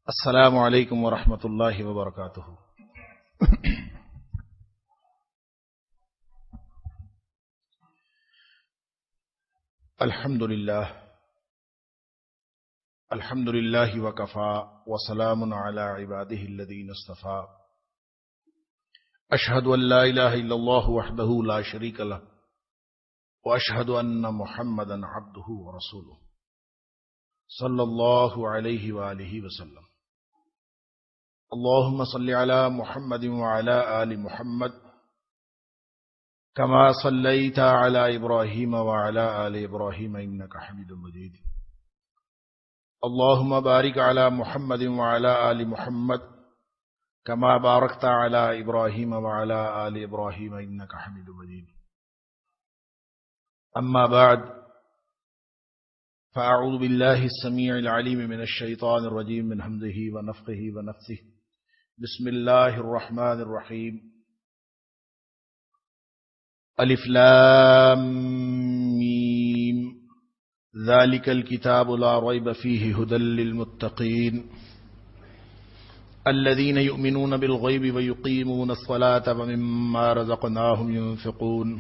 السلام علیکم ورحمۃ اللہ وبرکاتہ۔ الحمد للہ وکفا وسلام علی عبادہ الذین اصطفى۔ اشہد ان لا الہ الا اللہ وحدہ لا شریک لہ واشہد ان محمدا عبدہ ورسولہ صلی اللہ علیہ وآلہ وسلم۔ اللهم صل على محمد وعلى آل محمد كما صليت على إبراهيم وعلى آل إبراهيم إنك حميد مجيد۔ اللهم بارك على محمد وعلى آل محمد كما باركت على إبراهيم وعلى آل إبراهيم إنك حميد مجيد۔ أما بعد، فأعوذ بالله السميع العليم من الشيطان الرجيم من همزه ونفخه ونفثه۔ بسم الله الرحمن الرحيم۔ الف لام میم ذلك الكتاب لا ريب فيه هدى للمتقين الذين يؤمنون بالغيب ويقيمون الصلاة ومما رزقناهم ينفقون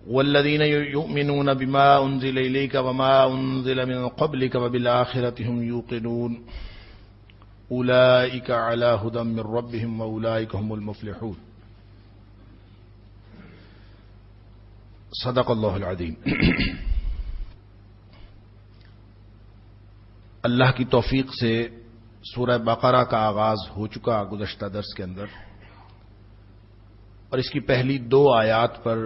والذين يؤمنون بما أنزل إليك وما أنزل من قبلك وبالآخرة هم يوقنون أولئك على هدى من ربهم وأولئك هم المفلحون۔ صدق اللہ العظیم۔ اللہ کی توفیق سے سورہ بقرہ کا آغاز ہو چکا گزشتہ درس کے اندر، اور اس کی پہلی 2 آیات پر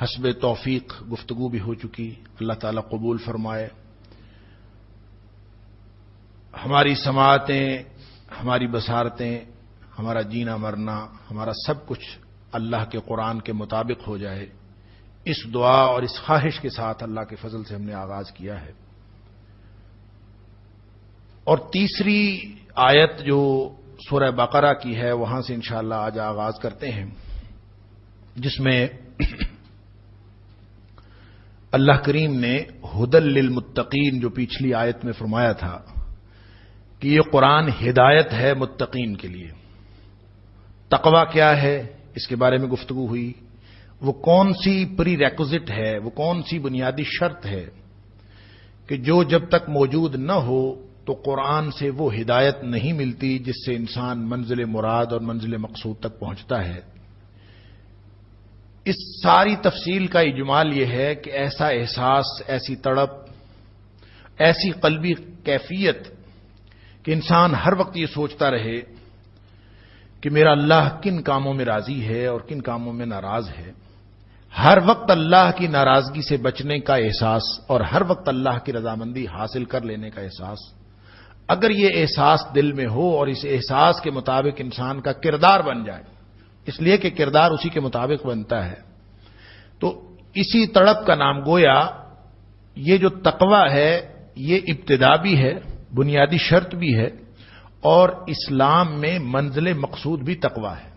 حسب توفیق گفتگو بھی ہو چکی۔ اللہ تعالیٰ قبول فرمائے۔ ہماری سماعتیں، ہماری بصارتیں، ہمارا جینا مرنا، ہمارا سب کچھ اللہ کے قرآن کے مطابق ہو جائے، اس دعا اور اس خواہش کے ساتھ اللہ کے فضل سے ہم نے آغاز کیا ہے۔ اور تیسری آیت جو سورہ بقرہ کی ہے وہاں سے انشاءاللہ آج آغاز کرتے ہیں، جس میں اللہ کریم نے ہدی للمتقین جو پچھلی آیت میں فرمایا تھا کہ یہ قرآن ہدایت ہے متقین کے لیے۔ تقوی کیا ہے اس کے بارے میں گفتگو ہوئی، وہ کون سی پری ریکوزٹ ہے، وہ کون سی بنیادی شرط ہے کہ جو جب تک موجود نہ ہو تو قرآن سے وہ ہدایت نہیں ملتی جس سے انسان منزل مراد اور منزل مقصود تک پہنچتا ہے۔ اس ساری تفصیل کا اجمال یہ ہے کہ ایسا احساس، ایسی تڑپ، ایسی قلبی کیفیت کہ انسان ہر وقت یہ سوچتا رہے کہ میرا اللہ کن کاموں میں راضی ہے اور کن کاموں میں ناراض ہے، ہر وقت اللہ کی ناراضگی سے بچنے کا احساس اور ہر وقت اللہ کی رضامندی حاصل کر لینے کا احساس، اگر یہ احساس دل میں ہو اور اس احساس کے مطابق انسان کا کردار بن جائے، اس لیے کہ کردار اسی کے مطابق بنتا ہے، تو اسی تڑپ کا نام گویا یہ جو تقوی ہے یہ ابتدا بھی ہے، بنیادی شرط بھی ہے، اور اسلام میں منزل مقصود بھی تقوی ہے۔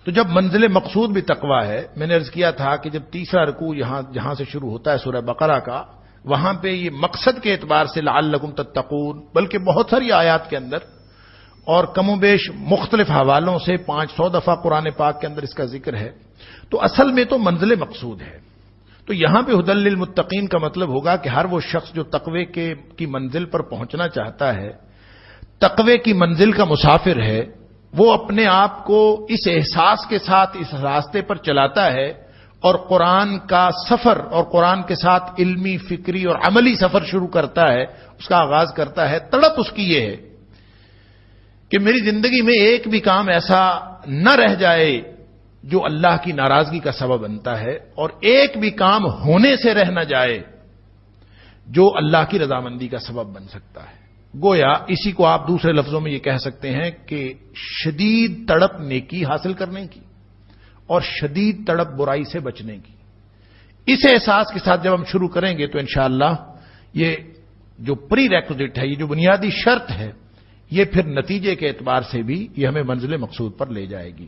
تو جب منزل مقصود بھی تقوی ہے، میں نے عرض کیا تھا کہ جب تیسرا رکوع جہاں سے شروع ہوتا ہے سورہ بقرہ کا، وہاں پہ یہ مقصد کے اعتبار سے لعلکم تتقون، بلکہ بہت ساری آیات کے اندر اور کم و بیش مختلف حوالوں سے 500 دفعہ قرآن پاک کے اندر اس کا ذکر ہے، تو اصل میں تو منزل مقصود ہے۔ تو یہاں پہ ہدی للمتقین کا مطلب ہوگا کہ ہر وہ شخص جو تقوی کی منزل پر پہنچنا چاہتا ہے، تقوی کی منزل کا مسافر ہے، وہ اپنے آپ کو اس احساس کے ساتھ اس راستے پر چلاتا ہے اور قرآن کا سفر اور قرآن کے ساتھ علمی، فکری اور عملی سفر شروع کرتا ہے، اس کا آغاز کرتا ہے۔ تڑپ اس کی یہ ہے کہ میری زندگی میں ایک بھی کام ایسا نہ رہ جائے جو اللہ کی ناراضگی کا سبب بنتا ہے، اور ایک بھی کام ہونے سے رہ نہ جائے جو اللہ کی رضامندی کا سبب بن سکتا ہے۔ گویا اسی کو آپ دوسرے لفظوں میں یہ کہہ سکتے ہیں کہ شدید تڑپ نیکی حاصل کرنے کی اور شدید تڑپ برائی سے بچنے کی۔ اس احساس کے ساتھ جب ہم شروع کریں گے تو انشاءاللہ یہ جو پری ریکوزٹ ہے، یہ جو بنیادی شرط ہے، یہ پھر نتیجے کے اعتبار سے بھی یہ ہمیں منزل مقصود پر لے جائے گی۔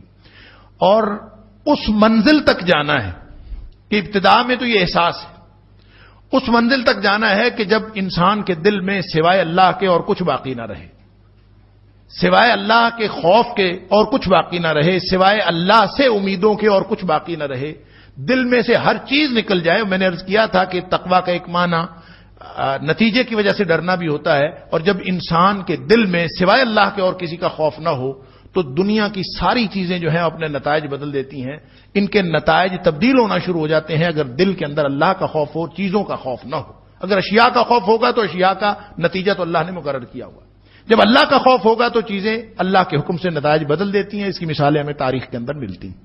اور اس منزل تک جانا ہے کہ ابتدا میں تو یہ احساس ہے، اس منزل تک جانا ہے کہ جب انسان کے دل میں سوائے اللہ کے اور کچھ باقی نہ رہے، سوائے اللہ کے خوف کے اور کچھ باقی نہ رہے، سوائے اللہ سے امیدوں کے اور کچھ باقی نہ رہے، دل میں سے ہر چیز نکل جائے۔ میں نے عرض کیا تھا کہ تقویٰ کا ایک معنی نتیجے کی وجہ سے ڈرنا بھی ہوتا ہے، اور جب انسان کے دل میں سوائے اللہ کے اور کسی کا خوف نہ ہو تو دنیا کی ساری چیزیں جو ہیں اپنے نتائج بدل دیتی ہیں، ان کے نتائج تبدیل ہونا شروع ہو جاتے ہیں اگر دل کے اندر اللہ کا خوف ہو، چیزوں کا خوف نہ ہو۔ اگر اشیاء کا خوف ہوگا تو اشیاء کا نتیجہ تو اللہ نے مقرر کیا ہوا، جب اللہ کا خوف ہوگا تو چیزیں اللہ کے حکم سے نتائج بدل دیتی ہیں۔ اس کی مثالیں ہمیں تاریخ کے اندر ملتی ہیں۔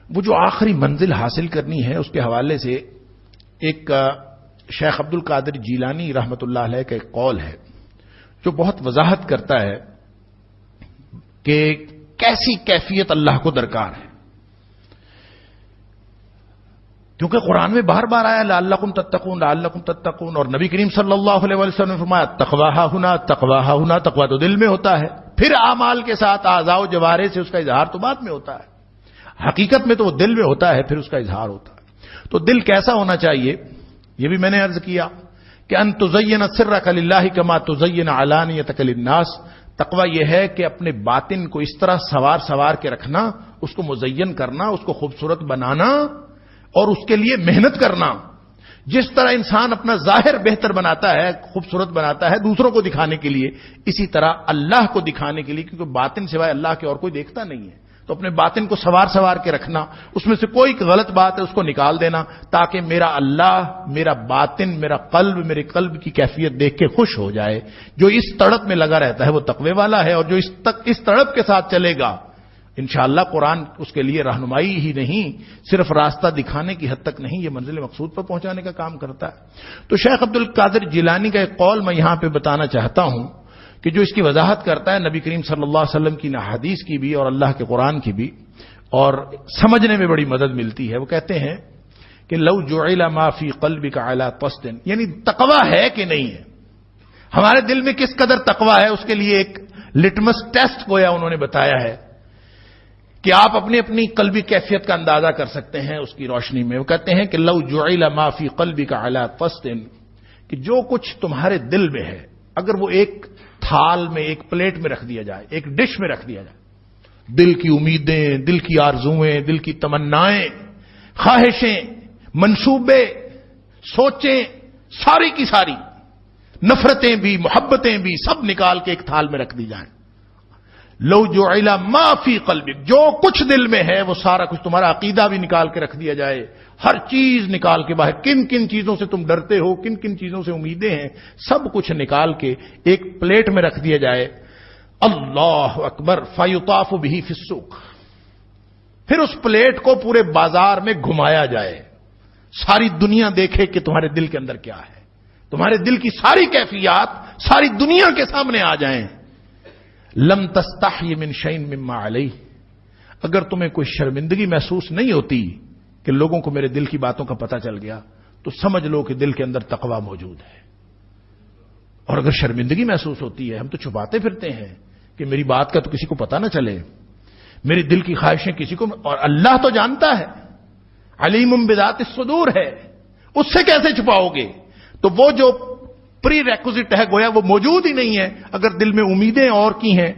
وہ جو آخری منزل حاصل کرنی ہے اس کے حوالے سے ایک شیخ عبد القادر جیلانی رحمۃ اللہ علیہ کا ایک قول ہے جو بہت وضاحت کرتا ہے کہ کیسی کیفیت اللہ کو درکار ہے، کیونکہ قرآن میں بار بار آیا لعلکم تتقون لعلکم تتقون، اور نبی کریم صلی اللہ علیہ وسلم نے فرمایا تقویٰ ہنا تقویٰ ہنا، تقویٰ تو دل میں ہوتا ہے، پھر اعمال کے ساتھ اعضاء و جوارح سے اس کا اظہار تو بعد میں ہوتا ہے، حقیقت میں تو وہ دل میں ہوتا ہے، پھر اس کا اظہار ہوتا ہے۔ تو دل کیسا ہونا چاہیے یہ بھی میں نے عرض کیا کہ ان تزین سرک للہ کما تزین علانیتک للناس، تقویٰ یہ ہے کہ اپنے باطن کو اس طرح سوار کے رکھنا، اس کو مزین کرنا، اس کو خوبصورت بنانا اور اس کے لیے محنت کرنا۔ جس طرح انسان اپنا ظاہر بہتر بناتا ہے، خوبصورت بناتا ہے دوسروں کو دکھانے کے لیے، اسی طرح اللہ کو دکھانے کے لیے، کیونکہ باطن سوائے اللہ کے اور کوئی دیکھتا نہیں ہے، تو اپنے باطن کو سوار کے رکھنا، اس میں سے کوئی غلط بات ہے اس کو نکال دینا، تاکہ میرا اللہ، میرا باطن، میرا قلب، میرے قلب کی کیفیت دیکھ کے خوش ہو جائے۔ جو اس تڑپ میں لگا رہتا ہے وہ تقوی والا ہے، اور جو اس تڑپ کے ساتھ چلے گا انشاءاللہ قرآن اس کے لیے رہنمائی ہی نہیں، صرف راستہ دکھانے کی حد تک نہیں، یہ منزل مقصود پر پہنچانے کا کام کرتا ہے۔ تو شیخ عبد القادر جیلانی کا ایک قول میں یہاں پہ بتانا چاہتا ہوں کہ جو اس کی وضاحت کرتا ہے نبی کریم صلی اللہ علیہ وسلم کی حدیث کی بھی اور اللہ کے قرآن کی بھی، اور سمجھنے میں بڑی مدد ملتی ہے۔ وہ کہتے ہیں کہ لو جعل ما فی قلبک علی قصد، یعنی تقویٰ ہے کہ نہیں ہے، ہمارے دل میں کس قدر تقویٰ ہے، اس کے لیے ایک لٹمس ٹیسٹ گویا انہوں نے بتایا ہے کہ آپ اپنی قلبی کیفیت کا اندازہ کر سکتے ہیں اس کی روشنی میں۔ وہ کہتے ہیں کہ لو جعل ما فی قلبک علی قصد، کہ جو کچھ تمہارے دل میں ہے اگر وہ ایک تھال میں، ایک پلیٹ میں رکھ دیا جائے، ایک ڈش میں رکھ دیا جائے، دل کی امیدیں، دل کی آرزویں، دل کی تمنائیں، خواہشیں، منصوبے، سوچیں، ساری کی ساری، نفرتیں بھی، محبتیں بھی، سب نکال کے ایک تھال میں رکھ دی جائیں، لو جعل ما فی قلبک، جو کچھ دل میں ہے وہ سارا کچھ، تمہارا عقیدہ بھی نکال کے رکھ دیا جائے، ہر چیز نکال کے باہر، کن کن چیزوں سے تم ڈرتے ہو، کن کن چیزوں سے امیدیں ہیں، سب کچھ نکال کے ایک پلیٹ میں رکھ دیا جائے، اللہ اکبر، فیطاف بہ فی السوق، پھر اس پلیٹ کو پورے بازار میں گھمایا جائے، ساری دنیا دیکھے کہ تمہارے دل کے اندر کیا ہے، تمہارے دل کی ساری کیفیات ساری دنیا کے سامنے آ جائیں، لم تستحی من شیء مما علیہ، اگر تمہیں کوئی شرمندگی محسوس نہیں ہوتی کہ لوگوں کو میرے دل کی باتوں کا پتہ چل گیا، تو سمجھ لو کہ دل کے اندر تقویٰ موجود ہے۔ اور اگر شرمندگی محسوس ہوتی ہے، ہم تو چھپاتے پھرتے ہیں کہ میری بات کا تو کسی کو پتہ نہ چلے، میرے دل کی خواہشیں کسی کو، اور اللہ تو جانتا ہے، علیم بذات الصدور ہے، اس سے کیسے چھپاؤ گے؟ تو وہ جو پری ریکوزٹ ہے گویا وہ موجود ہی نہیں ہے۔ اگر دل میں امیدیں اور کی ہیں،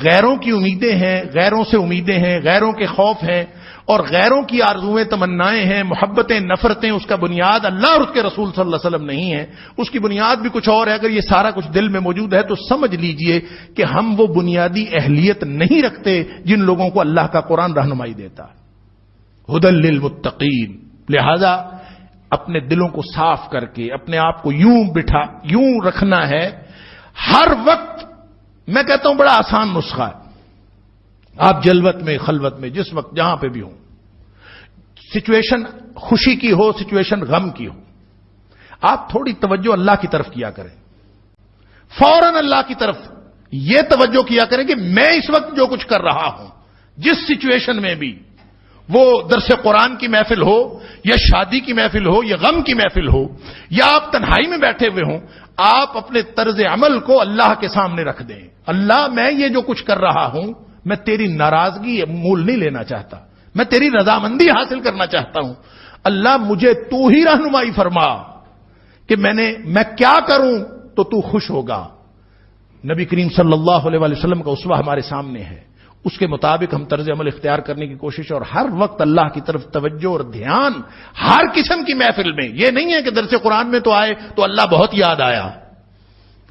غیروں کی امیدیں ہیں، غیروں سے امیدیں ہیں، غیروں کے خوف ہیں، اور غیروں کی آرزویں تمنائیں ہیں، محبتیں نفرتیں، اس کا بنیاد اللہ اور اس کے رسول صلی اللہ علیہ وسلم نہیں ہے، اس کی بنیاد بھی کچھ اور ہے۔ اگر یہ سارا کچھ دل میں موجود ہے تو سمجھ لیجئے کہ ہم وہ بنیادی اہلیت نہیں رکھتے جن لوگوں کو اللہ کا قرآن رہنمائی دیتا ہے، ھدی للمتقین۔ لہذا اپنے دلوں کو صاف کر کے اپنے آپ کو یوں رکھنا ہے ہر وقت۔ میں کہتا ہوں بڑا آسان نسخہ ہے، آپ جلوت میں، خلوت میں، جس وقت جہاں پہ بھی ہوں، سچویشن خوشی کی ہو، سچویشن غم کی ہو، آپ تھوڑی توجہ اللہ کی طرف کیا کریں، فوراً اللہ کی طرف یہ توجہ کیا کریں کہ میں اس وقت جو کچھ کر رہا ہوں، جس سچویشن میں بھی، وہ درس قرآن کی محفل ہو یا شادی کی محفل ہو یا غم کی محفل ہو یا آپ تنہائی میں بیٹھے ہوئے ہوں، آپ اپنے طرز عمل کو اللہ کے سامنے رکھ دیں۔ اللہ، میں یہ جو کچھ کر رہا ہوں، میں تیری ناراضگی مول نہیں لینا چاہتا، میں تیری رضامندی حاصل کرنا چاہتا ہوں۔ اللہ، مجھے تو ہی رہنمائی فرما، کہ میں کیا کروں تو خوش ہوگا. نبی کریم صلی اللہ علیہ وسلم کا اسوہ ہمارے سامنے ہے. اس کے مطابق ہم طرز عمل اختیار کرنے کی کوشش، اور ہر وقت اللہ کی طرف توجہ اور دھیان ہر قسم کی محفل میں. یہ نہیں ہے کہ درس قرآن میں تو آئے تو اللہ بہت یاد آیا،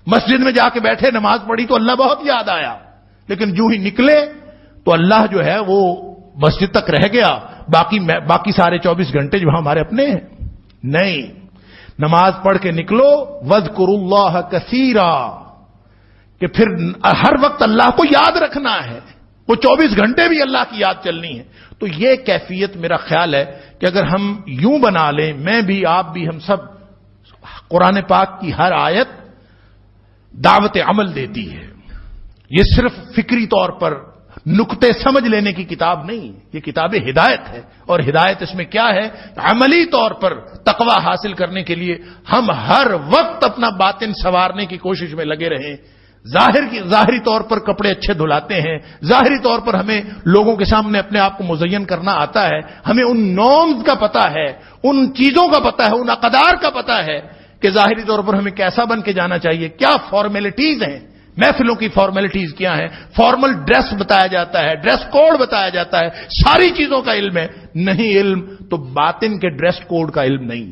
مسجد میں جا کے بیٹھے نماز پڑھی تو اللہ بہت یاد آیا، لیکن جو ہی نکلے تو اللہ جو ہے وہ مسجد تک رہ گیا، باقی سارے 24 گھنٹے جو ہمارے اپنے ہیں. نہیں، نماز پڑھ کے نکلو وَاذْكُرُوا اللَّهَ كَثِيرًا، کہ پھر ہر وقت اللہ کو یاد رکھنا ہے، وہ 24 گھنٹے بھی اللہ کی یاد چلنی ہے. تو یہ کیفیت میرا خیال ہے کہ اگر ہم یوں بنا لیں، میں بھی آپ بھی ہم سب، قرآن پاک کی ہر آیت دعوت عمل دیتی ہے. یہ صرف فکری طور پر نکتے سمجھ لینے کی کتاب نہیں، یہ کتاب ہدایت ہے. اور ہدایت اس میں کیا ہے؟ عملی طور پر تقوی حاصل کرنے کے لیے ہم ہر وقت اپنا باطن سنوارنے کی کوشش میں لگے رہیں. ظاہری طور پر کپڑے اچھے دھلاتے ہیں، ظاہری طور پر ہمیں لوگوں کے سامنے اپنے آپ کو مزین کرنا آتا ہے، ہمیں ان نارمز کا پتہ ہے، ان چیزوں کا پتہ ہے، ان اقدار کا پتہ ہے کہ ظاہری طور پر ہمیں کیسا بن کے جانا چاہیے، کیا فارمیلٹیز ہیں، محفلوں کی فارمیلٹیز کیا ہیں. فارمل ڈریس بتایا جاتا ہے، ڈریس کوڈ بتایا جاتا ہے، ساری چیزوں کا علم ہے. نہیں علم تو باطن کے ڈریس کوڈ کا علم نہیں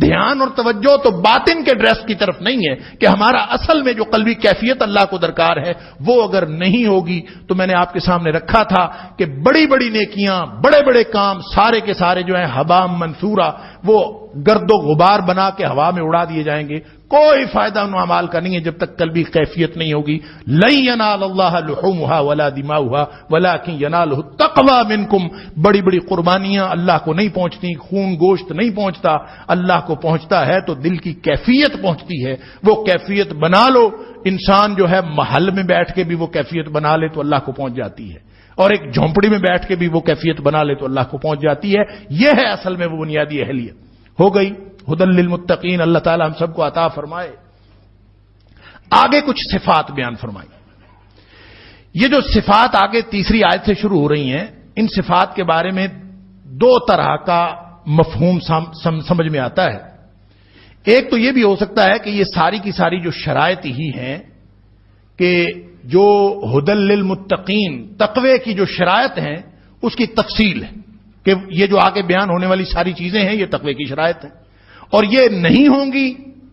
دھیان اور توجہ تو باطن کے ڈریس کی طرف نہیں ہے کہ ہمارا اصل میں جو قلبی کیفیت اللہ کو درکار ہے وہ اگر نہیں ہوگی تو میں نے آپ کے سامنے رکھا تھا کہ بڑی بڑی نیکیاں، بڑے بڑے کام سارے کے سارے جو ہیں حبا منثورا، وہ گرد و غبار بنا کے ہوا میں اڑا دیے جائیں گے. کوئی فائدہ ان اعمال کا نہیں ہے جب تک قلبی کیفیت نہیں ہوگی. لن ینال اللہ لحومها ولا دماؤها ولکن ینالہ التقوی منکم. بڑی بڑی قربانیاں اللہ کو نہیں پہنچتی، خون گوشت نہیں پہنچتا، اللہ کو پہنچتا ہے تو دل کی کیفیت پہنچتی ہے. وہ کیفیت بنا لو. انسان جو ہے محل میں بیٹھ کے بھی وہ کیفیت بنا لے تو اللہ کو پہنچ جاتی ہے، اور ایک جھونپڑی میں بیٹھ کے بھی وہ کیفیت بنا لے تو اللہ کو پہنچ جاتی ہے. یہ ہے اصل میں وہ بنیادی اہلیت. ہو گئی ہدی للمتقین. اللہ تعالی ہم سب کو عطا فرمائے. آگے کچھ صفات بیان فرمائی. یہ جو صفات آگے تیسری آیت سے شروع ہو رہی ہیں، ان صفات کے بارے میں دو طرح کا مفہوم سمجھ میں آتا ہے. ایک تو یہ بھی ہو سکتا ہے کہ یہ ساری کی ساری جو شرائط ہی ہیں کہ جو ہدی للمتقین تقوی کی جو شرائط ہیں اس کی تفصیل ہے کہ یہ جو آگے بیان ہونے والی ساری چیزیں ہیں یہ تقوی کی شرائط ہیں، اور یہ نہیں ہوں گی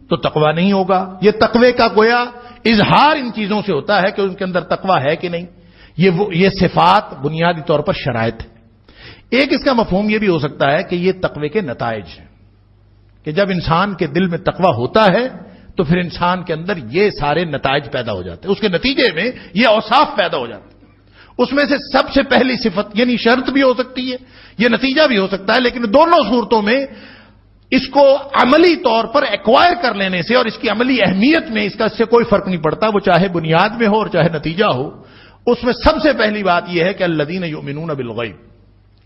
تو تقوی نہیں ہوگا. یہ تقوی کا گویا اظہار ان چیزوں سے ہوتا ہے کہ ان کے اندر تقوی ہے کہ نہیں. یہ صفات بنیادی طور پر شرائط ہے. ایک اس کا مفہوم یہ بھی ہو سکتا ہے کہ یہ تقوی کے نتائج ہیں کہ جب انسان کے دل میں تقوی ہوتا ہے تو پھر انسان کے اندر یہ سارے نتائج پیدا ہو جاتے ہیں، اس کے نتیجے میں یہ اوصاف پیدا ہو جاتے ہیں. اس میں سے سب سے پہلی صفت یعنی شرط بھی ہو سکتی ہے، یہ نتیجہ بھی ہو سکتا ہے، لیکن دونوں صورتوں میں اس کو عملی طور پر ایکوائر کر لینے سے اور اس کی عملی اہمیت میں اس کا اس سے کوئی فرق نہیں پڑتا، وہ چاہے بنیاد میں ہو اور چاہے نتیجہ ہو. اس میں سب سے پہلی بات یہ ہے کہ الذین یؤمنون بالغیب.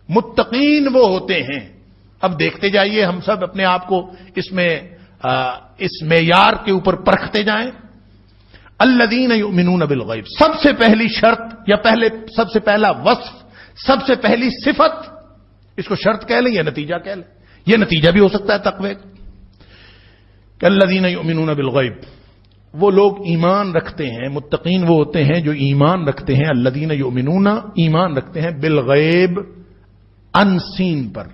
متقین وہ ہوتے ہیں. اب دیکھتے جائیے ہم سب اپنے آپ کو اس معیار کے اوپر پرکھتے جائیں. الذین یؤمنون بالغیب، سب سے پہلی شرط یا سب سے پہلا وصف، سب سے پہلی صفت، اس کو شرط کہہ لیں یا نتیجہ کہہ لیں، یہ نتیجہ بھی ہو سکتا ہے تقوی کا. الذین یؤمنون بالغیب، وہ لوگ ایمان رکھتے ہیں، متقین وہ ہوتے ہیں جو ایمان رکھتے ہیں. الذین یؤمنون، ایمان رکھتے ہیں، بالغیب، ان سین پر،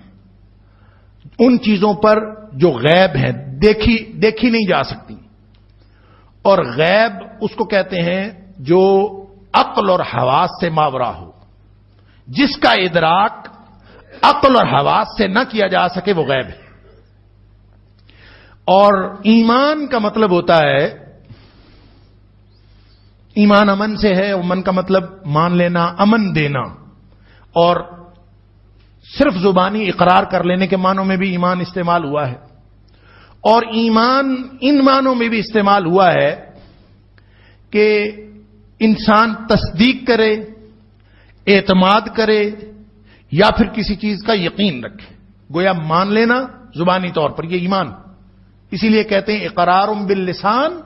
ان چیزوں پر جو غیب ہیں، دیکھی نہیں جا سکتی. اور غیب اس کو کہتے ہیں جو عقل اور حواس سے ماورا ہو، جس کا ادراک عقل اور حواس سے نہ کیا جا سکے وہ غیب ہے. اور ایمان کا مطلب ہوتا ہے، ایمان امن سے ہے، امن کا مطلب مان لینا، امن دینا، اور صرف زبانی اقرار کر لینے کے معنوں میں بھی ایمان استعمال ہوا ہے. اور ایمان ان معنوں میں بھی استعمال ہوا ہے کہ انسان تصدیق کرے، اعتماد کرے، یا پھر کسی چیز کا یقین رکھے. گویا مان لینا زبانی طور پر یہ ایمان. اسی لیے کہتے ہیں اقرار باللسان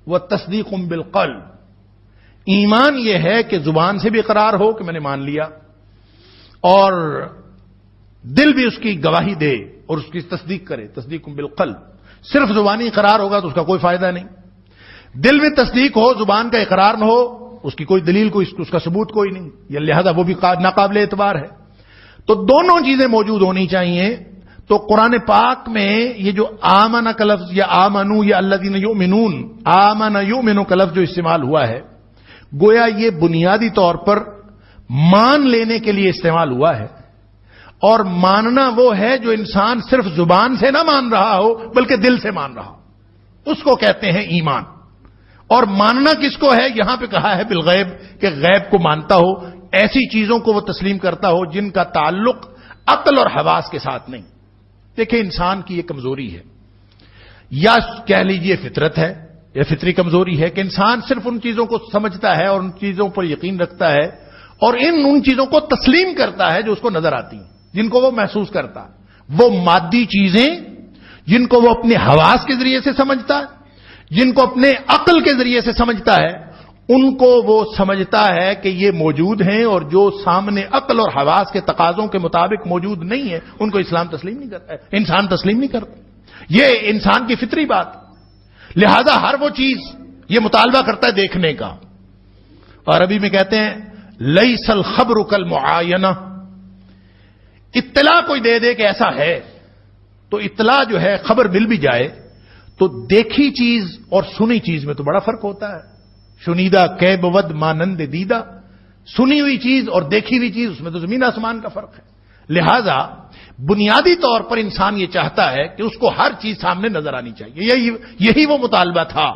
و تصدیق بالقلب. ایمان یہ ہے کہ زبان سے بھی اقرار ہو کہ میں نے مان لیا، اور دل بھی اس کی گواہی دے اور اس کی تصدیق کرے، تصدیق بالقلب. صرف زبانی اقرار ہوگا تو اس کا کوئی فائدہ نہیں. دل میں تصدیق ہو, زبان کا اقرار نہ ہو, اس کی کوئی دلیل, اس کا ثبوت کوئی نہیں, یا لہذا وہ بھی ناقابل اعتبار ہے. تو دونوں چیزیں موجود ہونی چاہیے. تو قرآن پاک میں یہ جو آمن کا لفظ یا آمنو یا الذین یؤمنون, آمن یؤمن کا لفظ جو استعمال ہوا ہے, گویا یہ بنیادی طور پر مان لینے کے لیے استعمال ہوا ہے. اور ماننا وہ ہے جو انسان صرف زبان سے نہ مان رہا ہو بلکہ دل سے مان رہا ہو, اس کو کہتے ہیں ایمان. اور ماننا کس کو ہے؟ یہاں پہ کہا ہے بالغیب, کہ غیب کو مانتا ہو, ایسی چیزوں کو وہ تسلیم کرتا ہو جن کا تعلق عقل اور حواس کے ساتھ نہیں. دیکھیں انسان کی یہ کمزوری ہے, یا کہہ لیجئے فطرت ہے, یا فطری کمزوری ہے کہ انسان صرف ان چیزوں کو سمجھتا ہے اور ان چیزوں پر یقین رکھتا ہے اور ان چیزوں کو تسلیم کرتا ہے جو اس کو نظر آتی ہیں, جن کو وہ محسوس کرتا ہے. وہ مادی چیزیں جن کو وہ اپنے حواس کے ذریعے سے سمجھتا ہے, جن کو اپنے عقل کے ذریعے سے سمجھتا ہے, ان کو وہ سمجھتا ہے کہ یہ موجود ہیں, اور جو سامنے عقل اور حواس کے تقاضوں کے مطابق موجود نہیں ہے ان کو اسلام تسلیم نہیں کرتا, انسان تسلیم نہیں کرتا. یہ انسان کی فطری بات. لہذا ہر وہ چیز یہ مطالبہ کرتا ہے دیکھنے کا. اور عربی میں کہتے ہیں لیس الخبر کالمعاینہ, اطلاع کوئی دے دے کہ ایسا ہے تو اطلاع جو ہے خبر مل بھی جائے تو دیکھی چیز اور سنی چیز میں تو بڑا فرق ہوتا ہے. شنیدہ کی بود مانند دیدہ, سنی ہوئی چیز اور دیکھی ہوئی چیز, اس میں تو زمین آسمان کا فرق ہے. لہذا بنیادی طور پر انسان یہ چاہتا ہے کہ اس کو ہر چیز سامنے نظر آنی چاہیے. یہی وہ مطالبہ تھا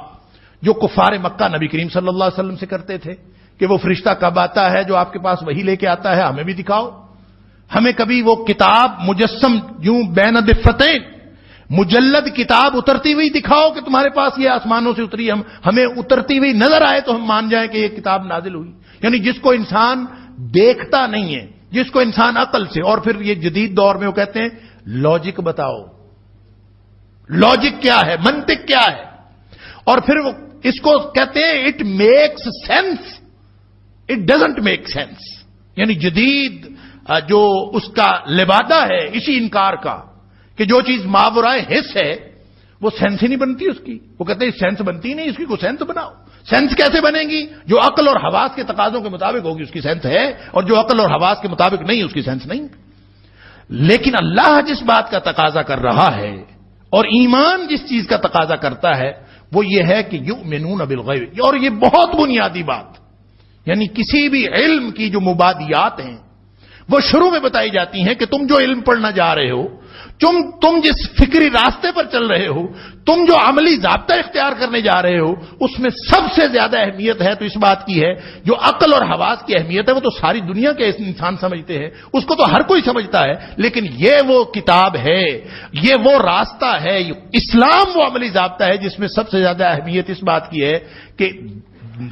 جو کفار مکہ نبی کریم صلی اللہ علیہ وسلم سے کرتے تھے کہ وہ فرشتہ کب آتا ہے جو آپ کے پاس وہی لے کے آتا ہے, ہمیں بھی دکھاؤ. ہمیں کبھی وہ کتاب مجسم یوں بین دفتین, مجلد کتاب اترتی ہوئی دکھاؤ کہ تمہارے پاس یہ آسمانوں سے اتری, ہمیں اترتی ہوئی نظر آئے تو ہم مان جائیں کہ یہ کتاب نازل ہوئی. یعنی جس کو انسان دیکھتا نہیں ہے, جس کو انسان عقل سے, اور پھر یہ جدید دور میں وہ کہتے ہیں لاجک بتاؤ, لاجک کیا ہے, منطق کیا ہے, اور پھر وہ اس کو کہتے ہیں it makes sense, it doesn't make sense. یعنی جدید جو اس کا لبادہ ہے اسی انکار کا کہ جو چیز ماورائے حس ہے وہ سینس ہی نہیں بنتی اس کی. وہ کہتے ہیں سینس بنتی نہیں, اس کی کوئی سینس بناؤ. سینس کیسے بنے گی؟ جو عقل اور حواس کے تقاضوں کے مطابق ہوگی اس کی سینس ہے, اور جو عقل اور حواس کے مطابق نہیں اس کی سینس نہیں. لیکن اللہ جس بات کا تقاضا کر رہا ہے اور ایمان جس چیز کا تقاضا کرتا ہے وہ یہ ہے کہ یؤمنون بالغیب. اور یہ بہت بنیادی بات, یعنی کسی بھی علم کی جو مبادیات ہیں وہ شروع میں بتائی جاتی ہیں کہ تم جو علم پڑھنا جا رہے ہو, تم جس فکری راستے پر چل رہے ہو, تم جو عملی ضابطہ اختیار کرنے جا رہے ہو, اس میں سب سے زیادہ اہمیت ہے تو اس بات کی ہے جو عقل اور حواس کی اہمیت ہے وہ تو ساری دنیا کے انسان سمجھتے ہیں, اس کو تو ہر کوئی سمجھتا ہے. لیکن یہ وہ کتاب ہے, یہ وہ راستہ ہے, اسلام وہ عملی ضابطہ ہے جس میں سب سے زیادہ اہمیت اس بات کی ہے کہ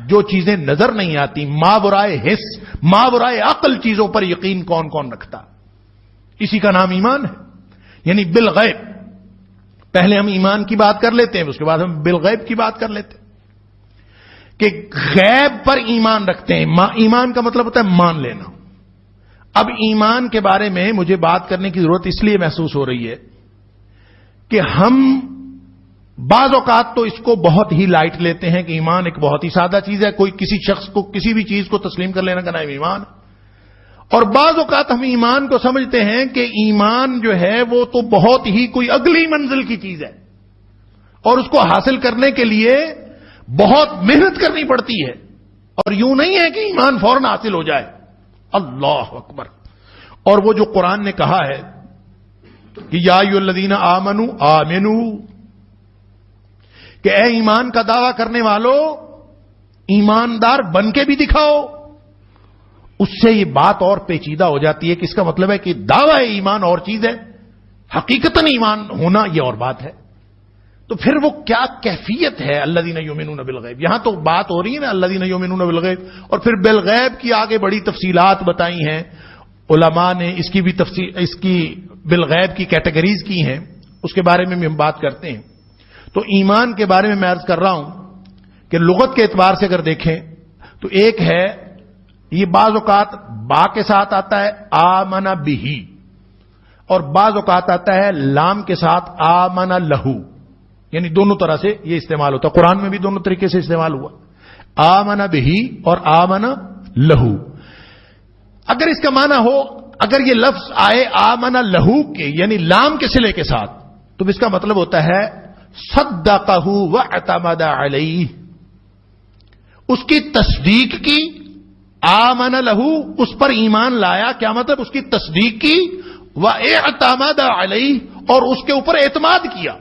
جو چیزیں نظر نہیں آتی, ماورائے حس, ماورائے عقل چیزوں پر یقین کون کون رکھتا, اسی کا نام ایمان ہے. یعنی بالغیب. پہلے ہم ایمان کی بات کر لیتے ہیں, اس کے بعد ہم بالغیب کی بات کر لیتے ہیں کہ غیب پر ایمان رکھتے ہیں. ایمان کا مطلب ہوتا ہے مان لینا. اب ایمان کے بارے میں مجھے بات کرنے کی ضرورت اس لیے محسوس ہو رہی ہے کہ ہم بعض اوقات تو اس کو بہت ہی لائٹ لیتے ہیں کہ ایمان ایک بہت ہی سادہ چیز ہے, کوئی کسی شخص کو کسی بھی چیز کو تسلیم کر لینا کا نام ایمان. اور بعض اوقات ہم ایمان کو سمجھتے ہیں کہ ایمان جو ہے وہ تو بہت ہی کوئی اگلی منزل کی چیز ہے اور اس کو حاصل کرنے کے لیے بہت محنت کرنی پڑتی ہے, اور یوں نہیں ہے کہ ایمان فوراً حاصل ہو جائے. اللہ اکبر. اور وہ جو قرآن نے کہا ہے کہ یا ایھا الذین آمنوا آمنوا, کہ اے ایمان کا دعویٰ کرنے والو ایماندار بن کے بھی دکھاؤ, اس سے یہ بات اور پیچیدہ ہو جاتی ہے کہ اس کا مطلب ہے کہ دعویٰ ایمان اور چیز ہے, حقیقتاً ایمان ہونا یہ اور بات ہے. تو پھر وہ کیا کیفیت ہے الذین یؤمنون بالغیب؟ یہاں تو بات ہو رہی ہے نا الذین یؤمنون بالغیب, اور پھر بالغیب کی آگے بڑی تفصیلات بتائی ہیں علماء نے, اس کی بھی تفصیل, اس کی بالغیب کی کیٹیگریز کی ہیں, اس کے بارے میں ہم بات کرتے ہیں. تو ایمان کے بارے میں عرض کر رہا ہوں کہ لغت کے اعتبار سے اگر دیکھیں تو ایک ہے, یہ بعض اوقات با کے ساتھ آتا ہے آمن بہی, اور بعض اوقات آتا ہے لام کے ساتھ آمن لہو. یعنی دونوں طرح سے یہ استعمال ہوتا ہے، قرآن میں بھی دونوں طریقے سے استعمال ہوا، آمن بہی اور آمن لہو۔ اگر اس کا معنی ہو، اگر یہ لفظ آئے آمن لہو کے یعنی لام کے صلے کے ساتھ، تو اس کا مطلب ہوتا ہے صدقہ واعتمد علیہ، اس کی تصدیق کی، آمن لہو اس پر ایمان لایا، کیا مطلب اس کی تصدیق کی، واعتمد علیہ اور اس کے اوپر اعتماد کیا۔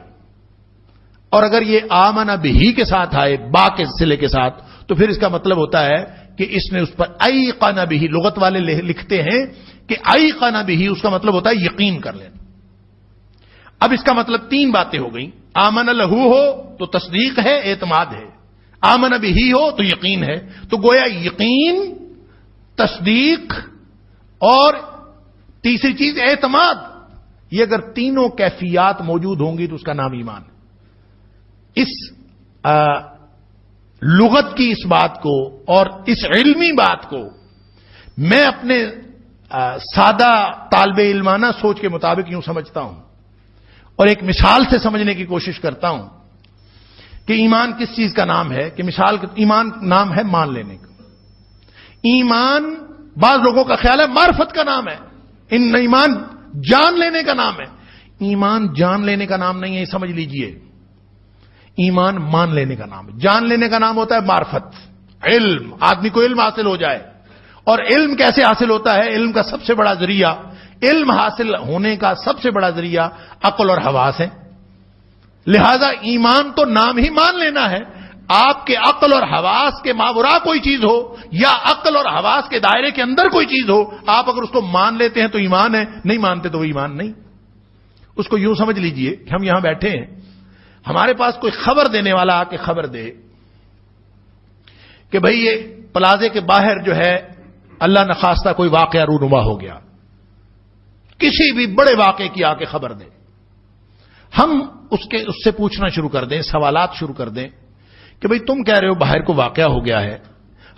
اور اگر یہ آمن بہی کے ساتھ آئے با کے صلے کے ساتھ، تو پھر اس کا مطلب ہوتا ہے کہ اس نے اس پر ایقن بہی، لغت والے لکھتے ہیں کہ ایقن بہی اس کا مطلب ہوتا ہے یقین کر لینا۔ اب اس کا مطلب تین باتیں ہو گئیں، آمن لہو ہو تو تصدیق ہے، اعتماد ہے، آمن بہی ہو تو یقین ہے، تو گویا یقین، تصدیق اور تیسری چیز اعتماد، یہ اگر تینوں کیفیات موجود ہوں گی تو اس کا نام ایمان ہے۔ اس لغت کی اس بات کو اور اس علمی بات کو میں اپنے سادہ طالب علمانہ سوچ کے مطابق یوں سمجھتا ہوں اور ایک مثال سے سمجھنے کی کوشش کرتا ہوں کہ ایمان کس چیز کا نام ہے، کہ مثال ایمان نام ہے مان لینے کا۔ ایمان بعض لوگوں کا خیال ہے معرفت کا نام ہے، ایمان جان لینے کا نام ہے۔ ایمان جان لینے کا نام نہیں ہے، سمجھ لیجئے، ایمان مان لینے کا نام ہے۔ جان لینے کا نام ہوتا ہے معرفت، علم، آدمی کو علم حاصل ہو جائے۔ اور علم کیسے حاصل ہوتا ہے؟ علم کا سب سے بڑا ذریعہ، علم حاصل ہونے کا سب سے بڑا ذریعہ عقل اور حواس ہے۔ لہذا ایمان تو نام ہی مان لینا ہے۔ آپ کے عقل اور حواس کے ماورا کوئی چیز ہو یا عقل اور حواس کے دائرے کے اندر کوئی چیز ہو، آپ اگر اس کو مان لیتے ہیں تو ایمان ہے، نہیں مانتے تو وہ ایمان نہیں۔ اس کو یوں سمجھ لیجئے کہ ہم یہاں بیٹھے ہیں، ہمارے پاس کوئی خبر دینے والا آ کے خبر دے کہ بھئی یہ پلازے کے باہر جو ہے اللہ نخواستہ کوئی واقعہ رونما ہو گیا، کسی بھی بڑے واقعے کی آ کے خبر دے، ہم اس سے پوچھنا شروع کر دیں، سوالات شروع کر دیں کہ بھئی تم کہہ رہے ہو باہر کو واقعہ ہو گیا ہے،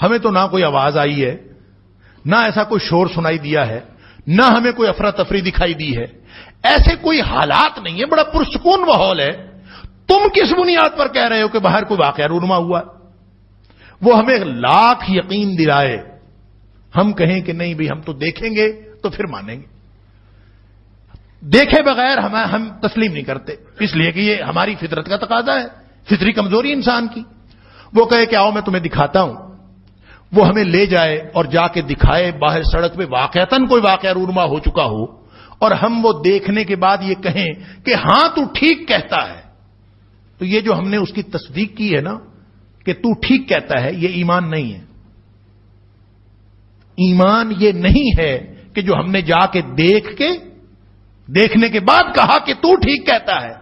ہمیں تو نہ کوئی آواز آئی ہے، نہ ایسا کوئی شور سنائی دیا ہے، نہ ہمیں کوئی افراتفری دکھائی دی ہے، ایسے کوئی حالات نہیں ہے، بڑا پرسکون ماحول ہے، تم کس بنیاد پر کہہ رہے ہو کہ باہر کوئی واقعہ رونما ہوا؟ وہ ہمیں لاکھ یقین دلائے، ہم کہیں کہ نہیں بھی ہم تو دیکھیں گے تو پھر مانیں گے، دیکھے بغیر ہم تسلیم نہیں کرتے، اس لیے کہ یہ ہماری فطرت کا تقاضا ہے، فطری کمزوری انسان کی۔ وہ کہے کہ آؤ میں تمہیں دکھاتا ہوں، وہ ہمیں لے جائے اور جا کے دکھائے باہر سڑک پہ واقعتاً کوئی واقعہ رونما ہو چکا ہو، اور ہم وہ دیکھنے کے بعد یہ کہیں کہ ہاں تو ٹھیک کہتا ہے، تو یہ جو ہم نے اس کی تصدیق کی ہے نا کہ تو ٹھیک کہتا ہے، یہ ایمان نہیں ہے۔ ایمان یہ نہیں ہے کہ جو ہم نے جا کے دیکھنے کے بعد کہا کہ تو ٹھیک کہتا ہے۔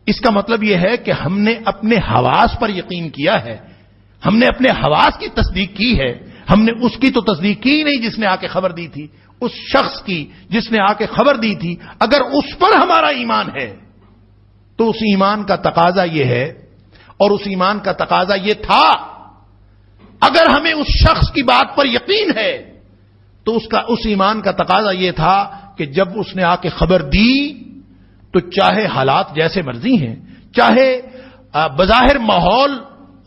اس کا مطلب یہ ہے کہ ہم نے اپنے حواس پر یقین کیا ہے، ہم نے اپنے حواس کی تصدیق کی ہے، ہم نے اس کی تو تصدیق کی ہی نہیں جس نے آ کے خبر دی تھی، اس شخص کی جس نے آ کے خبر دی تھی۔ اگر اس پر ہمارا ایمان ہے تو اس ایمان کا تقاضا یہ ہے، اور اس ایمان کا تقاضا یہ تھا، اگر ہمیں اس شخص کی بات پر یقین ہے تو اس ایمان کا تقاضا یہ تھا کہ جب اس نے آ کے خبر دی تو چاہے حالات جیسے مرضی ہیں، چاہے بظاہر ماحول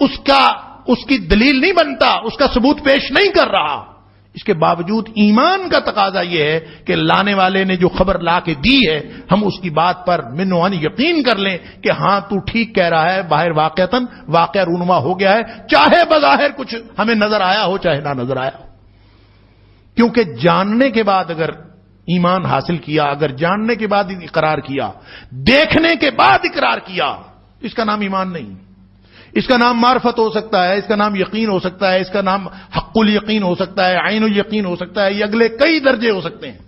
اس کی دلیل نہیں بنتا، اس کا ثبوت پیش نہیں کر رہا، اس کے باوجود ایمان کا تقاضا یہ ہے کہ لانے والے نے جو خبر لا کے دی ہے ہم اس کی بات پر من و عن یقین کر لیں کہ ہاں تو ٹھیک کہہ رہا ہے، باہر واقعہ رونما ہو گیا ہے، چاہے بظاہر کچھ ہمیں نظر آیا ہو چاہے نہ نظر آیا ہو۔ کیونکہ جاننے کے بعد اگر ایمان حاصل کیا، اگر جاننے کے بعد اقرار کیا، دیکھنے کے بعد اقرار کیا، اس کا نام ایمان نہیں، اس کا نام معرفت ہو سکتا ہے، اس کا نام یقین ہو سکتا ہے، اس کا نام حق الیقین ہو سکتا ہے، عین الیقین ہو سکتا ہے، یہ اگلے کئی درجے ہو سکتے ہیں۔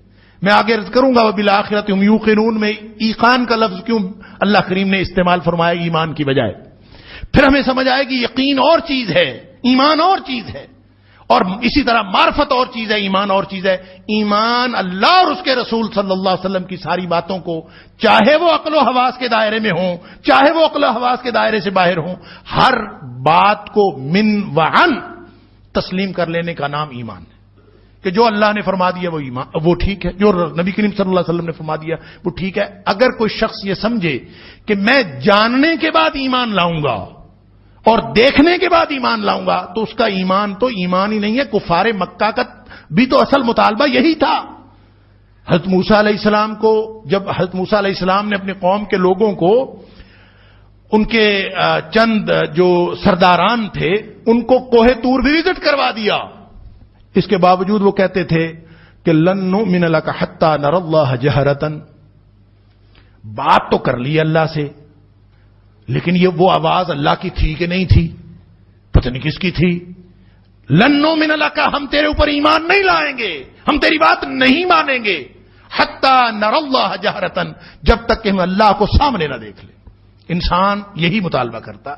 میں آگے عرض کروں گا وبالآخرۃ هم یوقنون میں ایقان کا لفظ کیوں اللہ کریم نے استعمال فرمایا ایمان کی بجائے، پھر ہمیں سمجھ آئے کہ یقین اور چیز ہے، ایمان اور چیز ہے، اور اسی طرح معرفت اور چیز ہے، ایمان اور چیز ہے۔ ایمان اللہ اور اس کے رسول صلی اللہ علیہ وسلم کی ساری باتوں کو، چاہے وہ عقل و حواس کے دائرے میں ہوں، چاہے وہ عقل و حواس کے دائرے سے باہر ہوں، ہر بات کو من و عن تسلیم کر لینے کا نام ایمان ہے۔ کہ جو اللہ نے فرما دیا وہ ایمان، وہ ٹھیک ہے، جو نبی کریم صلی اللہ علیہ وسلم نے فرما دیا وہ ٹھیک ہے۔ اگر کوئی شخص یہ سمجھے کہ میں جاننے کے بعد ایمان لاؤں گا اور دیکھنے کے بعد ایمان لاؤں گا تو اس کا ایمان تو ایمان ہی نہیں ہے۔ کفار مکہ کا بھی تو اصل مطالبہ یہی تھا۔ حضرت موسیٰ علیہ السلام کو، جب حضرت موسیٰ علیہ السلام نے اپنے قوم کے لوگوں کو، ان کے چند جو سرداران تھے، ان کو کوہ طور بھی وزٹ کروا دیا، اس کے باوجود وہ کہتے تھے کہ لن نؤمن لک حتی نری اللہ جہرۃ، بات تو کر لی اللہ سے، لیکن یہ وہ آواز اللہ کی تھی کہ نہیں تھی، پتہ نہیں کس کی تھی۔ لن نؤمن لک، ہم تیرے اوپر ایمان نہیں لائیں گے، ہم تیری بات نہیں مانیں گے، حتی نری اللہ جہرۃ، جب تک کہ ہم اللہ کو سامنے نہ دیکھ لیں۔ انسان یہی مطالبہ کرتا،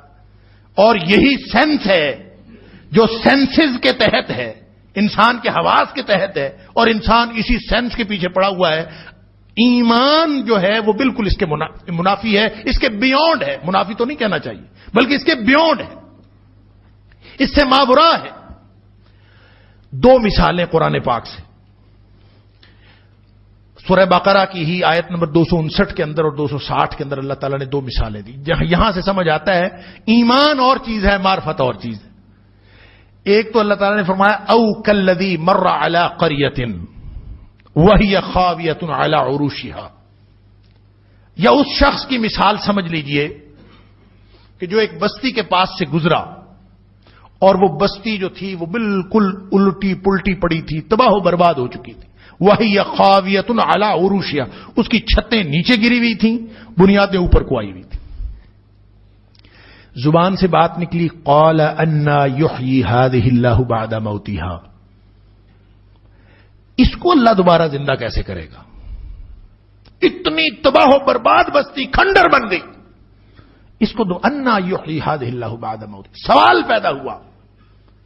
اور یہی سینس ہے جو سینسز کے تحت ہے، انسان کے حواس کے تحت ہے، اور انسان اسی سینس کے پیچھے پڑا ہوا ہے۔ ایمان جو ہے وہ بالکل اس کے منافی ہے، اس کے بیونڈ ہے، منافی تو نہیں کہنا چاہیے بلکہ اس کے بیونڈ ہے، اس سے مابرا ہے۔ دو مثالیں قرآن پاک سے، سورہ بقرہ کی ہی آیت نمبر 259 کے اندر اور 260 کے اندر اللہ تعالیٰ نے دو مثالیں دی، یہاں سے سمجھ آتا ہے ایمان اور چیز ہے، معرفت اور چیز ہے۔ ایک تو اللہ تعالیٰ نے فرمایا او کالذی مر علی قریۃ وہی خاویۃ علی عروشہا، یا اس شخص کی مثال سمجھ لیجئے کہ جو ایک بستی کے پاس سے گزرا اور وہ بستی جو تھی وہ بالکل الٹی پلٹی پڑی تھی، تباہ و برباد ہو چکی تھی۔ وہی خاویۃ علی عروشہا، اس کی چھتیں نیچے گری ہوئی تھیں، بنیادیں اوپر کو آئی ہوئی تھیں۔ زبان سے بات نکلی قال انا یحیی ہذہ اللہ بعد موتہا، اس کو اللہ دوبارہ زندہ کیسے کرے گا؟ اتنی تباہ و برباد بستی کھنڈر بن گئی، اس کو انا یحیی ہذہ اللہ بعد موتہا۔ سوال پیدا ہوا،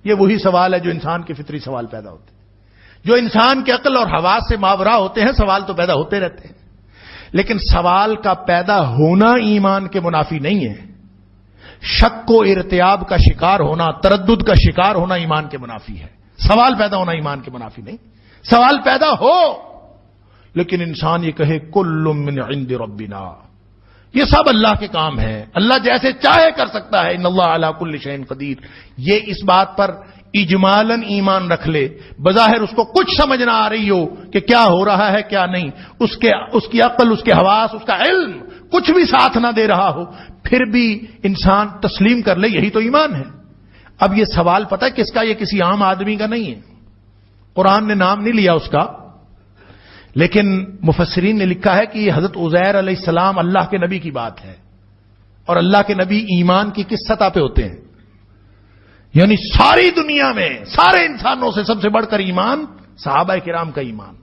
یہ وہی سوال ہے جو انسان کے فطری سوال پیدا ہوتے ہیں، جو انسان کے عقل اور حواس سے ماورا ہوتے ہیں، سوال تو پیدا ہوتے رہتے ہیں، لیکن سوال کا پیدا ہونا ایمان کے منافی نہیں ہے۔ شک و ارتیاب کا شکار ہونا، تردد کا شکار ہونا ایمان کے منافی ہے۔ سوال پیدا ہونا ایمان کے منافی نہیں۔ سوال پیدا ہو لیکن انسان یہ کہے کل من عند ربنا، یہ سب اللہ کے کام ہے، اللہ جیسے چاہے کر سکتا ہے، ان اللہ علی کل شیء قدیر، یہ اس بات پر اجمالاً ایمان رکھ لے، بظاہر اس کو کچھ سمجھ نہ آ رہی ہو کہ کیا ہو رہا ہے کیا نہیں، اس کی عقل، اس کے حواس، اس کا علم کچھ بھی ساتھ نہ دے رہا ہو، پھر بھی انسان تسلیم کر لے، یہی تو ایمان ہے۔ اب یہ سوال پتہ ہے کس کا؟ یہ کسی عام آدمی کا نہیں ہے، قرآن نے نام نہیں لیا اس کا، لیکن مفسرین نے لکھا ہے کہ یہ حضرت عزیر علیہ السلام اللہ کے نبی کی بات ہے، اور اللہ کے نبی ایمان کی کس سطح پہ ہوتے ہیں؟ یعنی ساری دنیا میں سارے انسانوں سے سب سے بڑھ کر ایمان صحابہ کرام کا ایمان۔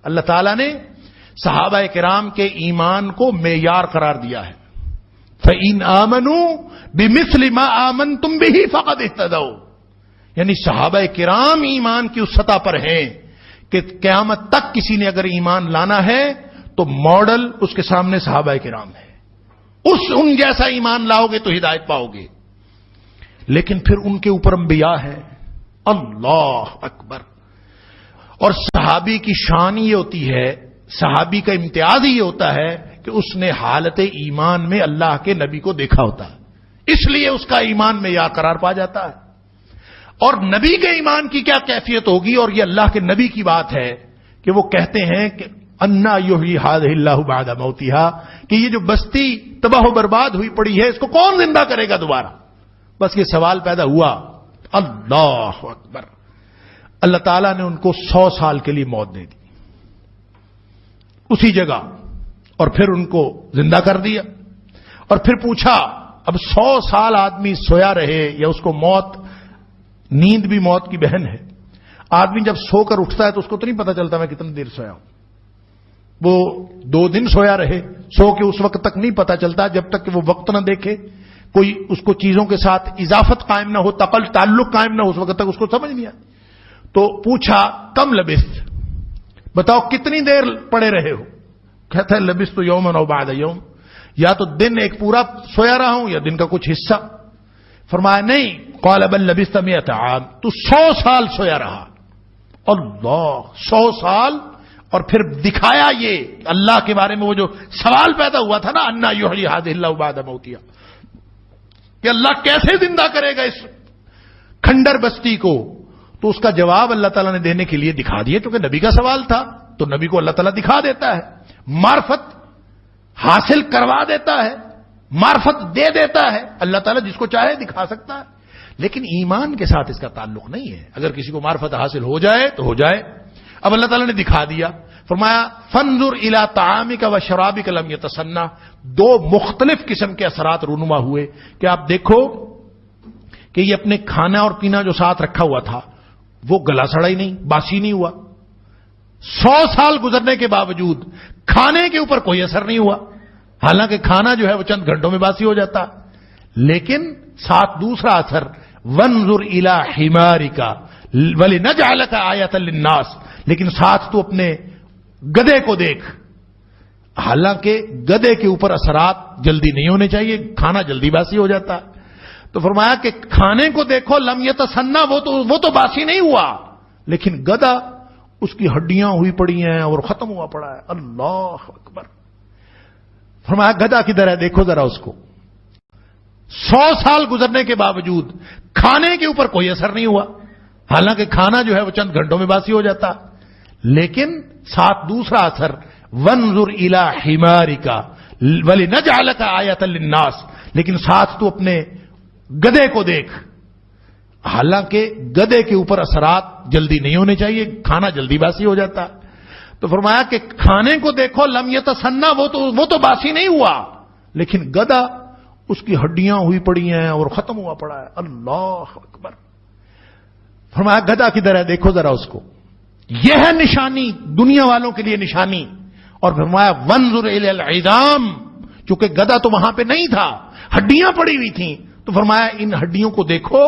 اللہ تعالیٰ نے صحابہ کرام کے ایمان کو معیار قرار دیا ہے، فَإِنْ آمَنُوا بِمِثْلِ مَا آمَنْتُمْ بِهِ فَقَدْ اهْتَدَوْا، یعنی صحابہ کرام ایمان کی اس سطح پر ہیں کہ قیامت تک کسی نے اگر ایمان لانا ہے تو ماڈل اس کے سامنے صحابہ کرام ہے، ان جیسا ایمان لاؤ گے تو ہدایت پاؤ گے۔ لیکن پھر ان کے اوپر انبیاء ہے، اللہ اکبر، اور صحابی کی شان یہ ہوتی ہے، صحابی کا امتیاز یہ ہوتا ہے کہ اس نے حالت ایمان میں اللہ کے نبی کو دیکھا ہوتا ہے، اس لیے اس کا ایمان میں یا قرار پا جاتا ہے۔ اور نبی کے ایمان کی کیا کیفیت ہوگی، اور یہ اللہ کے نبی کی بات ہے کہ وہ کہتے ہیں کہ انا یحیی ہذہ اللہ بعد موتہا، کہ یہ جو بستی تباہ و برباد ہوئی پڑی ہے اس کو کون زندہ کرے گا دوبارہ؟ بس یہ سوال پیدا ہوا، اللہ اکبر، اللہ تعالیٰ نے ان کو 100 سال کے لیے موت دے دی اسی جگہ، اور پھر ان کو زندہ کر دیا، اور پھر پوچھا اب 100 سال آدمی سویا رہے، یا اس کو موت، نیند بھی موت کی بہن ہے، آدمی جب سو کر اٹھتا ہے تو اس کو تو نہیں پتا چلتا میں کتنی دیر سویا ہوں، وہ 2 دن سویا رہے، سو کے اس وقت تک نہیں پتا چلتا جب تک کہ وہ وقت نہ دیکھے، کوئی اس کو چیزوں کے ساتھ اضافت قائم نہ ہو، تعلق قائم نہ ہو، اس وقت تک اس کو سمجھ نہیں آتی۔ تو پوچھا کم لبثت، بتاؤ کتنی دیر پڑے رہے ہو؟ کہتا ہے لبثت یوما او بعد یوم، یا تو دن ایک پورا سویا رہا ہوں یا دن کا کچھ حصہ۔ فرمایا نہیں، قال بل لبثت 100 عام، تو 100 سال سویا رہا، اللہ 100 سال اور پھر دکھایا یہ اللہ کے بارے میں وہ جو سوال پیدا ہوا تھا نا انا یحیی ھذہ اللہ بعد موتہا کہ اللہ کیسے زندہ کرے گا اس کھنڈر بستی کو، تو اس کا جواب اللہ تعالیٰ نے دینے کے لیے دکھا دیا، کیونکہ نبی کا سوال تھا تو نبی کو اللہ تعالیٰ دکھا دیتا ہے، معرفت حاصل کروا دیتا ہے، معرفت دے دیتا ہے، اللہ تعالیٰ جس کو چاہے دکھا سکتا ہے، لیکن ایمان کے ساتھ اس کا تعلق نہیں ہے۔ اگر کسی کو معرفت حاصل ہو جائے تو ہو جائے۔ اب اللہ تعالیٰ نے دکھا دیا، فرمایا فانظر الی طعامک و شرابک لم یتسنہ، دو مختلف قسم کے اثرات رونما ہوئے کہ آپ دیکھو کہ یہ اپنے کھانا اور پینا جو ساتھ رکھا ہوا تھا وہ گلا سڑا ہی نہیں، باسی نہیں ہوا، 100 سال گزرنے کے باوجود کھانے کے اوپر کوئی اثر نہیں ہوا، حالانکہ کھانا جو ہے وہ چند گھنٹوں میں باسی ہو جاتا، لیکن ساتھ دوسرا اثر وانظر الی حمارک ولنجعلک آیۃ للناس، لیکن ساتھ تو اپنے گدھے کو دیکھ، حالانکہ گدھے کے اوپر اثرات جلدی نہیں ہونے چاہیے، کھانا جلدی باسی ہو جاتا، تو فرمایا کہ کھانے کو دیکھو لم یتسنہ، وہ تو باسی نہیں ہوا، لیکن گدھا اس کی ہڈیاں ہوئی پڑی ہیں اور ختم ہوا پڑا ہے، اللہ اکبر۔ فرمایا گدھا کدھر ہے، دیکھو ذرا اس کو، 100 سال گزرنے کے باوجود کھانے کے اوپر کوئی اثر نہیں ہوا، حالانکہ کھانا جو ہے وہ چند گھنٹوں میں باسی ہو جاتا، لیکن ساتھ دوسرا اثر وانظر الی حمارک ولنجعلک آیۃ للناس، لیکن ساتھ تو اپنے گدھے کو دیکھ، حالانکہ گدھے کے اوپر اثرات جلدی نہیں ہونے چاہیے، کھانا جلدی باسی ہو جاتا، تو فرمایا کہ کھانے کو دیکھو لم یتسنہ، وہ تو باسی نہیں ہوا، لیکن گدھا اس کی ہڈیاں ہوئی پڑی ہیں اور ختم ہوا پڑا ہے، اللہ اکبر۔ فرمایا گدھا کدھر ہے، دیکھو ذرا اس کو، یہ ہے نشانی دنیا والوں کے لیے نشانی، اور فرمایا وانظر الی العظام، چونکہ گدھا تو وہاں پہ نہیں تھا، ہڈیاں پڑی ہوئی تھیں، تو فرمایا ان ہڈیوں کو دیکھو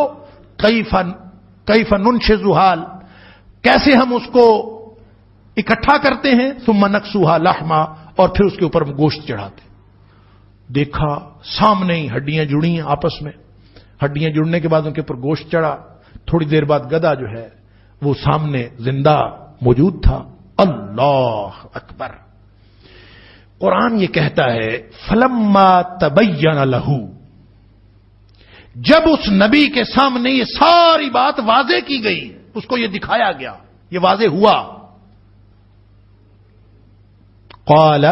کیف ننشزھا، کیسے ہم اس کو اکٹھا کرتے ہیں، ثم نکسوھا لحما، اور پھر اس کے اوپر گوشت چڑھاتے۔ دیکھا سامنے ہی ہڈیاں جڑی ہیں آپس میں، ہڈیاں جڑنے کے بعد ان کے اوپر گوشت چڑھا، تھوڑی دیر بعد گدھا جو ہے وہ سامنے زندہ موجود تھا، اللہ اکبر۔ قرآن یہ کہتا ہے فلما تبین لہ، جب اس نبی کے سامنے یہ ساری بات واضح کی گئی، اس کو یہ دکھایا گیا، یہ واضح ہوا، قال،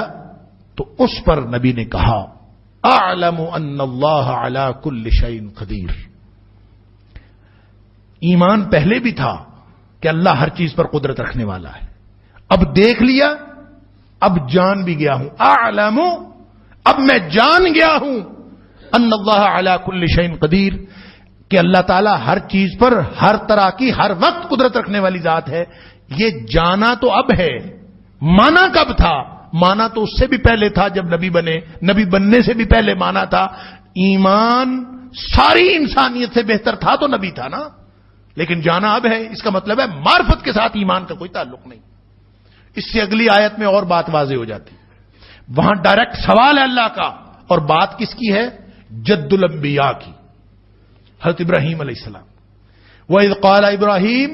تو اس پر نبی نے کہا اعلم ان اللہ علی کل شیء قدیر، ایمان پہلے بھی تھا کہ اللہ ہر چیز پر قدرت رکھنے والا ہے، اب دیکھ لیا، اب جان بھی گیا ہوں، اعلم، اب میں جان گیا ہوں، ان اللہ علی کل شیء قدیر، کہ اللہ تعالیٰ ہر چیز پر ہر طرح کی ہر وقت قدرت رکھنے والی ذات ہے۔ یہ جانا تو اب ہے، مانا کب تھا؟ مانا تو اس سے بھی پہلے تھا جب نبی بنے، نبی بننے سے بھی پہلے مانا تھا، ایمان ساری انسانیت سے بہتر تھا تو نبی تھا نا، لیکن جانا اب ہے، اس کا مطلب ہے معرفت کے ساتھ ایمان کا کوئی تعلق نہیں۔ اس سے اگلی آیت میں اور بات واضح ہو جاتی، وہاں ڈائریکٹ سوال ہے اللہ کا، اور بات کس کی ہے؟ جد الانبیاء کی، حضرت ابراہیم علیہ السلام۔ وَإِذْ قَالَ إِبْرَاهِيمُ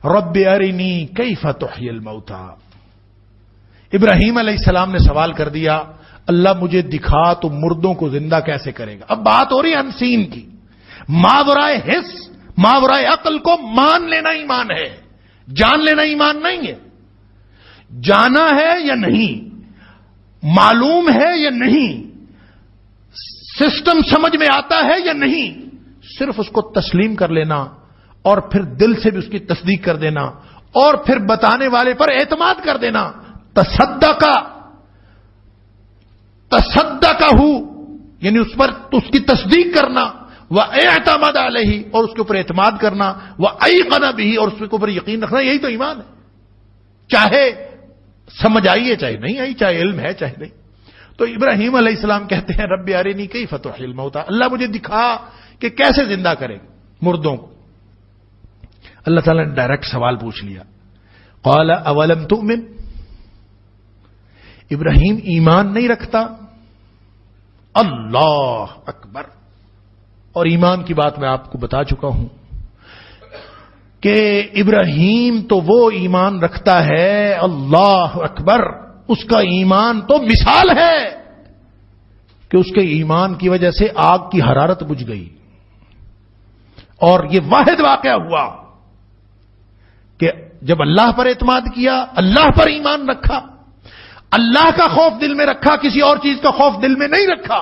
رَبِّ أَرِنِي كَيْفَ تُحْيِي الْمَوْتَى، ابراہیم علیہ السلام نے سوال کر دیا، اللہ مجھے دکھا تو مردوں کو زندہ کیسے کرے گا۔ اب بات ہو رہی ہے انسین کی، ماورائے حس ماورائے عقل کو مان لینا ایمان ہے، جان لینا ایمان نہیں ہے۔ جانا ہے یا نہیں، معلوم ہے یا نہیں، سسٹم سمجھ میں آتا ہے یا نہیں، صرف اس کو تسلیم کر لینا اور پھر دل سے بھی اس کی تصدیق کر دینا اور پھر بتانے والے پر اعتماد کر دینا۔ تصدقہ یعنی اس پر اس کی تصدیق کرنا، وَاعْتَمَدَ عَلَيْهِ، اور اس کے اوپر اعتماد کرنا، وَأَيْقَنَ بِهِ، اور اس کے اوپر یقین رکھنا، یہی تو ایمان ہے، چاہے سمجھ آئیے چاہے نہیں آئی، چاہے علم ہے چاہے نہیں۔ تو ابراہیم علیہ السلام کہتے ہیں رب ارنی کیف تحیی الموتى، اللہ مجھے دکھا کہ کیسے زندہ کرے مردوں کو۔ اللہ تعالیٰ نے ڈائریکٹ سوال پوچھ لیا، قال اولم تؤمن، ابراہیم ایمان نہیں رکھتا؟ اللہ اکبر۔ اور ایمان کی بات میں آپ کو بتا چکا ہوں، کہ ابراہیم تو وہ ایمان رکھتا ہے، اللہ اکبر، اس کا ایمان تو مثال ہے کہ اس کے ایمان کی وجہ سے آگ کی حرارت بجھ گئی، اور یہ واحد واقعہ ہوا کہ جب اللہ پر اعتماد کیا، اللہ پر ایمان رکھا، اللہ کا خوف دل میں رکھا، کسی اور چیز کا خوف دل میں نہیں رکھا،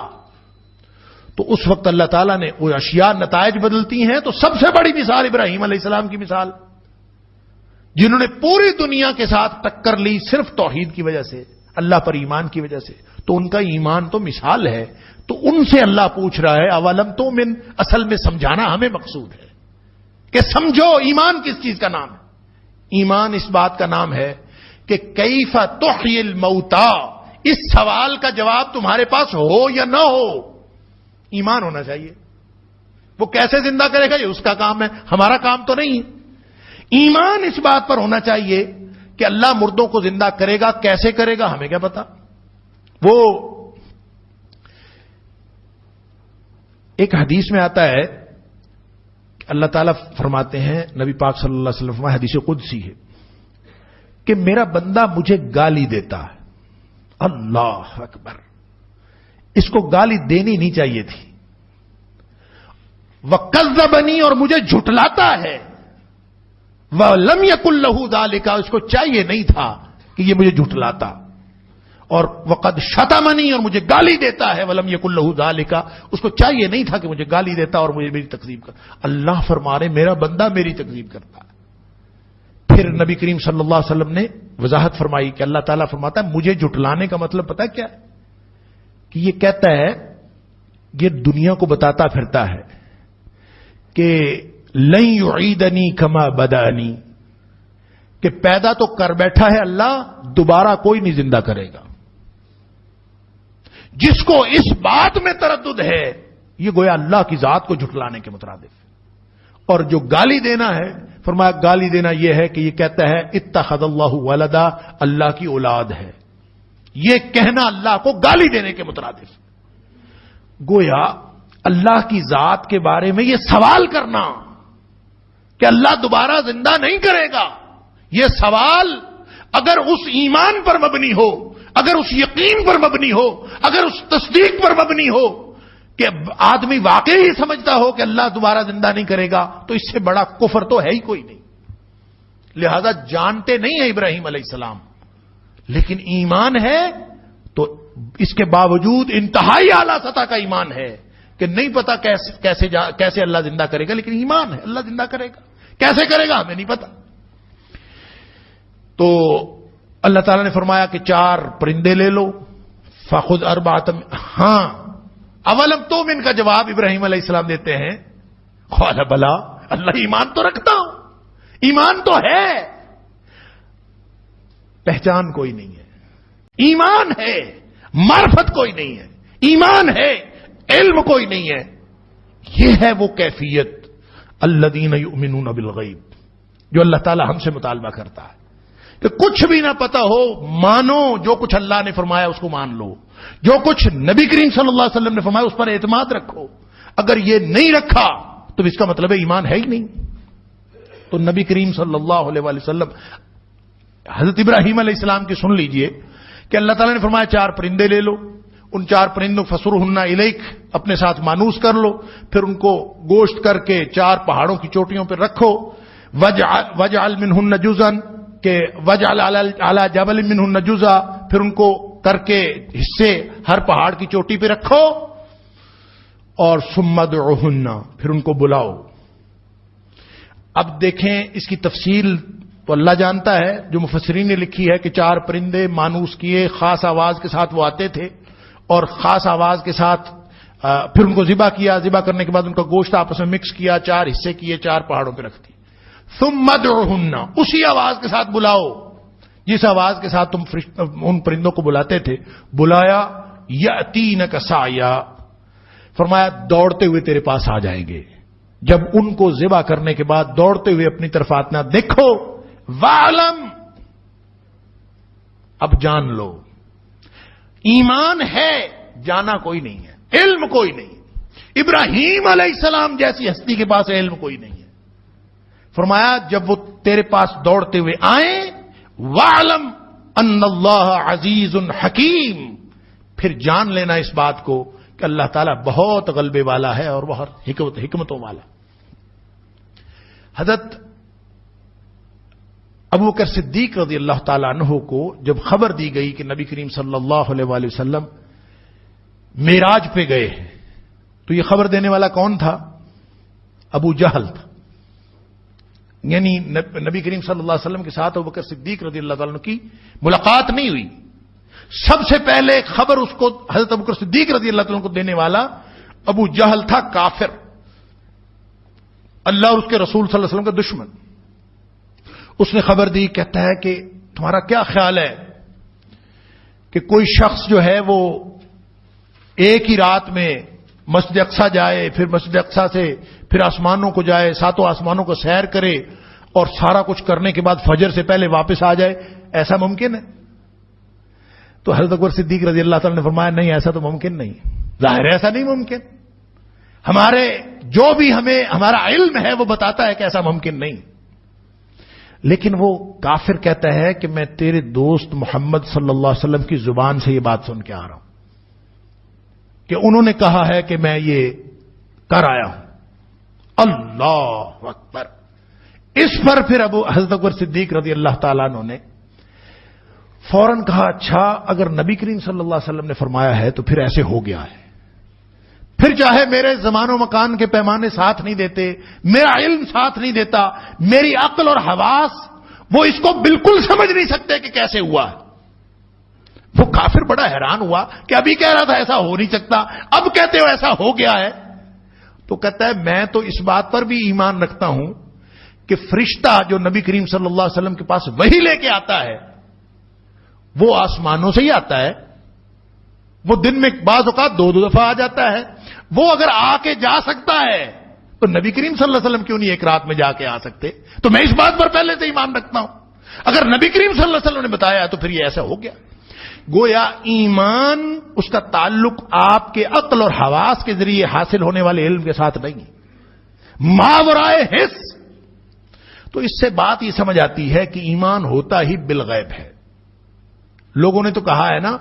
تو اس وقت اللہ تعالیٰ نے وہ اشیاء نتائج بدلتی ہیں۔ تو سب سے بڑی مثال ابراہیم علیہ السلام کی مثال، جنہوں نے پوری دنیا کے ساتھ ٹکر لی صرف توحید کی وجہ سے، اللہ پر ایمان کی وجہ سے، تو ان کا ایمان تو مثال ہے۔ تو ان سے اللہ پوچھ رہا ہے اولم تؤمن، اصل میں سمجھانا ہمیں مقصود ہے کہ سمجھو ایمان کس چیز کا نام ہے۔ ایمان اس بات کا نام ہے کہ کیف تحیی الموتا، اس سوال کا جواب تمہارے پاس ہو یا نہ ہو، ایمان ہونا چاہیے۔ وہ کیسے زندہ کرے گا یہ اس کا کام ہے، ہمارا کام تو نہیں ہے۔ ایمان اس بات پر ہونا چاہیے کہ اللہ مردوں کو زندہ کرے گا، کیسے کرے گا ہمیں کیا پتا۔ وہ ایک حدیث میں آتا ہے کہ اللہ تعالیٰ فرماتے ہیں، نبی پاک صلی اللہ علیہ وسلم، حدیث قدسی ہے کہ میرا بندہ مجھے گالی دیتا ہے، اللہ اکبر، اس کو گالی دینی نہیں چاہیے تھی، وَكَذَّبَنِي، اور مجھے جھٹلاتا ہے، وَلَمْ يَكُنْ لَهُ ذَلِكَ، اس کو چاہیے نہیں تھا کہ یہ مجھے جھٹلاتا، اور وَقَدْ شَتَمَنِي، اور مجھے گالی دیتا ہے، وَلَمْ يَكُنْ لَهُ ذَلِكَ، اس کو چاہیے نہیں تھا کہ مجھے گالی دیتا اور مجھے میری تکذیب کرتا۔ اللہ فرما رہے میرا بندہ میری تکذیب کرتا ہے۔ پھر نبی کریم صلی اللہ علیہ وسلم نے وضاحت فرمائی کہ اللہ تعالیٰ فرماتا ہے مجھے جھٹلانے کا مطلب پتہ کیا ہے؟ کہ یہ کہتا ہے، یہ دنیا کو بتاتا پھرتا ہے کہ لن یعیدنی کما بدانی، کہ پیدا تو کر بیٹھا ہے اللہ، دوبارہ کوئی نہیں زندہ کرے گا۔ جس کو اس بات میں تردد ہے یہ گویا اللہ کی ذات کو جھٹلانے کے مترادف۔ اور جو گالی دینا ہے، فرمایا گالی دینا یہ ہے کہ یہ کہتا ہے اتخذ اللہ ولدا، اللہ کی اولاد ہے، یہ کہنا اللہ کو گالی دینے کے مترادف۔ گویا اللہ کی ذات کے بارے میں یہ سوال کرنا کہ اللہ دوبارہ زندہ نہیں کرے گا، یہ سوال اگر اس ایمان پر مبنی ہو، اگر اس یقین پر مبنی ہو، اگر اس تصدیق پر مبنی ہو کہ آدمی واقعی ہی سمجھتا ہو کہ اللہ دوبارہ زندہ نہیں کرے گا، تو اس سے بڑا کفر تو ہے ہی کوئی نہیں۔ لہذا جانتے نہیں ہیں ابراہیم علیہ السلام، لیکن ایمان ہے تو اس کے باوجود انتہائی اعلیٰ سطح کا ایمان ہے کہ نہیں پتا کیسے اللہ زندہ کرے گا، لیکن ایمان ہے اللہ زندہ کرے گا، کیسے کرے گا ہمیں نہیں پتا۔ تو اللہ تعالیٰ نے فرمایا کہ 4 پرندے لے لو، فخذ اربعۃ، ہاں اولم تؤمن کا جواب ابراہیم علیہ السلام دیتے ہیں، قال بلا، اللہ ایمان تو رکھتا ہوں، ایمان تو ہے، پہچان کوئی نہیں ہے، ایمان ہے، معرفت کوئی نہیں ہے، ایمان ہے، علم کوئی نہیں ہے۔ یہ ہے وہ کیفیت الذین یؤمنون بالغیب جو اللہ تعالی ہم سے مطالبہ کرتا ہے کہ کچھ بھی نہ پتا ہو، مانو جو کچھ اللہ نے فرمایا اس کو مان لو، جو کچھ نبی کریم صلی اللہ علیہ وسلم نے فرمایا اس پر اعتماد رکھو۔ اگر یہ نہیں رکھا تو اس کا مطلب ہے ایمان ہے ہی نہیں۔ تو نبی کریم صلی اللہ علیہ وسلم، حضرت ابراہیم علیہ السلام کی سن لیجئے کہ اللہ تعالیٰ نے فرمایا 4 پرندے لے لو، ان 4 پرندوں فسرہن الیک، اپنے ساتھ مانوس کر لو، پھر ان کو گوشت کر کے 4 پہاڑوں کی چوٹیوں پر رکھو، وجعل منہن جزءا، کہ وجعل علی جبل منہن جزءا، پھر ان کو کر کے حصے ہر پہاڑ کی چوٹی پہ رکھو، اور ثم ادعوہن، پھر ان کو بلاؤ۔ اب دیکھیں اس کی تفصیل تو اللہ جانتا ہے، جو مفسرین نے لکھی ہے کہ 4 پرندے مانوس کیے، خاص آواز کے ساتھ وہ آتے تھے، اور خاص آواز کے ساتھ پھر ان کو ذبح کیا، ذبح کرنے کے بعد ان کا گوشت آپس میں مکس کیا، 4 حصے کیے، 4 پہاڑوں پہ رکھ دی۔ ثم ادعوہن، اسی آواز کے ساتھ بلاؤ جس آواز کے ساتھ تم ان پرندوں کو بلاتے تھے، بلایا، یاتینک سعیا، فرمایا دوڑتے ہوئے تیرے پاس آ جائیں گے۔ جب ان کو ذبح کرنے کے بعد دوڑتے ہوئے اپنی طرف آنا دیکھو، وعلم، اب جان لو، ایمان ہے، جانا کوئی نہیں ہے، علم کوئی نہیں۔ ابراہیم علیہ السلام جیسی ہستی کے پاس علم کوئی نہیں ہے، فرمایا جب وہ تیرے پاس دوڑتے ہوئے آئیں وَاعْلَمْ أَنَّ اللَّهَ عَزِيزٌ حَكِيمٌ، پھر جان لینا اس بات کو کہ اللہ تعالیٰ بہت غلبے والا ہے اور بہت حکمتوں والا۔ حضرت ابوبکر صدیق رضی اللہ تعالیٰ عنہ کو جب خبر دی گئی کہ نبی کریم صلی اللہ علیہ وآلہ وسلم معراج پہ گئے ہیں، تو یہ خبر دینے والا کون تھا؟ ابو جہل تھا۔ یعنی نبی کریم صلی اللہ علیہ وسلم کے ساتھ ابوبکر صدیق رضی اللہ تعالیٰ عنہ کی ملاقات نہیں ہوئی۔ سب سے پہلے خبر اس کو حضرت ابوبکر صدیق رضی اللہ تعالیٰ عنہ کو دینے والا ابو جہل تھا، کافر، اللہ اور اس کے رسول صلی اللہ علیہ وسلم کا دشمن۔ اس نے خبر دی، کہتا ہے کہ تمہارا کیا خیال ہے کہ کوئی شخص جو ہے وہ ایک ہی رات میں مسجد اقصی جائے، پھر مسجد اقصی سے پھر آسمانوں کو جائے، ساتوں آسمانوں کو سیر کرے اور سارا کچھ کرنے کے بعد فجر سے پہلے واپس آ جائے، ایسا ممکن ہے؟ تو حضرت ابوبکر صدیق رضی اللہ تعالی نے فرمایا نہیں، ایسا تو ممکن نہیں، ظاہر ہے ایسا نہیں ممکن، ہمارے جو بھی ہمیں ہمارا علم ہے وہ بتاتا ہے کہ ایسا ممکن نہیں۔ لیکن وہ کافر کہتا ہے کہ میں تیرے دوست محمد صلی اللہ علیہ وسلم کی زبان سے یہ بات سن کے آ رہا ہوں کہ انہوں نے کہا ہے کہ میں یہ کر آیا ہوں۔ اللہ اکبر! اس پر پھر حضرت ابوبکر صدیق رضی اللہ تعالیٰ عنہ نے فوراً کہا اچھا اگر نبی کریم صلی اللہ علیہ وسلم نے فرمایا ہے تو پھر ایسے ہو گیا ہے، پھر چاہے میرے زمان و مکان کے پیمانے ساتھ نہیں دیتے، میرا علم ساتھ نہیں دیتا، میری عقل اور حواس وہ اس کو بالکل سمجھ نہیں سکتے کہ کیسے ہوا ہے۔ وہ کافر بڑا حیران ہوا کہ ابھی کہہ رہا تھا ایسا ہو نہیں سکتا، اب کہتے ہو ایسا ہو گیا ہے۔ تو کہتا ہے میں تو اس بات پر بھی ایمان رکھتا ہوں کہ فرشتہ جو نبی کریم صلی اللہ علیہ وسلم کے پاس وحی لے کے آتا ہے وہ آسمانوں سے ہی آتا ہے، وہ دن میں بعض اوقات دو دفعہ آ جاتا ہے، وہ اگر آ کے جا سکتا ہے تو نبی کریم صلی اللہ علیہ وسلم کیوں نہیں ایک رات میں جا کے آ سکتے؟ تو میں اس بات پر پہلے سے ایمان رکھتا ہوں، اگر نبی کریم صلی اللہ علیہ وسلم نے بتایا تو پھر یہ ایسا ہو گیا۔ گویا ایمان اس کا تعلق آپ کے عقل اور حواس کے ذریعے حاصل ہونے والے علم کے ساتھ نہیں، ماورائے حس۔ تو اس سے بات یہ سمجھ آتی ہے کہ ایمان ہوتا ہی بالغیب ہے۔ لوگوں نے تو کہا ہے نا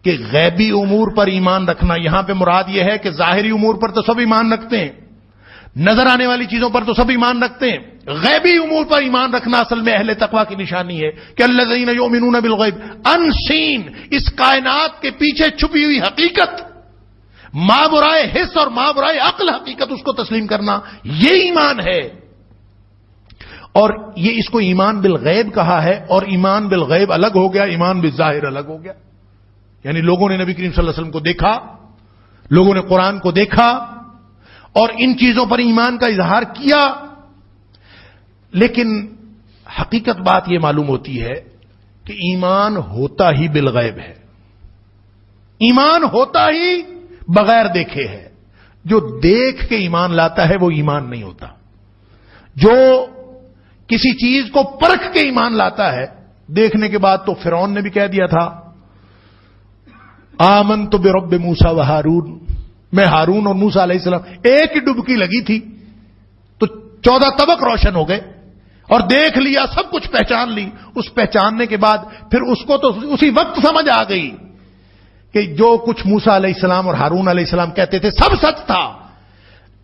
کہ غیبی امور پر ایمان رکھنا، یہاں پہ مراد یہ ہے کہ ظاہری امور پر تو سب ایمان رکھتے ہیں، نظر آنے والی چیزوں پر تو سب ایمان رکھتے ہیں، غیبی امور پر ایمان رکھنا اصل میں اہل تقویٰ کی نشانی ہے کہ الذین یؤمنون بالغیب، انسین، اس کائنات کے پیچھے چھپی ہوئی حقیقت، ماورائے حس اور ماورائے عقل حقیقت، اس کو تسلیم کرنا، یہ ایمان ہے۔ اور یہ اس کو ایمان بالغیب کہا ہے، اور ایمان بالغیب الگ ہو گیا، ایمان بالظاہر الگ ہو گیا۔ یعنی لوگوں نے نبی کریم صلی اللہ علیہ وسلم کو دیکھا، لوگوں نے قرآن کو دیکھا اور ان چیزوں پر ایمان کا اظہار کیا، لیکن حقیقت بات یہ معلوم ہوتی ہے کہ ایمان ہوتا ہی بالغیب ہے، ایمان ہوتا ہی بغیر دیکھے ہے۔ جو دیکھ کے ایمان لاتا ہے وہ ایمان نہیں ہوتا، جو کسی چیز کو پرکھ کے ایمان لاتا ہے، دیکھنے کے بعد تو فرعون نے بھی کہہ دیا تھا آمنت برب موسیٰ و ہارون، میں ہارون اور موسیٰ علیہ السلام، ایک ہی ڈبکی لگی تھی تو 14 طبق روشن ہو گئے اور دیکھ لیا، سب کچھ پہچان لی۔ اس پہچاننے کے بعد پھر اس کو تو اسی وقت سمجھ آ گئی کہ جو کچھ موسیٰ علیہ السلام اور ہارون علیہ السلام کہتے تھے سب سچ تھا،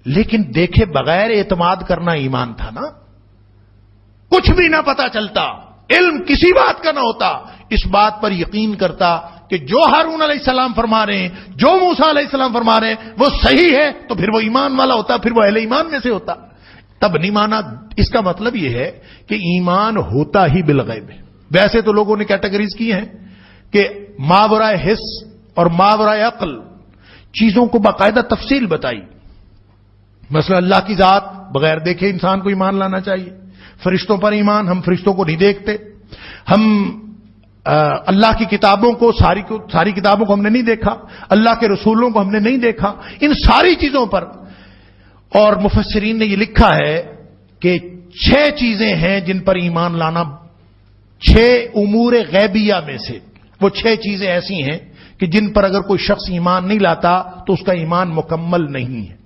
لیکن دیکھے بغیر اعتماد کرنا ایمان تھا نا، کچھ بھی نہ پتا چلتا، علم کسی بات کا نہ ہوتا، اس بات پر یقین کرتا کہ جو ہارون علیہ السلام فرما رہے ہیں، جو موسیٰ علیہ السلام فرما رہے ہیں وہ صحیح ہے، تو پھر وہ ایمان والا ہوتا، پھر وہ اہل ایمان میں سے ہوتا۔ تب نہیں مانا۔ اس کا مطلب یہ ہے کہ ایمان ہوتا ہی بالغیب ہے۔ ویسے تو لوگوں نے کیٹیگریز کی ہیں کہ ماورائے حس اور ماورائے عقل، چیزوں کو باقاعدہ تفصیل بتائی۔ مثلا اللہ کی ذات بغیر دیکھے انسان کو ایمان لانا چاہیے، فرشتوں پر ایمان، ہم فرشتوں کو نہیں دیکھتے، ہم اللہ کی کتابوں کو ساری کتابوں کو ہم نے نہیں دیکھا، اللہ کے رسولوں کو ہم نے نہیں دیکھا، ان ساری چیزوں پر۔ اور مفسرین نے یہ لکھا ہے کہ 6 چیزیں ہیں جن پر ایمان لانا، 6 امور غیبیہ میں سے وہ 6 چیزیں ایسی ہیں کہ جن پر اگر کوئی شخص ایمان نہیں لاتا تو اس کا ایمان مکمل نہیں ہے۔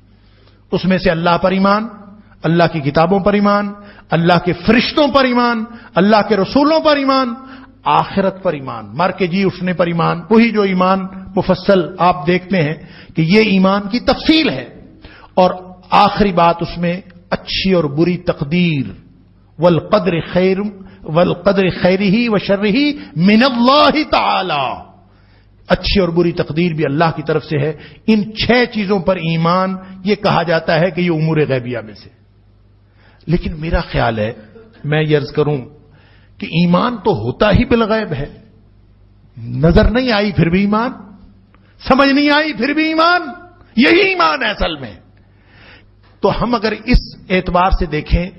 اس میں سے اللہ پر ایمان، اللہ کی کتابوں پر ایمان، اللہ کے فرشتوں پر ایمان، اللہ کے رسولوں پر ایمان، آخرت پر ایمان، مر کے جی اٹھنے پر ایمان، وہی جو ایمان مفصل آپ دیکھتے ہیں کہ یہ ایمان کی تفصیل ہے. اور آخری بات اس میں اچھی اور بری تقدیر، والقدر خیرہ و شرہ من اللہ تعالی، اچھی اور بری تقدیر بھی اللہ کی طرف سے ہے. ان 6 چیزوں پر ایمان یہ کہا جاتا ہے کہ یہ امور غیبیہ میں سے. لیکن میرا خیال ہے، میں یہ عرض کروں کہ ایمان تو ہوتا ہی بالغیب ہے. نظر نہیں آئی پھر بھی ایمان، سمجھ نہیں آئی پھر بھی ایمان، یہی ایمان ہے اصل میں. تو ہم اگر اس اعتبار سے دیکھیں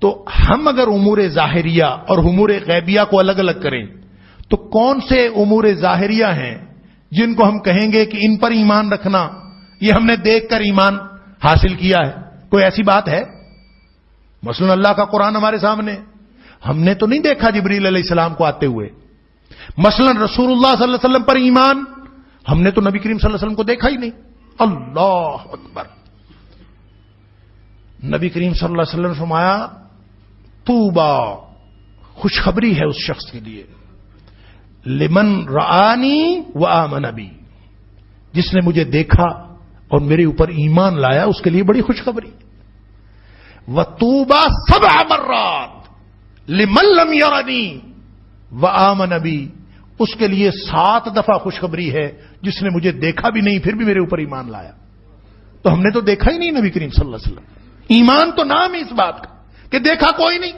تو ہم اگر امور ظاہریہ اور امور غیبیہ کو الگ الگ کریں تو کون سے امور ظاہریہ ہیں جن کو ہم کہیں گے کہ ان پر ایمان رکھنا، یہ ہم نے دیکھ کر ایمان حاصل کیا ہے؟ کوئی ایسی بات ہے؟ مثلا اللہ کا قرآن ہمارے سامنے، ہم نے تو نہیں دیکھا جبریل علیہ السلام کو آتے ہوئے. مثلا رسول اللہ صلی اللہ علیہ وسلم پر ایمان، ہم نے تو نبی کریم صلی اللہ علیہ وسلم کو دیکھا ہی نہیں. اللہ اکبر. نبی کریم صلی اللہ علیہ وسلم نے فرمایا طوبا، خوشخبری ہے اس شخص کے لیے، لمن رآنی وآمن بی، جس نے مجھے دیکھا اور میرے اوپر ایمان لایا، اس کے لیے بڑی خوشخبری. وطوبا 7 مرات لمن لم یرنی وآمن بی، اس کے لیے 7 دفعہ خوشخبری ہے جس نے مجھے دیکھا بھی نہیں پھر بھی میرے اوپر ایمان لایا. تو ہم نے تو دیکھا ہی نہیں نبی کریم صلی اللہ علیہ وسلم. ایمان تو نام ہے اس بات کا کہ دیکھا کوئی نہیں،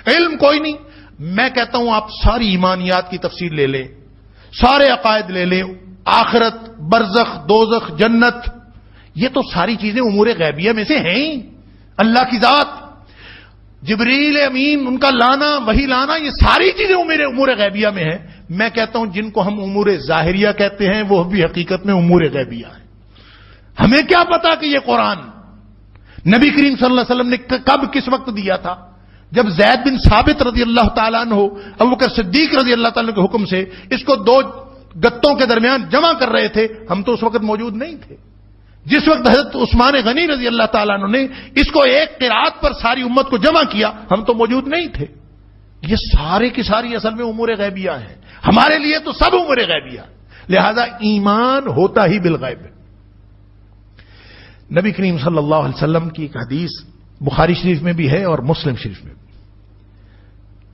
علم کوئی نہیں. میں کہتا ہوں آپ ساری ایمانیات کی تفسیر لے لیں، سارے عقائد لے لیں، آخرت، برزخ، دوزخ، جنت، یہ تو ساری چیزیں امور غیبیہ میں سے ہیں. اللہ کی ذات، جبریل امین، ان کا لانا، وہی لانا، یہ ساری چیزیں امور غیبیہ میں ہیں. میں کہتا ہوں جن کو ہم امور ظاہریہ کہتے ہیں وہ بھی حقیقت میں امور غیبیہ ہیں. ہمیں کیا پتا کہ یہ قرآن نبی کریم صلی اللہ علیہ وسلم نے کب کس وقت دیا تھا؟ جب زید بن ثابت رضی اللہ تعالیٰ عنہ ابوبکر صدیق رضی اللہ تعالیٰ عنہ کے حکم سے اس کو 2 گتوں کے درمیان جمع کر رہے تھے، ہم تو اس وقت موجود نہیں تھے. جس وقت حضرت عثمان غنی رضی اللہ تعالیٰ عنہ نے اس کو ایک قرات پر ساری امت کو جمع کیا، ہم تو موجود نہیں تھے. یہ سارے کی ساری اصل میں امور غیبیہ ہیں. ہمارے لیے تو سب امور غیبیہ، لہذا ایمان ہوتا ہی بالغیب. نبی کریم صلی اللہ علیہ وسلم کی ایک حدیث بخاری شریف میں بھی ہے اور مسلم شریف میں بھی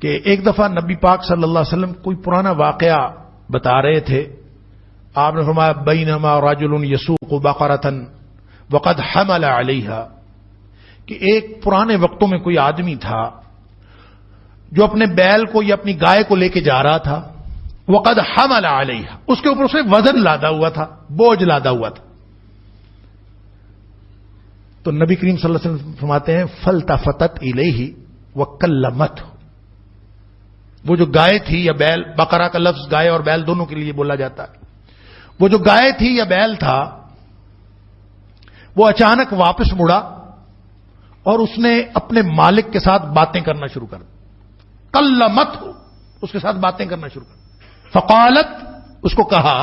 کہ ایک دفعہ نبی پاک صلی اللہ علیہ وسلم کوئی پرانا واقعہ بتا رہے تھے. آپ نے فرمایا بینما رجل یسوق بقرۃ وقد حمل علیہا، کہ ایک پرانے وقتوں میں کوئی آدمی تھا جو اپنے بیل کو یا اپنی گائے کو لے کے جا رہا تھا. وقد حمل علیہا، اس کے اوپر اس نے وزن لادا ہوا تھا، بوجھ لادا ہوا تھا. تو نبی کریم صلی اللہ علیہ وسلم فرماتے ہیں فلتفتت الیہ وکلمتہ، وہ جو گائے تھی یا بیل، بقرہ کا لفظ گائے اور بیل دونوں کے لیے بولا جاتا ہے، وہ جو گائے تھی یا بیل تھا وہ اچانک واپس مڑا اور اس نے اپنے مالک کے ساتھ باتیں کرنا شروع کر دی. کلمتہ، اس کے ساتھ باتیں کرنا شروع کر دی. فقالت، اس کو کہا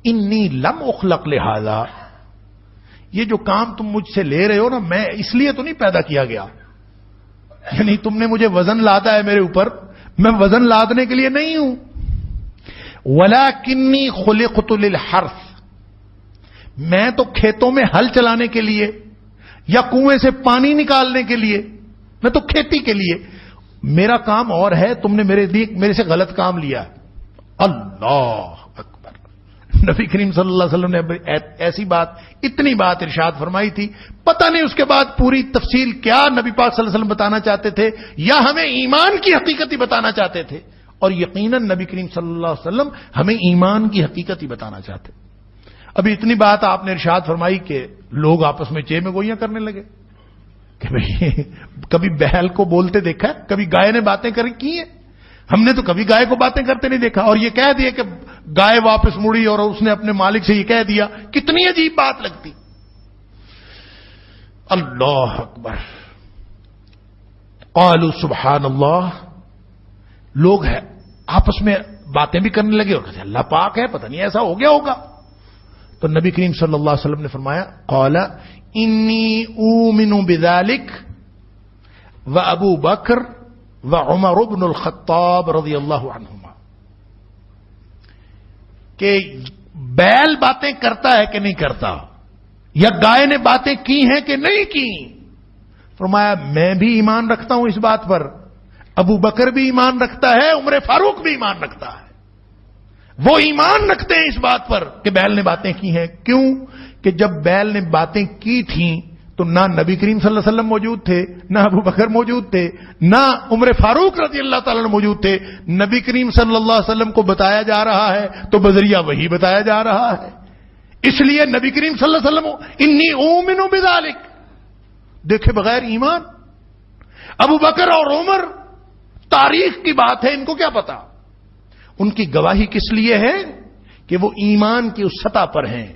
انی لم اخلق لہذا، یہ جو کام تم مجھ سے لے رہے ہو نا، میں اس لیے تو نہیں پیدا کیا گیا، یعنی تم نے مجھے وزن لادا ہے میرے اوپر، میں وزن لادنے کے لیے نہیں ہوں. وَلَكِنِّي خُلِقْتُ لِلْحَرْثِ، میں تو کھیتوں میں ہل چلانے کے لیے یا کنویں سے پانی نکالنے کے لیے، میں تو کھیتی کے لیے، میرا کام اور ہے، تم نے میرے سے غلط کام لیا. اللہ اکبر. نبی کریم صلی اللہ علیہ وسلم نے ایسی بات، اتنی بات ارشاد فرمائی تھی، پتہ نہیں اس کے بعد پوری تفصیل کیا نبی پاک صلی اللہ علیہ وسلم بتانا چاہتے تھے یا ہمیں ایمان کی حقیقت ہی بتانا چاہتے تھے. اور یقیناً نبی کریم صلی اللہ علیہ وسلم ہمیں ایمان کی حقیقت ہی بتانا چاہتے. ابھی اتنی بات آپ نے ارشاد فرمائی کہ لوگ آپس میں چے میں گوئیاں کرنے لگے کہ بھئی کبھی بیل کو بولتے دیکھا ہے، کبھی گائے نے باتیں کی ہیں؟ ہم نے تو کبھی گائے کو باتیں کرتے نہیں دیکھا. اور یہ کہہ دیا کہ گائے واپس مڑی اور اس نے اپنے مالک سے یہ کہہ دیا، کتنی عجیب بات لگتی. اللہ اکبر. قالوا سبحان اللہ، لوگ ہیں آپس میں باتیں بھی کرنے لگے اور کہتے اللہ پاک ہے، پتہ نہیں ایسا ہو گیا ہوگا. تو نبی کریم صلی اللہ علیہ وسلم نے فرمایا قال انی اومن بذلک وابو بکر وعمر بن الخطاب رضی اللہ عنہما، کہ بیل باتیں کرتا ہے کہ نہیں کرتا، یا گائے نے باتیں کی ہیں کہ نہیں کی؟ فرمایا میں بھی ایمان رکھتا ہوں اس بات پر، ابو بکر بھی ایمان رکھتا ہے، عمر فاروق بھی ایمان رکھتا ہے۔ وہ ایمان رکھتے ہیں اس بات پر کہ بیل نے باتیں کی ہیں۔ کیوں؟ کہ جب بیل نے باتیں کی تھیں تو نہ نبی کریم صلی اللہ علیہ وسلم موجود تھے، نہ ابو بکر موجود تھے، نہ عمر فاروق رضی اللہ تعالیٰ عنہ موجود تھے۔ نبی کریم صلی اللہ علیہ وسلم کو بتایا جا رہا ہے تو بذریعہ وہی بتایا جا رہا ہے، اس لیے نبی کریم صلی اللہ علیہ وسلم انی اومن بذالک، دیکھے بغیر ایمان۔ ابو بکر اور عمر تاریخ کی بات ہے، ان کو کیا پتا؟ ان کی گواہی کس لیے ہے؟ کہ وہ ایمان کی اس سطح پر ہیں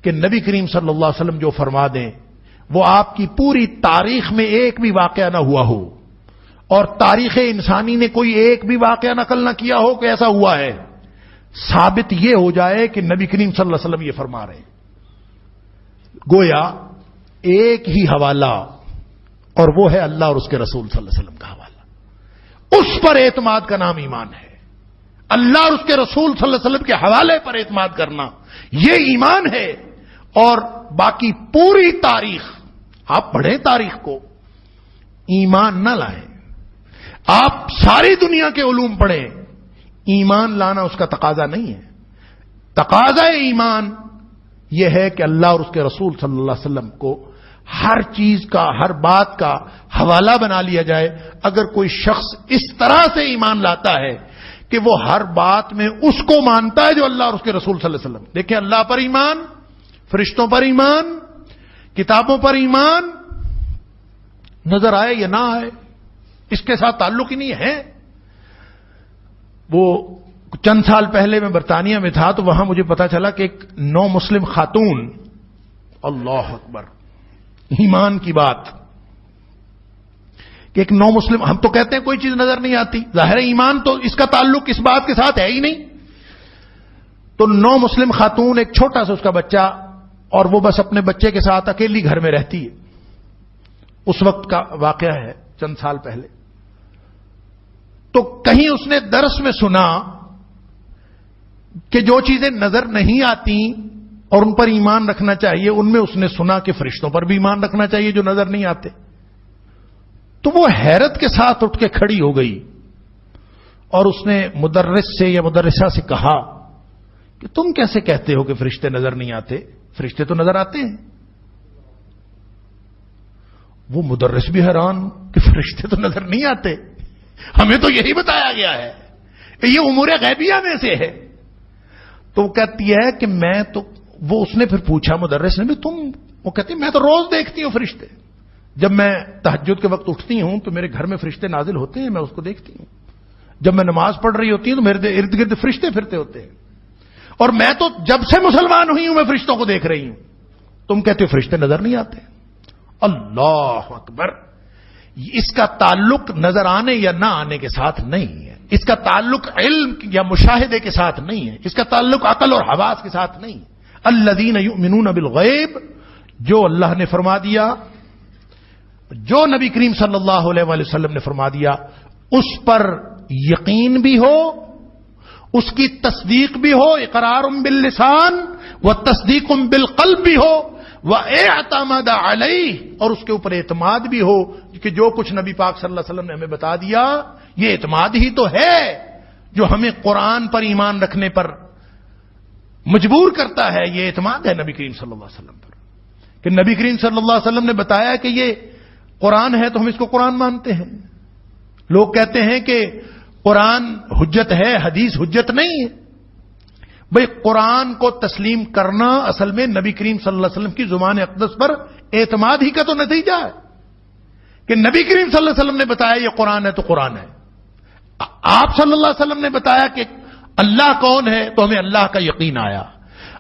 کہ نبی کریم صلی اللہ علیہ وسلم جو فرما دیں وہ آپ کی پوری تاریخ میں ایک بھی واقعہ نہ ہوا ہو، اور تاریخ انسانی نے کوئی ایک بھی واقعہ نقل نہ کیا ہو کہ ایسا ہوا ہے، ثابت یہ ہو جائے کہ نبی کریم صلی اللہ علیہ وسلم یہ فرما رہے ہیں۔ گویا ایک ہی حوالہ، اور وہ ہے اللہ اور اس کے رسول صلی اللہ علیہ وسلم کا حوالہ، اس پر اعتماد کا نام ایمان ہے۔ اللہ اور اس کے رسول صلی اللہ علیہ وسلم کے حوالے پر اعتماد کرنا یہ ایمان ہے۔ اور باقی پوری تاریخ، آپ پڑھیں تاریخ کو، ایمان نہ لائیں۔ آپ ساری دنیا کے علوم پڑھیں، ایمان لانا اس کا تقاضا نہیں ہے۔ تقاضا ایمان یہ ہے کہ اللہ اور اس کے رسول صلی اللہ علیہ وسلم کو ہر چیز کا، ہر بات کا حوالہ بنا لیا جائے۔ اگر کوئی شخص اس طرح سے ایمان لاتا ہے کہ وہ ہر بات میں اس کو مانتا ہے جو اللہ اور اس کے رسول صلی اللہ علیہ وسلم، دیکھیں اللہ پر ایمان، فرشتوں پر ایمان، کتابوں پر ایمان، نظر آئے یا نہ آئے اس کے ساتھ تعلق ہی نہیں ہے۔ وہ چند سال پہلے میں برطانیہ میں تھا تو وہاں مجھے پتا چلا کہ ایک نو مسلم خاتون، اللہ اکبر، ایمان کی بات، کہ ایک نو مسلم، ہم تو کہتے ہیں کوئی چیز نظر نہیں آتی، ظاہر ایمان تو اس کا تعلق اس بات کے ساتھ ہے ہی نہیں۔ تو نو مسلم خاتون، ایک چھوٹا سا اس کا بچہ، اور وہ بس اپنے بچے کے ساتھ اکیلی گھر میں رہتی ہے۔ اس وقت کا واقعہ ہے، چند سال پہلے۔ تو کہیں اس نے درس میں سنا کہ جو چیزیں نظر نہیں آتی اور ان پر ایمان رکھنا چاہیے، ان میں اس نے سنا کہ فرشتوں پر بھی ایمان رکھنا چاہیے جو نظر نہیں آتے۔ تو وہ حیرت کے ساتھ اٹھ کے کھڑی ہو گئی اور اس نے مدرس سے یا مدرسہ سے کہا کہ تم کیسے کہتے ہو کہ فرشتے نظر نہیں آتے؟ فرشتے تو نظر آتے ہیں۔ وہ مدرس بھی حیران کہ فرشتے تو نظر نہیں آتے، ہمیں تو یہی بتایا گیا ہے، یہ امور غیبیہ میں سے ہے۔ تو وہ کہتی ہے کہ میں تو، وہ اس نے پھر پوچھا مدرس نے بھی تم، وہ کہتی میں تو روز دیکھتی ہوں فرشتے، جب میں تہجد کے وقت اٹھتی ہوں تو میرے گھر میں فرشتے نازل ہوتے ہیں، میں اس کو دیکھتی ہوں، جب میں نماز پڑھ رہی ہوتی ہوں تو میرے ارد گرد فرشتے پھرتے ہوتے ہیں، اور میں تو جب سے مسلمان ہوئی ہوں میں فرشتوں کو دیکھ رہی ہوں۔ تم کہتے ہو فرشتے نظر نہیں آتے؟ اللہ اکبر! اس کا تعلق نظر آنے یا نہ آنے کے ساتھ نہیں ہے، اس کا تعلق علم یا مشاہدے کے ساتھ نہیں ہے، اس کا تعلق عقل اور حواس کے ساتھ نہیں ہے۔ الذین یؤمنون بالغیب، جو اللہ نے فرما دیا، جو نبی کریم صلی اللہ علیہ وآلہ وسلم نے فرما دیا، اس پر یقین بھی ہو، اس کی تصدیق بھی ہو، اقرار باللسان و تصدیق بالقلب بھی ہو، واعتمد علیہ، اور اس کے اوپر اعتماد بھی ہو کہ جو کچھ نبی پاک صلی اللہ علیہ وسلم نے ہمیں بتا دیا یہ اعتماد ہی تو ہے جو ہمیں قرآن پر ایمان رکھنے پر مجبور کرتا ہے۔ یہ اعتماد ہے نبی کریم صلی اللہ علیہ وسلم پر کہ نبی کریم صلی اللہ علیہ وسلم نے بتایا کہ یہ قرآن ہے تو ہم اس کو قرآن مانتے ہیں۔ لوگ کہتے ہیں کہ قرآن حجت ہے، حدیث حجت نہیں ہے۔ بھئی قرآن کو تسلیم کرنا اصل میں نبی کریم صلی اللہ علیہ وسلم کی زبان اقدس پر اعتماد ہی کا تو نتیجہ ہے کہ نبی کریم صلی اللہ علیہ وسلم نے بتایا یہ قرآن ہے تو قرآن ہے۔ آپ صلی اللہ علیہ وسلم نے بتایا کہ اللہ کون ہے تو ہمیں اللہ کا یقین آیا۔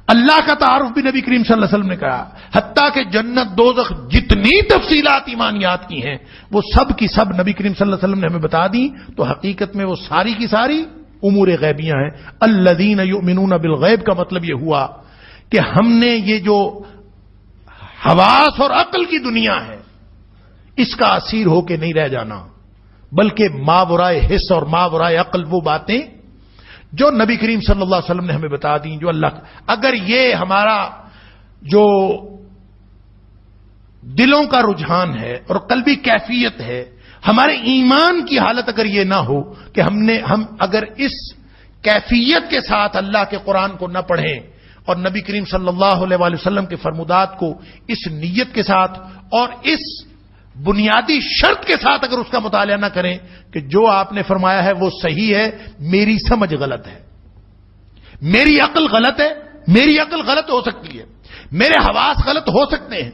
اللہ کا تعارف بھی نبی کریم صلی اللہ علیہ وسلم نے کہا، حتیٰ کہ جنت دوزخ جتنی تفصیلات ایمانیات کی ہیں وہ سب کی سب نبی کریم صلی اللہ علیہ وسلم نے ہمیں بتا دی، تو حقیقت میں وہ ساری کی ساری امور غیبیاں ہیں۔ الذین یؤمنون بالغیب کا مطلب یہ ہوا کہ ہم نے یہ جو حواس اور عقل کی دنیا ہے اس کا اسیر ہو کے نہیں رہ جانا، بلکہ ماورائے حس اور ماورائے عقل وہ باتیں جو نبی کریم صلی اللہ علیہ وسلم نے ہمیں بتا دیں، جو اللہ، اگر یہ ہمارا جو دلوں کا رجحان ہے اور قلبی کیفیت ہے، ہمارے ایمان کی حالت اگر یہ نہ ہو کہ ہم اگر اس کیفیت کے ساتھ اللہ کے قرآن کو نہ پڑھیں اور نبی کریم صلی اللہ علیہ وآلہ وسلم کے فرمودات کو اس نیت کے ساتھ اور اس بنیادی شرط کے ساتھ اگر اس کا مطالعہ نہ کریں کہ جو آپ نے فرمایا ہے وہ صحیح ہے، میری سمجھ غلط ہے، میری عقل غلط ہے، میری عقل غلط ہو سکتی ہے، میرے حواس غلط ہو سکتے ہیں،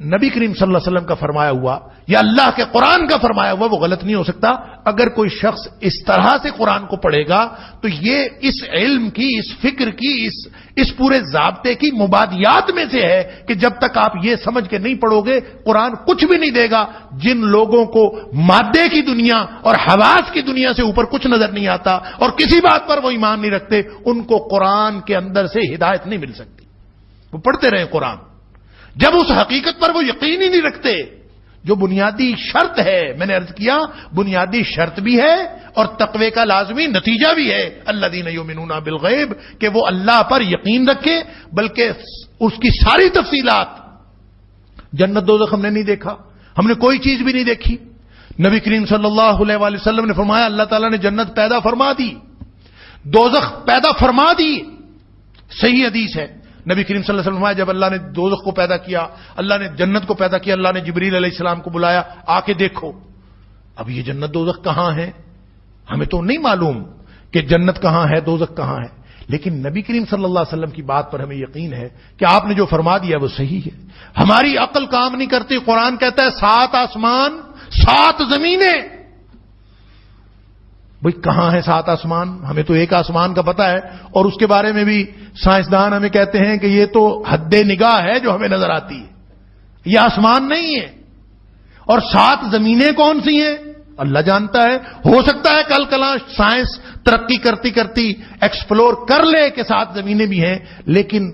نبی کریم صلی اللہ علیہ وسلم کا فرمایا ہوا یا اللہ کے قرآن کا فرمایا ہوا وہ غلط نہیں ہو سکتا۔ اگر کوئی شخص اس طرح سے قرآن کو پڑھے گا تو یہ اس علم کی، اس فکر کی، اس پورے ضابطے کی مبادیات میں سے ہے کہ جب تک آپ یہ سمجھ کے نہیں پڑھو گے قرآن کچھ بھی نہیں دے گا۔ جن لوگوں کو مادے کی دنیا اور حواس کی دنیا سے اوپر کچھ نظر نہیں آتا اور کسی بات پر وہ ایمان نہیں رکھتے، ان کو قرآن کے اندر سے ہدایت نہیں مل سکتی۔ وہ پڑھتے رہے قرآن، جب اس حقیقت پر وہ یقین ہی نہیں رکھتے جو بنیادی شرط ہے، میں نے عرض کیا بنیادی شرط بھی ہے اور تقوی کا لازمی نتیجہ بھی ہے، الذین یؤمنون بالغیب، کہ وہ اللہ پر یقین رکھے، بلکہ اس کی ساری تفصیلات، جنت دوزخ ہم نے نہیں دیکھا، ہم نے کوئی چیز بھی نہیں دیکھی، نبی کریم صلی اللہ علیہ وآلہ وسلم نے فرمایا اللہ تعالیٰ نے جنت پیدا فرما دی، دوزخ پیدا فرما دی، صحیح حدیث ہے۔ نبی کریم صلی اللہ علیہ وسلم جب اللہ نے دوزخ کو پیدا کیا، اللہ نے جنت کو پیدا کیا، اللہ نے جبریل علیہ السلام کو بلایا، آ کے دیکھو اب یہ جنت دوزخ کہاں ہے، ہمیں تو نہیں معلوم کہ جنت کہاں ہے دوزخ کہاں ہے، لیکن نبی کریم صلی اللہ علیہ وسلم کی بات پر ہمیں یقین ہے کہ آپ نے جو فرما دیا وہ صحیح ہے۔ ہماری عقل کام نہیں کرتی، قرآن کہتا ہے 7 آسمان 7 زمینیں، بھئی کہاں ہے 7 آسمان؟ ہمیں تو ایک آسمان کا پتہ ہے اور اس کے بارے میں بھی سائنسدان ہمیں کہتے ہیں کہ یہ تو حد نگاہ ہے جو ہمیں نظر آتی ہے، یہ آسمان نہیں ہے۔ اور 7 زمینیں کون سی ہیں اللہ جانتا ہے، ہو سکتا ہے کل کلاں سائنس ترقی کرتی کرتی ایکسپلور کر لے کہ 7 زمینیں بھی ہیں، لیکن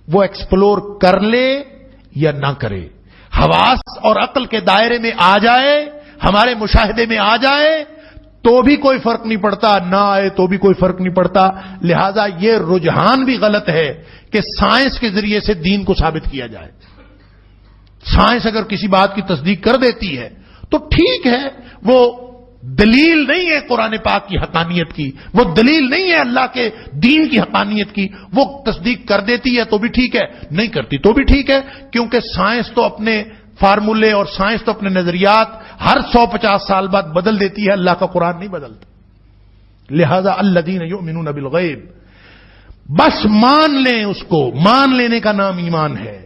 وہ ایکسپلور کر لے یا نہ کرے، حواس اور عقل کے دائرے میں آ جائے، ہمارے مشاہدے میں آ جائے تو بھی کوئی فرق نہیں پڑتا، نہ آئے تو بھی کوئی فرق نہیں پڑتا۔ لہذا یہ رجحان بھی غلط ہے کہ سائنس کے ذریعے سے دین کو ثابت کیا جائے۔ سائنس اگر کسی بات کی تصدیق کر دیتی ہے تو ٹھیک ہے، وہ دلیل نہیں ہے قرآن پاک کی حقانیت کی، وہ دلیل نہیں ہے اللہ کے دین کی حقانیت کی، وہ تصدیق کر دیتی ہے تو بھی ٹھیک ہے، نہیں کرتی تو بھی ٹھیک ہے، کیونکہ سائنس تو اپنے فارمولے اور سائنس تو اپنے نظریات ہر 150 سال بعد بدل دیتی ہے، اللہ کا قرآن نہیں بدلتا۔ لہذا الذین یؤمنون بالغیب، بس مان لیں اس کو، مان لینے کا نام ایمان ہے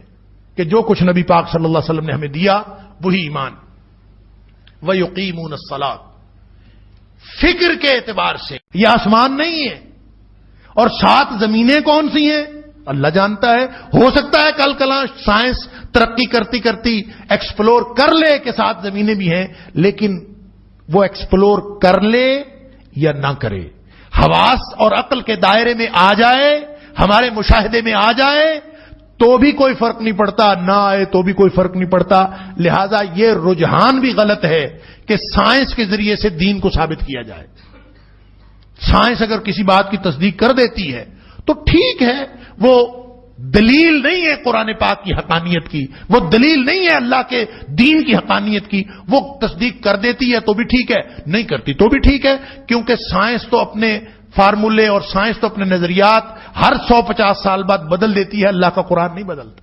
کہ جو کچھ نبی پاک صلی اللہ علیہ وسلم نے ہمیں دیا وہی ایمان۔ وَيُقِيمُونَ الصَّلَاةَ، فکر کے اعتبار سے یہ آسمان نہیں ہے، اور 7 زمینیں کون سی ہیں اللہ جانتا ہے، ہو سکتا ہے کل کلاں سائنس ترقی کرتی کرتی ایکسپلور کر لے کہ 7 زمینیں بھی ہیں، لیکن وہ ایکسپلور کر لے یا نہ کرے، حواس اور عقل کے دائرے میں آ جائے، ہمارے مشاہدے میں آ جائے تو بھی کوئی فرق نہیں پڑتا، نہ آئے تو بھی کوئی فرق نہیں پڑتا۔ لہذا یہ رجحان بھی غلط ہے کہ سائنس کے ذریعے سے دین کو ثابت کیا جائے۔ سائنس اگر کسی بات کی تصدیق کر دیتی ہے تو ٹھیک ہے، وہ دلیل نہیں ہے قرآن پاک کی حقانیت کی، وہ دلیل نہیں ہے اللہ کے دین کی حقانیت کی، وہ تصدیق کر دیتی ہے تو بھی ٹھیک ہے، نہیں کرتی تو بھی ٹھیک ہے، کیونکہ سائنس تو اپنے فارمولے اور سائنس تو اپنے نظریات ہر 150 سال بعد بدل دیتی ہے، اللہ کا قرآن نہیں بدلتا۔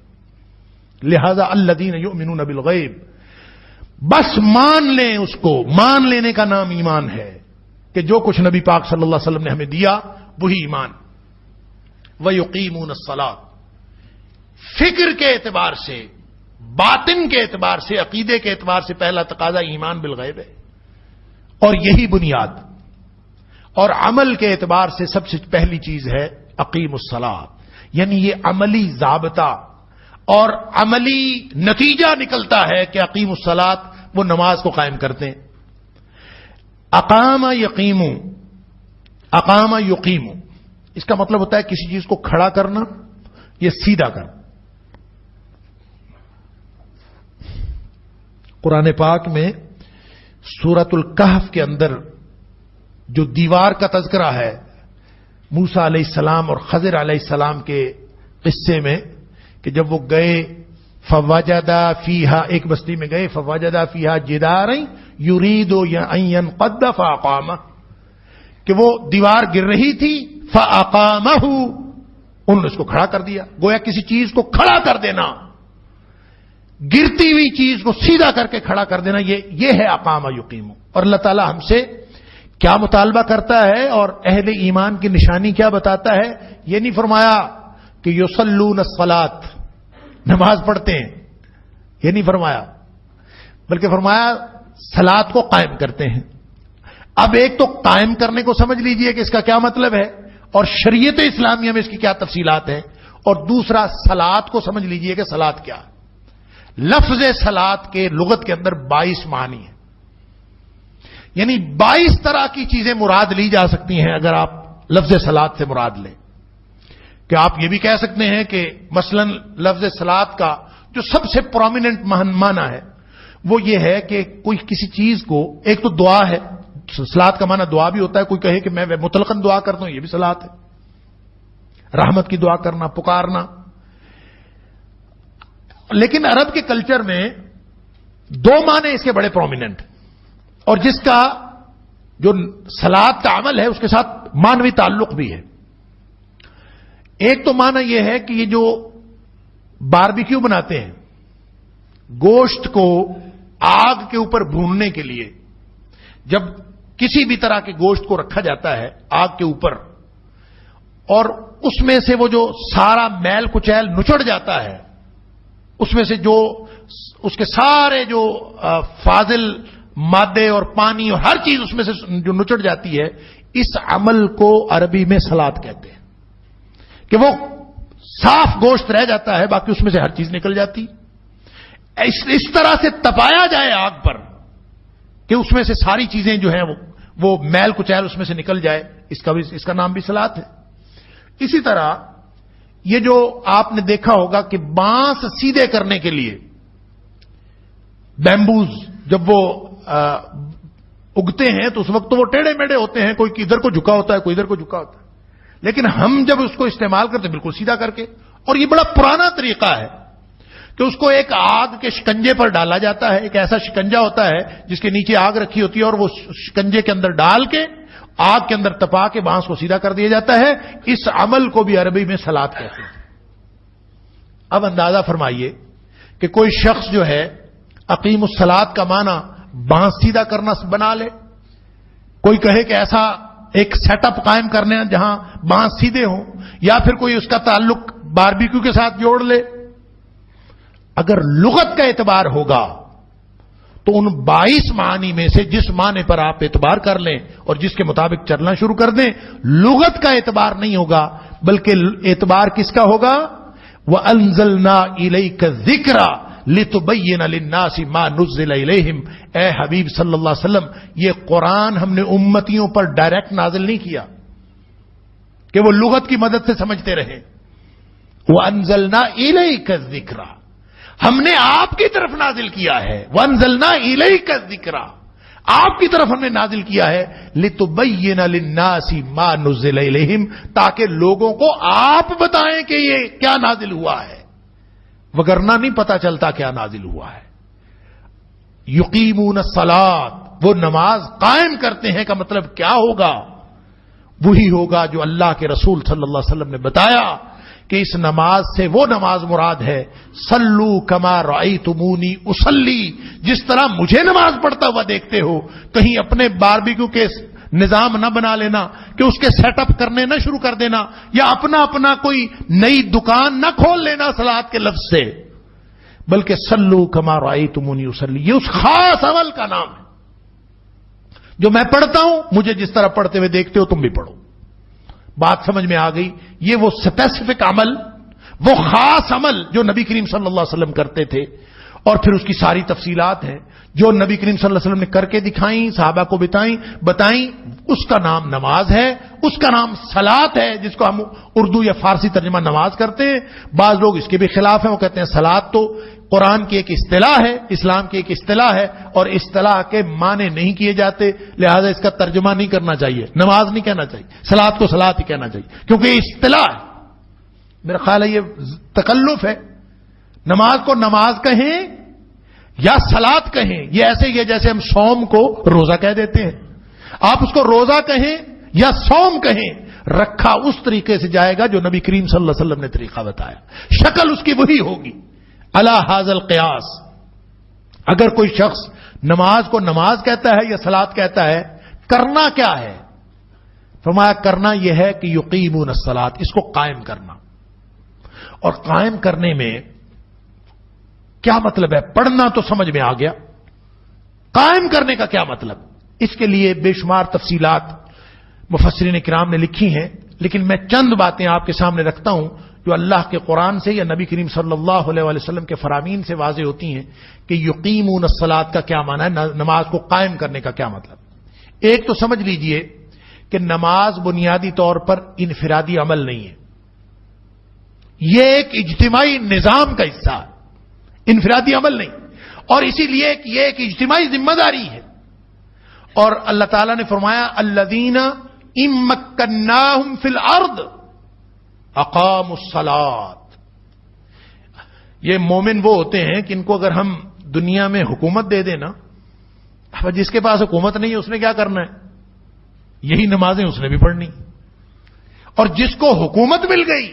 لہذا الذین یؤمنون بالغیب، بس مان لیں اس کو، مان لینے کا نام ایمان ہے کہ جو کچھ نبی پاک صلی اللہ علیہ وسلم نے ہمیں دیا وہی ایمان۔ وَيُقِيمُونَ الصَّلَاةَ، فکر کے اعتبار سے، باطن کے اعتبار سے، عقیدے کے اعتبار سے پہلا تقاضا ایمان بالغیب ہے، اور یہی بنیاد، اور عمل کے اعتبار سے سب سے پہلی چیز ہے اقیم الصلاۃ، یعنی یہ عملی ضابطہ اور عملی نتیجہ نکلتا ہے کہ اقیم الصلاۃ، وہ نماز کو قائم کرتے ہیں۔ اقام یقیم، اقام یقیم، اس کا مطلب ہوتا ہے کسی چیز کو کھڑا کرنا یا سیدھا کرنا۔ قرآن پاک میں سورۃ الکہف کے اندر جو دیوار کا تذکرہ ہے موسیٰ علیہ السلام اور خضر علیہ السلام کے قصے میں کہ جب وہ گئے فوجدا فیہا، ایک بستی میں گئے، فوجدا فیہا جدارا یرید ان ينقض فاقامہ، کہ وہ دیوار گر رہی تھی، فاقامہ، انہوں نے اس کو کھڑا کر دیا. گویا کسی چیز کو کھڑا کر دینا، گرتی ہوئی چیز کو سیدھا کر کے کھڑا کر دینا، یہ ہے اقامہ یقیم. اور اللہ تعالی ہم سے کیا مطالبہ کرتا ہے اور اہل ایمان کی نشانی کیا بتاتا ہے؟ یہ نہیں فرمایا کہ یصلون الصلاۃ، نماز پڑھتے ہیں، یہ نہیں فرمایا، بلکہ فرمایا صلاۃ کو قائم کرتے ہیں. اب ایک تو قائم کرنے کو سمجھ لیجئے کہ اس کا کیا مطلب ہے اور شریعت اسلامیہ میں اس کی کیا تفصیلات ہیں، اور دوسرا صلاۃ کو سمجھ لیجئے کہ صلاۃ کیا ہے. لفظ صلاۃ کے لغت کے اندر 22 معنی ہیں، یعنی 22 طرح کی چیزیں مراد لی جا سکتی ہیں اگر آپ لفظ صلاۃ سے مراد لیں. کہ آپ یہ بھی کہہ سکتے ہیں کہ مثلا لفظ صلاۃ کا جو سب سے پرومیننٹ معنی ہے وہ یہ ہے کہ کوئی کسی چیز کو، ایک تو دعا ہے، صلاۃ کا معنی دعا بھی ہوتا ہے. کوئی کہے کہ میں مطلقاً دعا کرتا ہوں، یہ بھی صلاۃ ہے. رحمت کی دعا کرنا، پکارنا. لیکن عرب کے کلچر میں 2 معنی اس کے بڑے پرومیننٹ، اور جس کا جو صلاۃ کا عمل ہے اس کے ساتھ معنوی تعلق بھی ہے. ایک تو معنی یہ ہے کہ یہ جو باربیکیو بناتے ہیں، گوشت کو آگ کے اوپر بھوننے کے لیے، جب کسی بھی طرح کے گوشت کو رکھا جاتا ہے آگ کے اوپر اور اس میں سے وہ جو سارا میل کچیل نچڑ جاتا ہے، اس میں سے جو اس کے سارے جو فاضل مادے اور پانی اور ہر چیز اس میں سے جو نچڑ جاتی ہے، اس عمل کو عربی میں صلاۃ کہتے ہیں. کہ وہ صاف گوشت رہ جاتا ہے، باقی اس میں سے ہر چیز نکل جاتی. اس طرح سے تپایا جائے آگ پر کہ اس میں سے ساری چیزیں جو ہیں وہ میل کچیل اس میں سے نکل جائے، اس کا نام بھی صلاۃ ہے. اسی طرح یہ جو آپ نے دیکھا ہوگا کہ بانس سیدھے کرنے کے لیے بیمبوز جب وہ اگتے ہیں تو اس وقت تو وہ ٹیڑھے میڑھے ہوتے ہیں، کوئی ادھر کو جھکا ہوتا ہے، کوئی ادھر کو جھکا ہوتا ہے. لیکن ہم جب اس کو استعمال کرتے ہیں بالکل سیدھا کر کے، اور یہ بڑا پرانا طریقہ ہے کہ اس کو ایک آگ کے شکنجے پر ڈالا جاتا ہے. ایک ایسا شکنجا ہوتا ہے جس کے نیچے آگ رکھی ہوتی ہے اور وہ شکنجے کے اندر ڈال کے آگ کے اندر تپا کے بانس کو سیدھا کر دیا جاتا ہے. اس عمل کو بھی عربی میں صلاۃ کہتے ہیں. اب اندازہ فرمائیے کہ کوئی شخص جو ہے اقیم الصلاۃ کا معنی بانس سیدھا کرنا بنا لے، کوئی کہے کہ ایسا ایک سیٹ اپ قائم کرنے جہاں بانس سیدھے ہوں، یا پھر کوئی اس کا تعلق باربیکیو کے ساتھ جوڑ لے. اگر لغت کا اعتبار ہوگا تو ان 22 معنی میں سے جس معنی پر آپ اعتبار کر لیں اور جس کے مطابق چلنا شروع کر دیں، لغت کا اعتبار نہیں ہوگا، بلکہ اعتبار کس کا ہوگا؟ وَأَنزَلْنَا إِلَيْكَ الذِّكْرَ لِتُبَيِّنَ لِلنَّاسِ مَا نُزِّلَ إِلَيْهِمْ. اے حبیب صلی اللہ علیہ وسلم، یہ قرآن ہم نے امتیوں پر ڈائریکٹ نازل نہیں کیا کہ وہ لغت کی مدد سے سمجھتے رہیں. وَأَنزَلْنَا إِلَيْكَ الذِّكْرَ، ہم نے آپ کی طرف نازل کیا ہے. وَأَنزَلْنَا إِلَيْكَ الذِّكْرَ، آپ کی طرف ہم نے نازل کیا ہے. لِتُبَيِّنَ لِلنَّاسِ مَا نُزِّلَ إِلَيْهِمْ، تاکہ لوگوں کو آپ بتائیں کہ یہ کیا نازل ہوا ہے، وگرنہ نہیں پتا چلتا کیا نازل ہوا ہے. یقیمون الصلاۃ، وہ نماز قائم کرتے ہیں کا مطلب کیا ہوگا؟ وہی ہوگا جو اللہ کے رسول صلی اللہ علیہ وسلم نے بتایا کہ اس نماز سے وہ نماز مراد ہے صلو کما رأیتمونی اصلی، جس طرح مجھے نماز پڑھتا ہوا دیکھتے ہو. کہیں اپنے باربیکیو کے نظام نہ بنا لینا کہ اس کے سیٹ اپ کرنے نہ شروع کر دینا، یا اپنا کوئی نئی دکان نہ کھول لینا صلاۃ کے لفظ سے، بلکہ صلو کما رأیتمونی اصلی، یہ اس خاص عمل کا نام ہے جو میں پڑھتا ہوں، مجھے جس طرح پڑھتے ہوئے دیکھتے ہو تم بھی پڑھو. بات سمجھ میں آ گئی؟ یہ وہ اسپیسیفک عمل، وہ خاص عمل جو نبی کریم صلی اللہ علیہ وسلم کرتے تھے، اور پھر اس کی ساری تفصیلات ہیں جو نبی کریم صلی اللہ علیہ وسلم نے کر کے دکھائیں، صحابہ کو بتائیں. اس کا نام نماز ہے، اس کا نام صلاۃ ہے، جس کو ہم اردو یا فارسی ترجمہ نماز کرتے ہیں. بعض لوگ اس کے بھی خلاف ہیں، وہ کہتے ہیں صلاۃ تو قرآن کی ایک اصطلاح ہے، اسلام کی ایک اصطلاح ہے، اور اصطلاح کے معنی نہیں کیے جاتے، لہذا اس کا ترجمہ نہیں کرنا چاہیے، نماز نہیں کہنا چاہیے، صلاۃ کو صلاۃ ہی کہنا چاہیے، کیونکہ یہ اصطلاح ہے۔ میرا خیال ہے یہ تکلف ہے، نماز کو نماز کہیں یا صلاۃ کہیں، یہ ایسے ہی ہے جیسے ہم صوم کو روزہ کہہ دیتے ہیں۔ آپ اس کو روزہ کہیں یا صوم کہیں، رکھا اس طریقے سے جائے گا جو نبی کریم صلی اللہ علیہ وسلم نے طریقہ بتایا، شکل اس کی وہی ہوگی۔ علی ھذا القیاس، اگر کوئی شخص نماز کو نماز کہتا ہے یا صلاۃ کہتا ہے، کرنا کیا ہے؟ فرمایا کرنا یہ ہے کہ یقیمون الصلاۃ، اس کو قائم کرنا۔ اور قائم کرنے میں کیا مطلب ہے؟ پڑھنا تو سمجھ میں آ گیا، قائم کرنے کا کیا مطلب؟ اس کے لیے بے شمار تفصیلات مفسرین کرام نے لکھی ہیں، لیکن میں چند باتیں آپ کے سامنے رکھتا ہوں جو اللہ کے قرآن سے یا نبی کریم صلی اللہ علیہ وسلم کے فرامین سے واضح ہوتی ہیں کہ یقیمون الصلاۃ کا کیا معنی ہے، نماز کو قائم کرنے کا کیا مطلب۔ ایک تو سمجھ لیجئے کہ نماز بنیادی طور پر انفرادی عمل نہیں ہے، یہ ایک اجتماعی نظام کا حصہ ہے، انفرادی عمل نہیں، اور اسی لیے کہ یہ ایک اجتماعی ذمہ داری ہے۔ اور اللہ تعالیٰ نے فرمایا الذین ان مکناہم فی الارض اقاموا الصلاۃ، یہ مومن وہ ہوتے ہیں کہ ان کو اگر ہم دنیا میں حکومت دے دیں نا، جس کے پاس حکومت نہیں ہے اس نے کیا کرنا ہے؟ یہی نمازیں اس نے بھی پڑھنی، اور جس کو حکومت مل گئی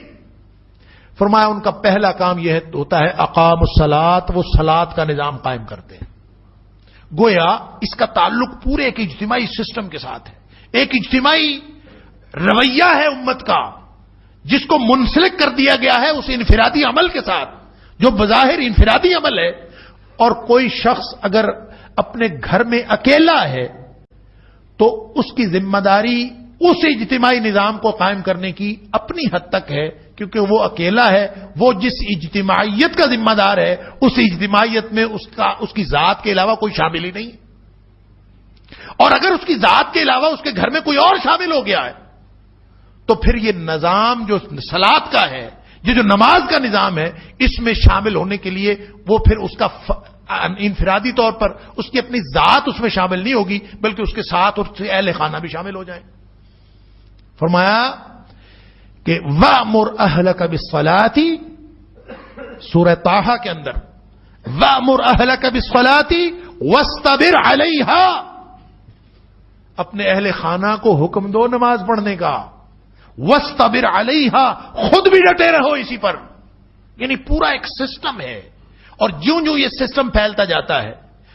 فرمایا ان کا پہلا کام یہ ہوتا ہے اقاموا الصلاۃ، وہ صلاۃ کا نظام قائم کرتے ہیں۔ گویا اس کا تعلق پورے ایک اجتماعی سسٹم کے ساتھ ہے، ایک اجتماعی رویہ ہے امت کا جس کو منسلک کر دیا گیا ہے اس انفرادی عمل کے ساتھ جو بظاہر انفرادی عمل ہے۔ اور کوئی شخص اگر اپنے گھر میں اکیلا ہے تو اس کی ذمہ داری اس اجتماعی نظام کو قائم کرنے کی اپنی حد تک ہے، کیونکہ وہ اکیلا ہے، وہ جس اجتماعیت کا ذمہ دار ہے اس اجتماعیت میں اس کی ذات کے علاوہ کوئی شامل ہی نہیں، اور اگر اس کی ذات کے علاوہ اس کے گھر میں کوئی اور شامل ہو گیا ہے تو پھر یہ نظام جو صلاۃ کا ہے، یہ جو نماز کا نظام ہے، اس میں شامل ہونے کے لیے وہ پھر اس کا انفرادی طور پر اس کی اپنی ذات اس میں شامل نہیں ہوگی، بلکہ اس کے ساتھ اس کے اہل خانہ بھی شامل ہو جائیں۔ فرمایا کہ وَأْمُرْ أَهْلَكَ بِالصَّلَاةِ، سورہ طٰہٰ کے اندر وَأْمُرْ أَهْلَكَ بِالصَّلَاةِ وَاسْتَبِرْ عَلَيْهَا، اپنے اہل خانہ کو حکم دو نماز پڑھنے کا، وَاسْتَبِرْ عَلَيْهَا، خود بھی ڈٹے رہو اسی پر، یعنی پورا ایک سسٹم ہے، اور جوں جوں یہ سسٹم پھیلتا جاتا ہے،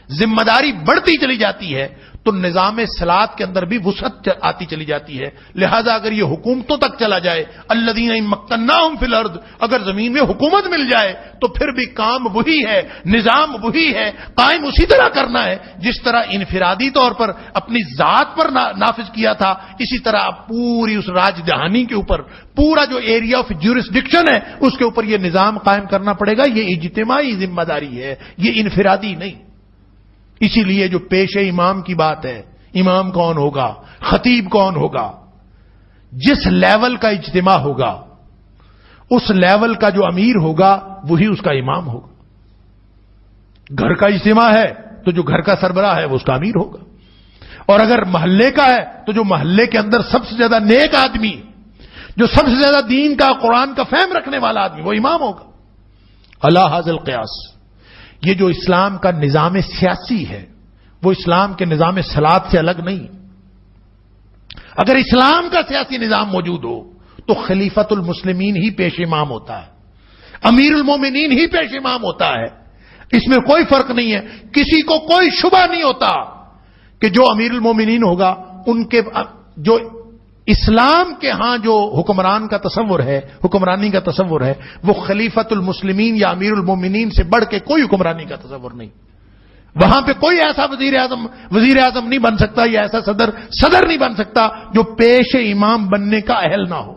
ذمہ داری بڑھتی چلی جاتی ہے، تو نظام صلاۃ کے اندر بھی وسعت آتی چلی جاتی ہے۔ لہذا اگر یہ حکومتوں تک چلا جائے، الذین ان مکناہم فی الارض، اگر زمین میں حکومت مل جائے تو پھر بھی کام وہی ہے، نظام وہی ہے، قائم اسی طرح کرنا ہے جس طرح انفرادی طور پر اپنی ذات پر نافذ کیا تھا، اسی طرح پوری اس راج دہانی کے اوپر، پورا جو ایریا آف جورسڈکشن ہے اس کے اوپر یہ نظام قائم کرنا پڑے گا۔ یہ اجتماعی ذمہ داری ہے، یہ انفرادی نہیں۔ اسی لیے جو پیش امام کی بات ہے، امام کون ہوگا، خطیب کون ہوگا، جس لیول کا اجتماع ہوگا اس لیول کا جو امیر ہوگا وہی اس کا امام ہوگا۔ گھر کا اجتماع ہے تو جو گھر کا سربراہ ہے وہ اس کا امیر ہوگا، اور اگر محلے کا ہے تو جو محلے کے اندر سب سے زیادہ نیک آدمی، جو سب سے زیادہ دین کا قرآن کا فہم رکھنے والا آدمی، وہ امام ہوگا۔ علی ھذا القیاس، یہ جو اسلام کا نظام سیاسی ہے وہ اسلام کے نظام صلاۃ سے الگ نہیں۔ اگر اسلام کا سیاسی نظام موجود ہو تو خلیفۃ المسلمین ہی پیش امام ہوتا ہے، امیر المومنین ہی پیش امام ہوتا ہے، اس میں کوئی فرق نہیں ہے۔ کسی کو کوئی شبہ نہیں ہوتا کہ جو امیر المومنین ہوگا، ان کے جو اسلام کے ہاں جو حکمران کا تصور ہے، حکمرانی کا تصور ہے، وہ خلیفۃ المسلمین یا امیر المومنین سے بڑھ کے کوئی حکمرانی کا تصور نہیں۔ وہاں پہ کوئی ایسا وزیر اعظم نہیں بن سکتا یا ایسا صدر نہیں بن سکتا جو پیش امام بننے کا اہل نہ ہو۔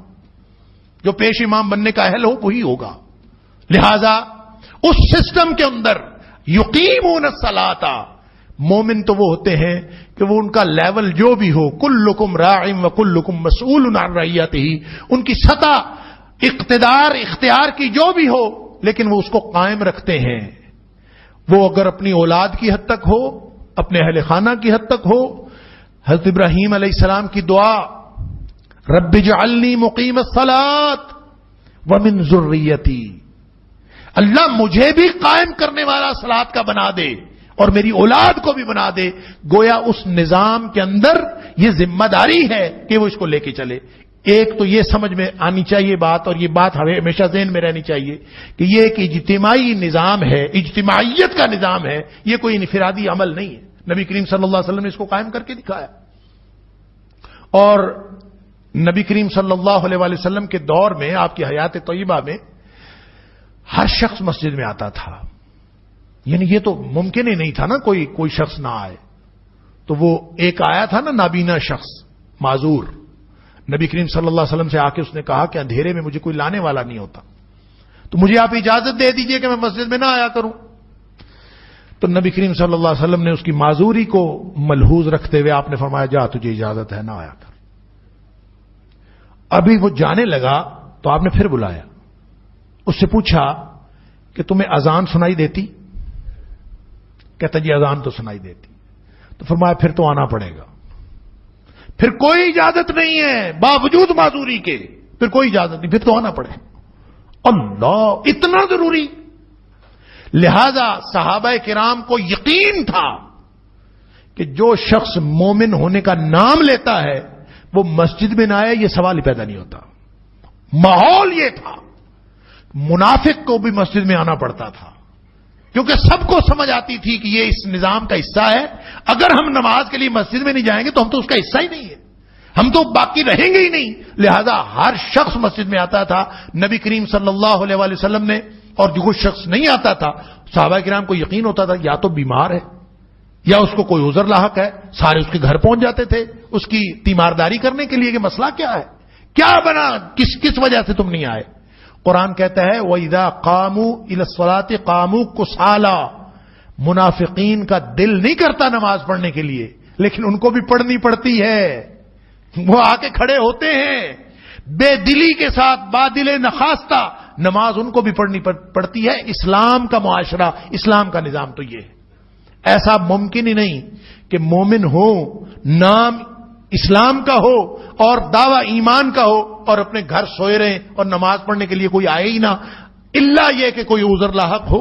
جو پیش امام بننے کا اہل ہو وہی ہوگا۔ لہذا اس سسٹم کے اندر یقیمون الصلاۃ، مومن تو وہ ہوتے ہیں کہ وہ ان کا لیول جو بھی ہو، کلکم راع و کلکم مسئول عن رعیتہ، ان کی سطح اقتدار اختیار کی جو بھی ہو، لیکن وہ اس کو قائم رکھتے ہیں، وہ اگر اپنی اولاد کی حد تک ہو، اپنے اہل خانہ کی حد تک ہو، حضرت ابراہیم علیہ السلام کی دعا رب اجعلنی مقیم الصلاۃ ومن ذریتی، اللہ مجھے بھی قائم کرنے والا صلاۃ کا بنا دے اور میری اولاد کو بھی بنا دے. گویا اس نظام کے اندر یہ ذمہ داری ہے کہ وہ اس کو لے کے چلے. ایک تو یہ سمجھ میں آنی چاہیے بات، اور یہ بات ہمیشہ ذہن میں رہنی چاہیے کہ یہ ایک اجتماعی نظام ہے، اجتماعیت کا نظام ہے، یہ کوئی انفرادی عمل نہیں ہے. نبی کریم صلی اللہ علیہ وسلم نے اس کو قائم کر کے دکھایا، اور نبی کریم صلی اللہ علیہ وسلم کے دور میں، آپ کی حیات طیبہ میں، ہر شخص مسجد میں آتا تھا. یعنی یہ تو ممکن ہی نہیں تھا نا کوئی شخص نہ آئے. تو وہ ایک آیا تھا نا نابینا شخص، معذور، نبی کریم صلی اللہ علیہ وسلم سے آ کے اس نے کہا کہ اندھیرے میں مجھے کوئی لانے والا نہیں ہوتا، تو مجھے آپ اجازت دے دیجئے کہ میں مسجد میں نہ آیا کروں. تو نبی کریم صلی اللہ علیہ وسلم نے اس کی معذوری کو ملحوظ رکھتے ہوئے آپ نے فرمایا جا تجھے اجازت ہے، نہ آیا کر. ابھی وہ جانے لگا تو آپ نے پھر بلایا، اس سے پوچھا کہ تمہیں اذان سنائی دیتی؟ کہتا جی اذان تو سنائی دیتی. تو فرمایا پھر تو آنا پڑے گا. پھر کوئی اجازت نہیں ہے باوجود معذوری کے، پھر کوئی اجازت نہیں، پھر تو آنا پڑے. اللہ، اتنا ضروری. لہذا صحابہ کرام کو یقین تھا کہ جو شخص مومن ہونے کا نام لیتا ہے وہ مسجد میں نہ آئے، یہ سوال ہی پیدا نہیں ہوتا. ماحول یہ تھا. منافق کو بھی مسجد میں آنا پڑتا تھا، کیونکہ سب کو سمجھ آتی تھی کہ یہ اس نظام کا حصہ ہے. اگر ہم نماز کے لیے مسجد میں نہیں جائیں گے تو ہم تو اس کا حصہ ہی نہیں ہے، ہم تو باقی رہیں گے ہی نہیں. لہذا ہر شخص مسجد میں آتا تھا. نبی کریم صلی اللہ علیہ وسلم نے، اور جو کچھ شخص نہیں آتا تھا، صحابہ کرام کو یقین ہوتا تھا یا تو بیمار ہے یا اس کو کوئی عذر لاحق ہے. سارے اس کے گھر پہنچ جاتے تھے اس کی تیمارداری کرنے کے لیے کہ مسئلہ کیا ہے، کیا بنا، کس وجہ سے تم نہیں آئے. قرآن کہتا ہے وَإِذَا قَامُوا إِلَى الصَّلَاةِ قَامُوا كُسَالَىٰ، منافقین کا دل نہیں کرتا نماز پڑھنے کے لیے، لیکن ان کو بھی پڑھنی پڑتی ہے. وہ آ کے کھڑے ہوتے ہیں بے دلی کے ساتھ، بادل نخواستہ. نماز ان کو بھی پڑھنی پڑتی ہے. اسلام کا معاشرہ، اسلام کا نظام تو یہ ہے. ایسا ممکن ہی نہیں کہ مومن ہو، نام اسلام کا ہو اور دعویٰ ایمان کا ہو، اور اپنے گھر سوئے رہیں اور نماز پڑھنے کے لیے کوئی آئے ہی نہ، الا یہ کہ کوئی عذر لاحق ہو.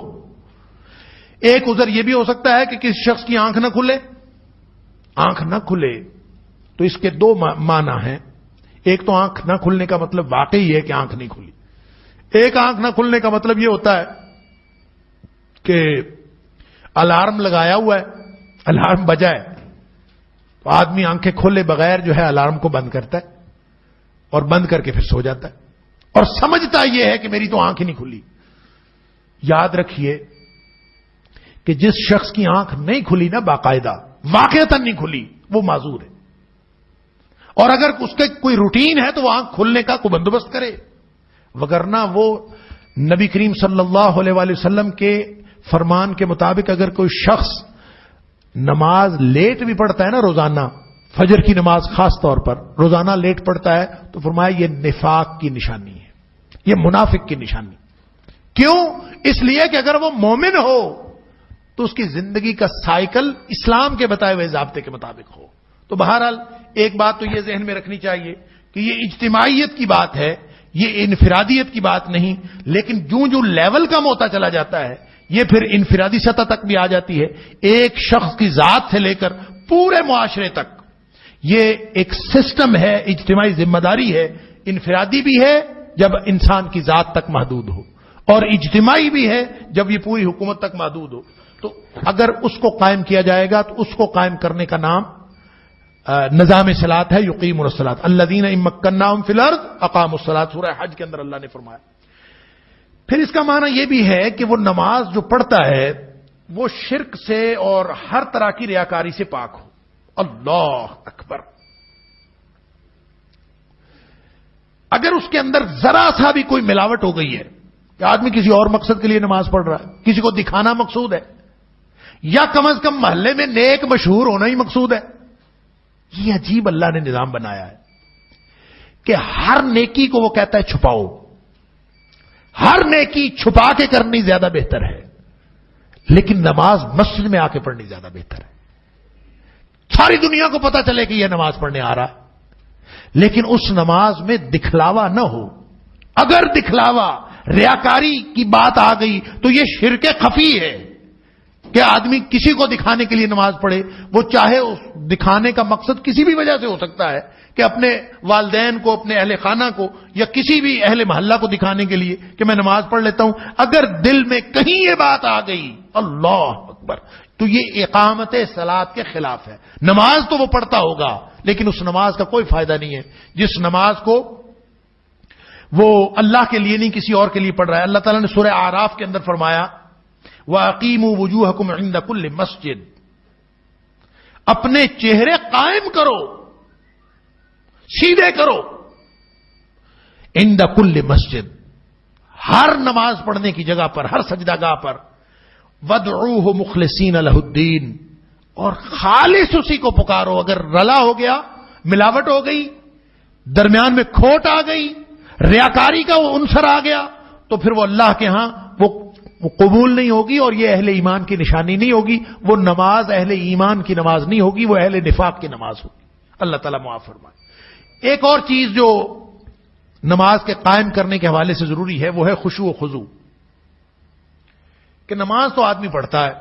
ایک عذر یہ بھی ہو سکتا ہے کہ کسی شخص کی آنکھ نہ کھلے. آنکھ نہ کھلے تو اس کے دو معنی ہیں. ایک تو آنکھ نہ کھلنے کا مطلب واقعی ہے کہ آنکھ نہیں کھلی. ایک آنکھ نہ کھلنے کا مطلب یہ ہوتا ہے کہ الارم لگایا ہوا ہے، الارم بجائے تو آدمی آنکھیں کھولے بغیر جو ہے الارم کو بند کرتا ہے اور بند کر کے پھر سو جاتا ہے اور سمجھتا یہ ہے کہ میری تو آنکھ ہی نہیں کھلی. یاد رکھیے کہ جس شخص کی آنکھ نہیں کھلی نا، باقاعدہ واقعتاً نہیں کھلی، وہ معذور ہے. اور اگر اس کے کوئی روٹین ہے تو وہ آنکھ کھلنے کا کوئی بندوبست کرے، وگرنہ وہ نبی کریم صلی اللہ علیہ وسلم کے فرمان کے مطابق اگر کوئی شخص نماز لیٹ بھی پڑھتا ہے نا، روزانہ فجر کی نماز خاص طور پر روزانہ لیٹ پڑھتا ہے، تو فرمایا یہ نفاق کی نشانی ہے، یہ منافق کی نشانی. کیوں؟ اس لیے کہ اگر وہ مومن ہو تو اس کی زندگی کا سائیکل اسلام کے بتائے ہوئے ضابطے کے مطابق ہو. تو بہرحال ایک بات تو یہ ذہن میں رکھنی چاہیے کہ یہ اجتماعیت کی بات ہے، یہ انفرادیت کی بات نہیں. لیکن جو لیول کم ہوتا چلا جاتا ہے یہ پھر انفرادی سطح تک بھی آ جاتی ہے. ایک شخص کی ذات سے لے کر پورے معاشرے تک یہ ایک سسٹم ہے، اجتماعی ذمہ داری ہے. انفرادی بھی ہے جب انسان کی ذات تک محدود ہو، اور اجتماعی بھی ہے جب یہ پوری حکومت تک محدود ہو. تو اگر اس کو قائم کیا جائے گا تو اس کو قائم کرنے کا نام نظام صلاۃ ہے. یقیمون الصلاۃ الذین ان مکناہم فی الارض اقاموا الصلاۃ، سورہ حج کے اندر اللہ نے فرمایا. پھر اس کا معنی یہ بھی ہے کہ وہ نماز جو پڑھتا ہے وہ شرک سے اور ہر طرح کی ریاکاری سے پاک ہو. اللہ اکبر. اگر اس کے اندر ذرا سا بھی کوئی ملاوٹ ہو گئی ہے کہ آدمی کسی اور مقصد کے لیے نماز پڑھ رہا ہے، کسی کو دکھانا مقصود ہے، یا کم از کم محلے میں نیک مشہور ہونا ہی مقصود ہے. یہ عجیب اللہ نے نظام بنایا ہے کہ ہر نیکی کو وہ کہتا ہے چھپاؤ. ہر نیکی چھپا کے کرنی زیادہ بہتر ہے. لیکن نماز مسجد میں آ کے پڑھنی زیادہ بہتر ہے. ساری دنیا کو پتا چلے کہ یہ نماز پڑھنے آ رہا ہے، لیکن اس نماز میں دکھلاوا نہ ہو. اگر دکھلاوا، ریاکاری کی بات آ گئی تو یہ شرک خفی ہے کہ آدمی کسی کو دکھانے کے لیے نماز پڑھے. وہ چاہے اس دکھانے کا مقصد کسی بھی وجہ سے ہو سکتا ہے کہ اپنے والدین کو، اپنے اہل خانہ کو، یا کسی بھی اہل محلہ کو دکھانے کے لیے کہ میں نماز پڑھ لیتا ہوں. اگر دل میں کہیں یہ بات آ گئی اللہ اکبر تو یہ اقامت صلاۃ کے خلاف ہے. نماز تو وہ پڑھتا ہوگا لیکن اس نماز کا کوئی فائدہ نہیں ہے جس نماز کو وہ اللہ کے لیے نہیں کسی اور کے لیے پڑھ رہا ہے. اللہ تعالیٰ نے سورہ اعراف کے اندر فرمایا وَأَقِيمُوا وُجُوهَكُمْ عِنْدَ كُلِّ مَسْجِدٍ، اپنے چہرے قائم کرو، سیدھے کرو، عند کل مسجد، ہر نماز پڑھنے کی جگہ پر، ہر سجدہ گاہ پر، وَادْعُوهُ مُخْلِصِينَ لَهُ الدِّينَ، اور خالص اسی کو پکارو. اگر رلا ہو گیا، ملاوٹ ہو گئی، درمیان میں کھوٹ آ گئی، ریاکاری کا وہ عنصر آ گیا تو پھر وہ اللہ کے ہاں وہ قبول نہیں ہوگی اور یہ اہل ایمان کی نشانی نہیں ہوگی. وہ نماز اہل ایمان کی نماز نہیں ہوگی، وہ اہل نفاق کی نماز ہوگی. اللہ تعالیٰ معاف فرمائے. ایک اور چیز جو نماز کے قائم کرنے کے حوالے سے ضروری ہے وہ ہے خشوع و خضوع. کہ نماز تو آدمی پڑھتا ہے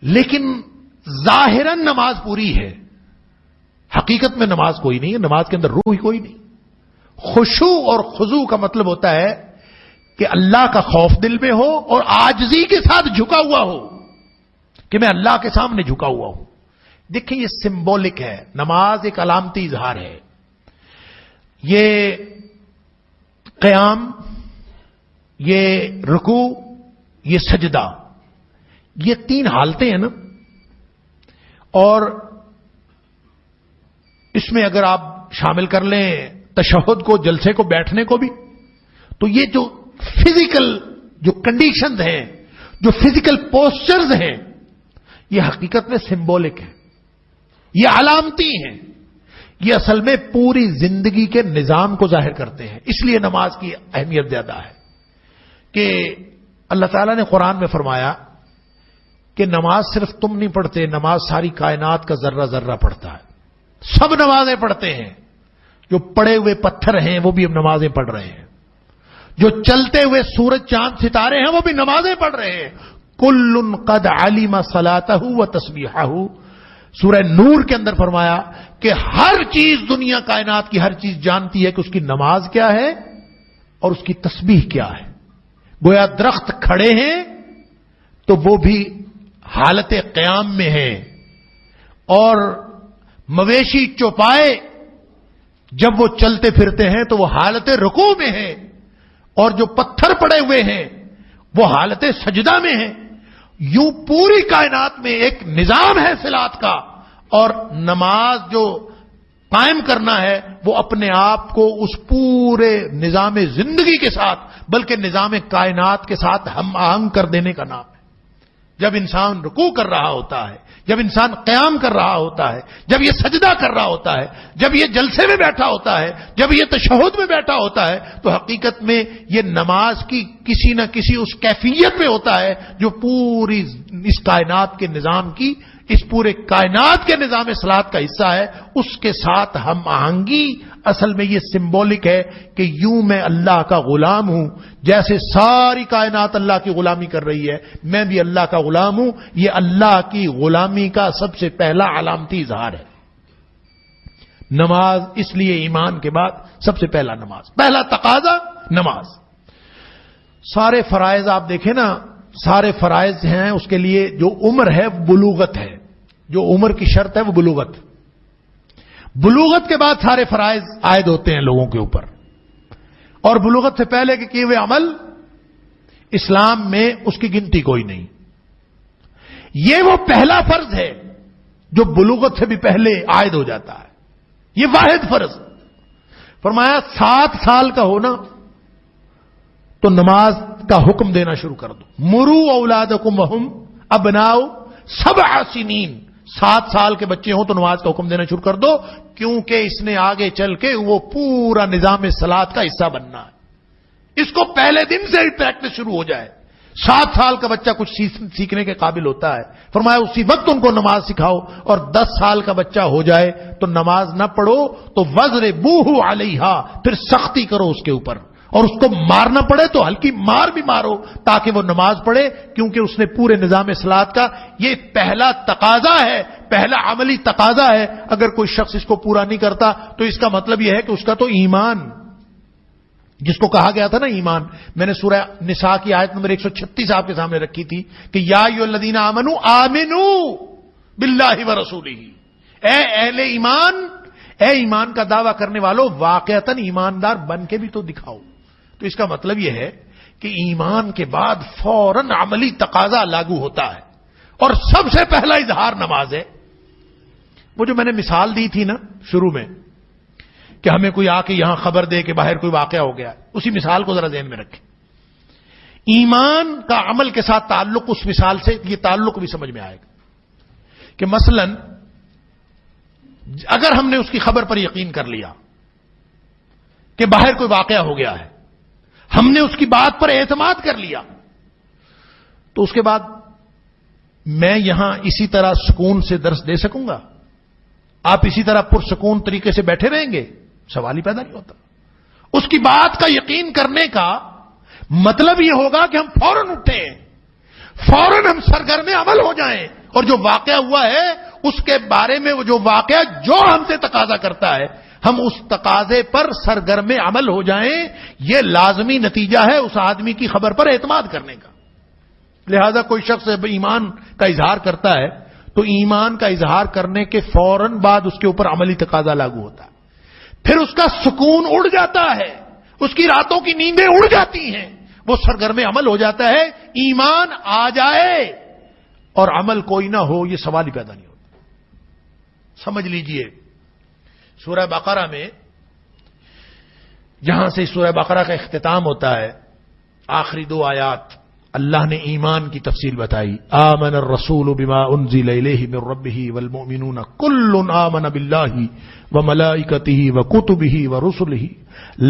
لیکن ظاہراً نماز پوری ہے، حقیقت میں نماز کوئی نہیں ہے، نماز کے اندر روح ہی کوئی نہیں. خشوع اور خضوع کا مطلب ہوتا ہے کہ اللہ کا خوف دل میں ہو اور عاجزی کے ساتھ جھکا ہوا ہو کہ میں اللہ کے سامنے جھکا ہوا ہوں. دیکھیں یہ سمبولک ہے، نماز ایک علامتی اظہار ہے. یہ قیام، یہ رکوع، یہ سجدہ، یہ تین حالتیں ہیں نا. اور اس میں اگر آپ شامل کر لیں تشہد کو، جلسے کو، بیٹھنے کو بھی، تو یہ جو فزیکل جو کنڈیشنز ہیں، جو فزیکل پوسچرز ہیں، یہ حقیقت میں سمبولک ہے، یہ علامتی ہیں. یہ اصل میں پوری زندگی کے نظام کو ظاہر کرتے ہیں. اس لیے نماز کی اہمیت زیادہ ہے کہ اللہ تعالیٰ نے قرآن میں فرمایا کہ نماز صرف تم نہیں پڑھتے، نماز ساری کائنات کا ذرہ ذرہ پڑھتا ہے. سب نمازیں پڑھتے ہیں. جو پڑے ہوئے پتھر ہیں وہ بھی اب نمازیں پڑھ رہے ہیں. جو چلتے ہوئے سورج چاند ستارے ہیں وہ بھی نمازیں پڑھ رہے ہیں. کل قد علم صلاتہ و تسبیحہ. سورہ نور کے اندر فرمایا کہ ہر چیز، دنیا کائنات کی ہر چیز جانتی ہے کہ اس کی نماز کیا ہے اور اس کی تسبیح کیا ہے. گویا درخت کھڑے ہیں تو وہ بھی حالت قیام میں ہیں، اور مویشی چوپائے جب وہ چلتے پھرتے ہیں تو وہ حالت رکوع میں ہیں، اور جو پتھر پڑے ہوئے ہیں وہ حالت سجدہ میں ہیں. یوں پوری کائنات میں ایک نظام ہے صلات کا، اور نماز جو قائم کرنا ہے وہ اپنے آپ کو اس پورے نظام زندگی کے ساتھ، بلکہ نظام کائنات کے ساتھ ہم آہنگ کر دینے کا نام ہے. جب انسان رکوع کر رہا ہوتا ہے، جب انسان قیام کر رہا ہوتا ہے، جب یہ سجدہ کر رہا ہوتا ہے، جب یہ جلسے میں بیٹھا ہوتا ہے، جب یہ تشہد میں بیٹھا ہوتا ہے، تو حقیقت میں یہ نماز کی کسی نہ کسی اس کیفیت میں ہوتا ہے جو پوری اس کائنات کے نظام کی، اس پورے کائنات کے نظام صلات کا حصہ ہے. اس کے ساتھ ہم آہنگی اصل میں یہ سمبولک ہے کہ یوں میں اللہ کا غلام ہوں، جیسے ساری کائنات اللہ کی غلامی کر رہی ہے، میں بھی اللہ کا غلام ہوں. یہ اللہ کی غلامی کا سب سے پہلا علامتی اظہار ہے. نماز اس لیے ایمان کے بعد سب سے پہلا نماز، پہلا تقاضا نماز. سارے فرائض آپ دیکھیں نا، سارے فرائض ہیں اس کے لیے جو عمر ہے بلوغت ہے، جو عمر کی شرط ہے وہ بلوغت. بلوغت کے بعد سارے فرائض عائد ہوتے ہیں لوگوں کے اوپر، اور بلوغت سے پہلے کے کیے ہوئے عمل اسلام میں اس کی گنتی کوئی نہیں. یہ وہ پہلا فرض ہے جو بلوغت سے بھی پہلے عائد ہو جاتا ہے. یہ واحد فرض. فرمایا 7 سال کا ہونا تو نماز کا حکم دینا شروع کر دو. مرو اولادکم وہم ابناء 7 سنین. 7 سال کے بچے ہوں تو نماز کا حکم دینا شروع کر دو، کیونکہ اس نے آگے چل کے وہ پورا نظام صلات کا حصہ بننا ہے. اس کو پہلے دن سے ہی پریکٹس شروع ہو جائے. 7 سال کا بچہ کچھ سیکھنے کے قابل ہوتا ہے، فرمایا اسی وقت ان کو نماز سکھاؤ، اور 10 سال کا بچہ ہو جائے تو نماز نہ پڑھو تو وَضْرِبُوهُ عَلَيْهَا، پھر سختی کرو اس کے اوپر، اور اس کو مارنا پڑے تو ہلکی مار بھی مارو تاکہ وہ نماز پڑھے، کیونکہ اس نے پورے نظام صلاۃ کا یہ پہلا تقاضا ہے، پہلا عملی تقاضا ہے۔ اگر کوئی شخص اس کو پورا نہیں کرتا تو اس کا مطلب یہ ہے کہ اس کا تو ایمان، جس کو کہا گیا تھا نا ایمان، میں نے سورہ نساء کی آیت نمبر 136 آپ کے سامنے رکھی تھی کہ یا ایھا الذین آمنوا آمنوا باللہ ورسولہ، اے اہل ایمان، اے ایمان کا دعویٰ کرنے والوں، واقعتاً ایماندار بن کے بھی تو دکھاؤ۔ تو اس کا مطلب یہ ہے کہ ایمان کے بعد فوراً عملی تقاضا لاگو ہوتا ہے، اور سب سے پہلا اظہار نماز ہے۔ وہ جو میں نے مثال دی تھی نا شروع میں کہ ہمیں کوئی آ کے یہاں خبر دے کہ باہر کوئی واقعہ ہو گیا، اسی مثال کو ذرا ذہن میں رکھیں۔ ایمان کا عمل کے ساتھ تعلق، اس مثال سے یہ تعلق بھی سمجھ میں آئے گا کہ مثلا اگر ہم نے اس کی خبر پر یقین کر لیا کہ باہر کوئی واقعہ ہو گیا ہے، ہم نے اس کی بات پر اعتماد کر لیا، تو اس کے بعد میں یہاں اسی طرح سکون سے درس دے سکوں گا؟ آپ اسی طرح پرسکون طریقے سے بیٹھے رہیں گے؟ سوال ہی پیدا نہیں ہوتا۔ اس کی بات کا یقین کرنے کا مطلب یہ ہوگا کہ ہم فوراً اٹھیں، فوراً ہم سرگرم عمل ہو جائیں، اور جو واقعہ ہوا ہے اس کے بارے میں، وہ جو واقعہ جو ہم سے تقاضا کرتا ہے، ہم اس تقاضے پر سرگرم عمل ہو جائیں۔ یہ لازمی نتیجہ ہے اس آدمی کی خبر پر اعتماد کرنے کا۔ لہذا کوئی شخص ایمان کا اظہار کرتا ہے تو ایمان کا اظہار کرنے کے فوراً بعد اس کے اوپر عملی تقاضا لاگو ہوتا ہے، پھر اس کا سکون اڑ جاتا ہے، اس کی راتوں کی نیندیں اڑ جاتی ہیں، وہ سرگرم عمل ہو جاتا ہے۔ ایمان آ جائے اور عمل کوئی نہ ہو، یہ سوال ہی پیدا نہیں ہوتا۔ سمجھ لیجئے سورہ بقرہ میں جہاں سے سورہ بقرہ کا اختتام ہوتا ہے، آخری 2 آیات اللہ نے ایمان کی تفصیل بتائی۔ آمن الرسول بما انزل الیہ من ربہ والمؤمنون کل آمن باللہ وملائکتہ وکتبہ ورسلہ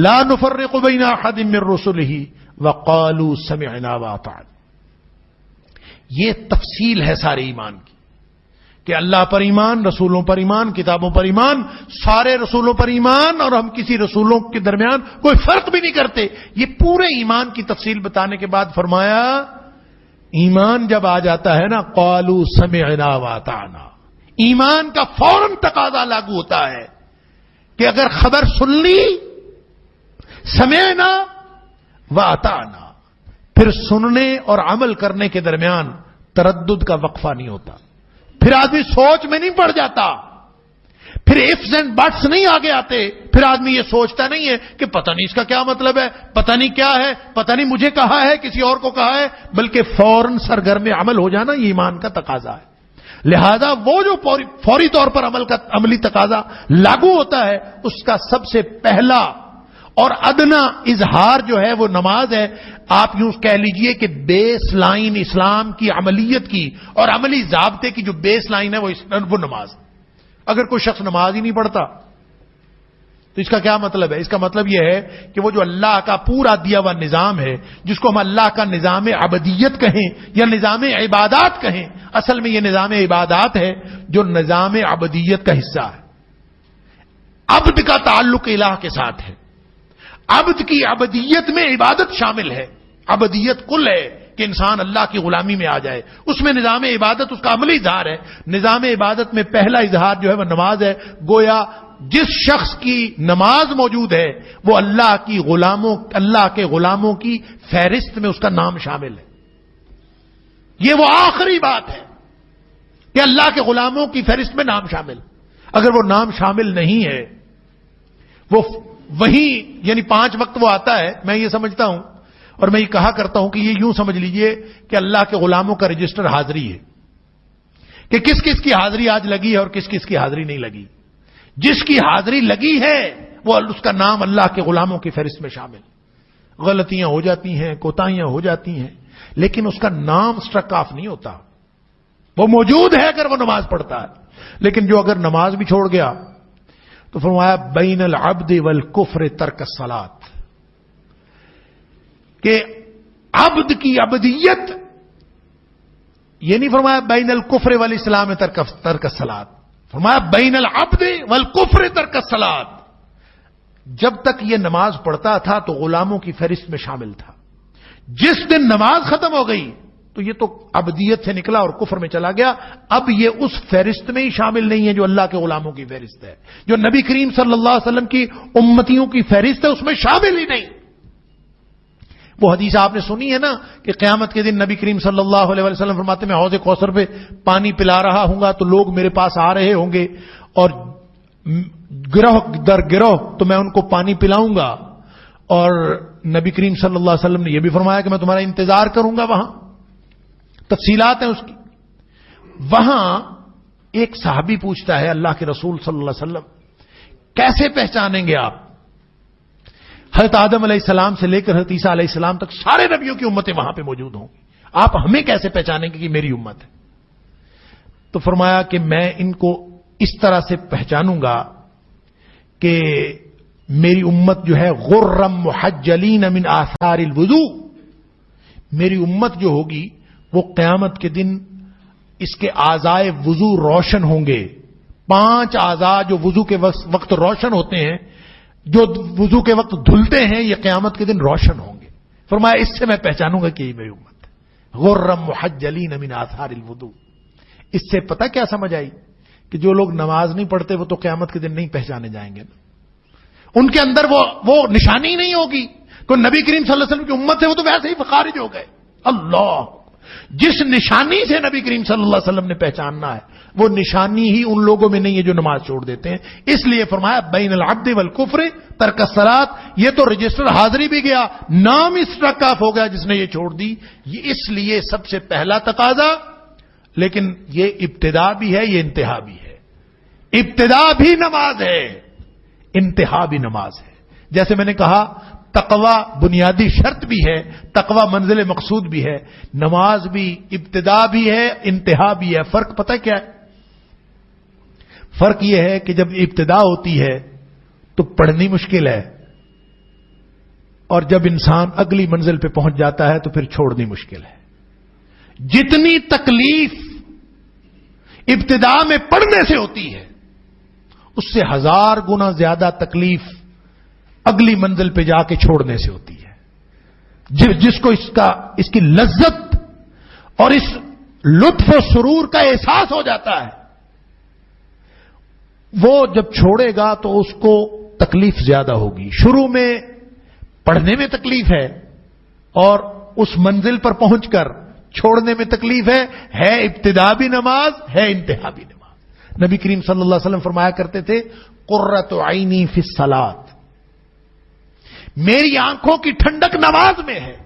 لا نفرق بین احد من رسلہ وقالوا سمعنا واطعنا۔ یہ تفصیل ہے سارے ایمان کی کہ اللہ پر ایمان، رسولوں پر ایمان، کتابوں پر ایمان، سارے رسولوں پر ایمان، اور ہم کسی رسولوں کے درمیان کوئی فرق بھی نہیں کرتے۔ یہ پورے ایمان کی تفصیل بتانے کے بعد فرمایا ایمان جب آ جاتا ہے نا، قالوا سمعنا واطعنا، ایمان کا فوراً تقاضا لاگو ہوتا ہے کہ اگر خبر سن لی، سمعنا واطعنا، پھر سننے اور عمل کرنے کے درمیان تردد کا وقفہ نہیں ہوتا، پھر آدمی سوچ میں نہیں پڑ جاتا، پھر ifs اینڈ بٹس نہیں آگے آتے، پھر آدمی یہ سوچتا نہیں ہے کہ پتہ نہیں اس کا کیا مطلب ہے، پتہ نہیں کیا ہے، پتہ نہیں مجھے کہا ہے کسی اور کو کہا ہے، بلکہ فوراً سرگرم عمل ہو جانا یہ ایمان کا تقاضا ہے۔ لہذا وہ جو فوری طور پر عملی تقاضا لاگو ہوتا ہے، اس کا سب سے پہلا اور ادنا اظہار جو ہے وہ نماز ہے۔ آپ یوں کہہ لیجئے کہ بیس لائن اسلام کی عملیت کی اور عملی ضابطے کی جو بیس لائن ہے وہ نماز۔ اگر کوئی شخص نماز ہی نہیں پڑھتا تو اس کا کیا مطلب ہے؟ اس کا مطلب یہ ہے کہ وہ جو اللہ کا پورا دیا ہوا نظام ہے، جس کو ہم اللہ کا نظام عبدیت کہیں یا نظام عبادات کہیں، اصل میں یہ نظام عبادات ہے جو نظام عبدیت کا حصہ ہے۔ عبد کا تعلق الہ کے ساتھ ہے، عبد کی عبدیت میں عبادت شامل ہے، عبدیت کل ہے کہ انسان اللہ کی غلامی میں آ جائے، اس میں نظام عبادت اس کا عملی اظہار ہے۔ نظام عبادت میں پہلا اظہار جو ہے وہ نماز ہے۔ گویا جس شخص کی نماز موجود ہے وہ اللہ کے غلاموں کی فہرست میں اس کا نام شامل ہے۔ یہ وہ آخری بات ہے کہ اللہ کے غلاموں کی فہرست میں نام شامل۔ اگر وہ نام شامل نہیں ہے، وہ وہیں یعنی 5 وقت وہ آتا ہے، میں یہ سمجھتا ہوں اور میں یہ کہا کرتا ہوں کہ یہ یوں سمجھ لیجئے کہ اللہ کے غلاموں کا رجسٹر حاضری ہے کہ کس کس کی حاضری آج لگی ہے اور کس کس کی حاضری نہیں لگی۔ جس کی حاضری لگی ہے وہ اس کا نام اللہ کے غلاموں کی فہرست میں شامل۔ غلطیاں ہو جاتی ہیں، کوتاہیاں ہو جاتی ہیں، لیکن اس کا نام سٹرک آف نہیں ہوتا، وہ موجود ہے اگر وہ نماز پڑھتا ہے۔ لیکن جو اگر نماز بھی چھوڑ گیا تو فرمایا بین العبد والکفر ترک الصلاۃ، کہ عبد کی ابدیت، یہ نہیں فرمایا بین الکفر والاسلام ترک الصلاۃ، فرمایا بین العبد والکفر ترک الصلاۃ. جب تک یہ نماز پڑھتا تھا تو غلاموں کی فہرست میں شامل تھا. جس دن نماز ختم ہو گئی تو یہ تو عبدیت سے نکلا اور کفر میں چلا گیا. اب یہ اس فہرست میں ہی شامل نہیں ہے جو اللہ کے غلاموں کی فہرست ہے. جو نبی کریم صلی اللہ علیہ وسلم کی امتیوں کی فہرست ہے اس میں شامل ہی نہیں. وہ حدیث آپ نے سنی ہے نا کہ قیامت کے دن نبی کریم صلی اللہ علیہ وسلم فرماتے میں حوض کوثر پہ پانی پلا رہا ہوں گا تو لوگ میرے پاس آ رہے ہوں گے اور گروہ در گروہ تو میں ان کو پانی پلاؤں گا. اور نبی کریم صلی اللہ علیہ وسلم نے یہ بھی فرمایا کہ میں تمہارا انتظار کروں گا. وہاں تفصیلات ہیں اس کی. وہاں ایک صحابی پوچھتا ہے اللہ کے رسول صلی اللہ علیہ وسلم کیسے پہچانیں گے آپ؟ حضرت آدم علیہ السلام سے لے کر حضرت عیسیٰ علیہ السلام تک سارے نبیوں کی امتیں وہاں پہ موجود ہوں گی. آپ ہمیں کیسے پہچانیں گے کہ میری امت ہے؟ تو فرمایا کہ میں ان کو اس طرح سے پہچانوں گا کہ میری امت جو ہے غرم محجلین من آثار الوضوء، میری امت جو ہوگی وہ قیامت کے دن اس کے اعضائے وضو روشن ہوں گے. 5 اعضاء جو وضو کے وقت روشن ہوتے ہیں، جو وضو کے وقت دھلتے ہیں، یہ قیامت کے دن روشن ہوں گے. فرمایا اس سے میں پہچانوں گا کہ یہ میری امت ہے. غرم محجلین من آثار الوضوء. اس سے پتہ کیا سمجھ آئی کہ جو لوگ نماز نہیں پڑھتے وہ تو قیامت کے دن نہیں پہچانے جائیں گے. ان کے اندر وہ نشانی نہیں ہوگی. کوئی نبی کریم صلی اللہ علیہ وسلم کی امت ہے وہ تو ویسے ہی خارج ہو گئے. اللہ، جس نشانی سے نبی کریم صلی اللہ علیہ وسلم نے پہچاننا ہے وہ نشانی ہی ان لوگوں میں نہیں ہے جو نماز چھوڑ دیتے ہیں. اس لیے فرمایا بین العبد والکفر ترک الصلاۃ. یہ تو رجسٹر حاضری بھی گیا، نام اس طرح کاف ہو گیا جس نے یہ چھوڑ دی. یہ اس لیے سب سے پہلا تقاضا، لیکن یہ ابتدا بھی ہے، یہ انتہا بھی ہے. ابتدا بھی نماز ہے، انتہا بھی نماز ہے. جیسے میں نے کہا تقوی بنیادی شرط بھی ہے، تقوی منزل مقصود بھی ہے. نماز بھی ابتدا بھی ہے، انتہا بھی ہے. فرق پتہ کیا ہے؟ فرق یہ ہے کہ جب ابتدا ہوتی ہے تو پڑھنی مشکل ہے، اور جب انسان اگلی منزل پہ پہنچ جاتا ہے تو پھر چھوڑنی مشکل ہے. جتنی تکلیف ابتدا میں پڑھنے سے ہوتی ہے اس سے 1000 گنا زیادہ تکلیف اگلی منزل پہ جا کے چھوڑنے سے ہوتی ہے. جس کو اس کی لذت اور اس لطف و سرور کا احساس ہو جاتا ہے وہ جب چھوڑے گا تو اس کو تکلیف زیادہ ہوگی. شروع میں پڑھنے میں تکلیف ہے اور اس منزل پر پہنچ کر چھوڑنے میں تکلیف ہے ابتدا بھی نماز ہے، انتہا بھی نماز. نبی کریم صلی اللہ علیہ وسلم فرمایا کرتے تھے قرۃ عینی فی الصلاۃ، میری آنکھوں کی ٹھنڈک نماز میں ہے.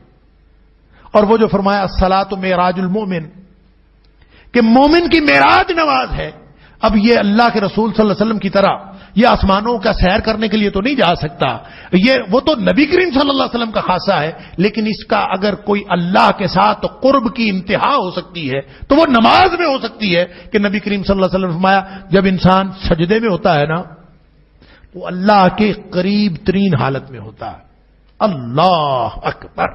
اور وہ جو فرمایا الصلاۃ معراج المؤمن، کہ مومن کی معراج نماز ہے. اب یہ اللہ کے رسول صلی اللہ علیہ وسلم کی طرح یہ آسمانوں کا سیر کرنے کے لیے تو نہیں جا سکتا، وہ تو نبی کریم صلی اللہ علیہ وسلم کا خاصہ ہے. لیکن اس کا اگر کوئی اللہ کے ساتھ قرب کی انتہا ہو سکتی ہے تو وہ نماز میں ہو سکتی ہے. کہ نبی کریم صلی اللہ علیہ وسلم نے فرمایا جب انسان سجدے میں ہوتا ہے نا تو اللہ کے قریب ترین حالت میں ہوتا ہے. اللہ اکبر.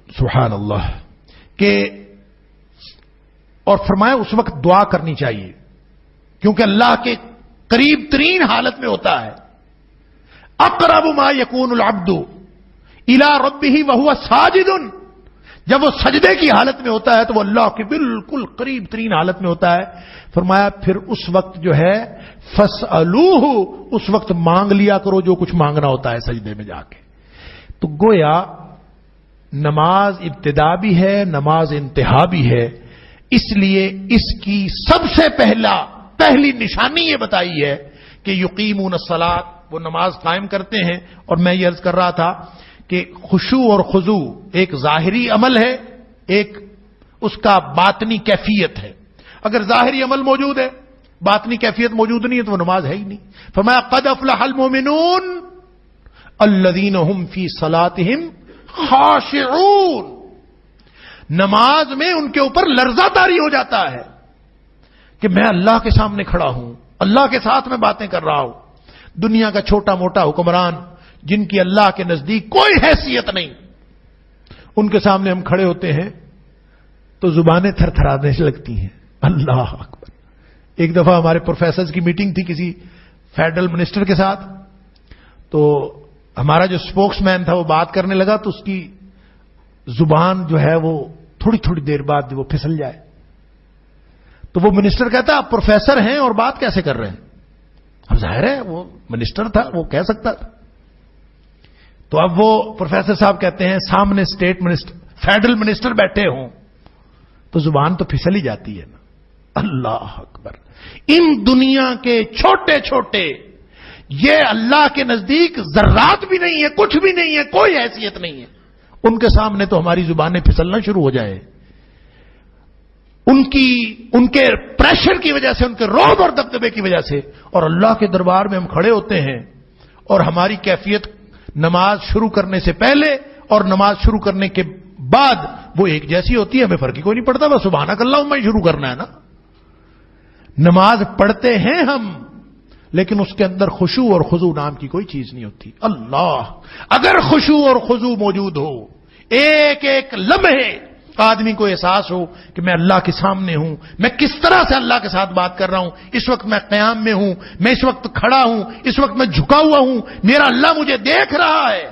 سبحان اللہ. کہ اور فرمایا اس وقت دعا کرنی چاہیے کیونکہ اللہ کے قریب ترین حالت میں ہوتا ہے. اقرب ما یکون العبد الی ربہ وہو ساجد. جب وہ سجدے کی حالت میں ہوتا ہے تو وہ اللہ کے بالکل قریب ترین حالت میں ہوتا ہے. فرمایا پھر اس وقت جو ہے فاسألوہ، اس وقت مانگ لیا کرو جو کچھ مانگنا ہوتا ہے سجدے میں جا کے. تو گویا نماز ابتدا بھی ہے، نماز انتہا بھی ہے. اس لیے اس کی سب سے پہلی نشانی یہ بتائی ہے کہ یقیمون الصلاۃ، وہ نماز قائم کرتے ہیں. اور میں یہ عرض کر رہا تھا کہ خشوع اور خضوع ایک ظاہری عمل ہے، ایک اس کا باطنی کیفیت ہے. اگر ظاہری عمل موجود ہے، باطنی کیفیت موجود نہیں ہے تو وہ نماز ہے ہی نہیں. فرمایا قد افلح المؤمنون الذین هم فی صلاتهم خاشعون. نماز میں ان کے اوپر لرزہ طاری ہو جاتا ہے کہ میں اللہ کے سامنے کھڑا ہوں، اللہ کے ساتھ میں باتیں کر رہا ہوں. دنیا کا چھوٹا موٹا حکمران جن کی اللہ کے نزدیک کوئی حیثیت نہیں، ان کے سامنے ہم کھڑے ہوتے ہیں تو زبانیں تھر تھرانے سے لگتی ہیں. اللہ اکبر. ایک دفعہ ہمارے پروفیسرز کی میٹنگ تھی کسی فیڈرل منسٹر کے ساتھ، تو ہمارا جو اسپوکس مین تھا وہ بات کرنے لگا تو اس کی زبان جو ہے وہ تھوڑی تھوڑی دیر بعد وہ پھسل جائے. تو وہ منسٹر کہتا آپ پروفیسر ہیں اور بات کیسے کر رہے ہیں؟ اب ظاہر ہے وہ منسٹر تھا، وہ کہہ سکتا تھا. تو اب وہ پروفیسر صاحب کہتے ہیں سامنے اسٹیٹ منسٹر فیڈرل منسٹر بیٹھے ہوں تو زبان تو پھسل ہی جاتی ہے نا. اللہ اکبر. ان دنیا کے چھوٹے چھوٹے یہ اللہ کے نزدیک ذرات بھی نہیں ہے، کچھ بھی نہیں ہے، کوئی حیثیت نہیں ہے، ان کے سامنے تو ہماری زبانیں پھسلنا شروع ہو جائے. ان کے پریشر کی وجہ سے، ان کے رعب اور دبدبے کی وجہ سے، اور اللہ کے دربار میں ہم کھڑے ہوتے ہیں اور ہماری کیفیت نماز شروع کرنے سے پہلے اور نماز شروع کرنے کے بعد وہ ایک جیسی ہوتی ہے، ہمیں فرق ہی کوئی نہیں پڑتا. بس سبحانک اللہم شروع کرنا ہے نا. نماز پڑھتے ہیں ہم، لیکن اس کے اندر خشوع اور خضوع نام کی کوئی چیز نہیں ہوتی. اللہ اگر خشوع اور خضوع موجود ہو، ایک ایک لمحے آدمی کو احساس ہو کہ میں اللہ کے سامنے ہوں، میں کس طرح سے اللہ کے ساتھ بات کر رہا ہوں، اس وقت میں قیام میں ہوں، میں اس وقت کھڑا ہوں، اس وقت میں جھکا ہوا ہوں، میرا اللہ مجھے دیکھ رہا ہے.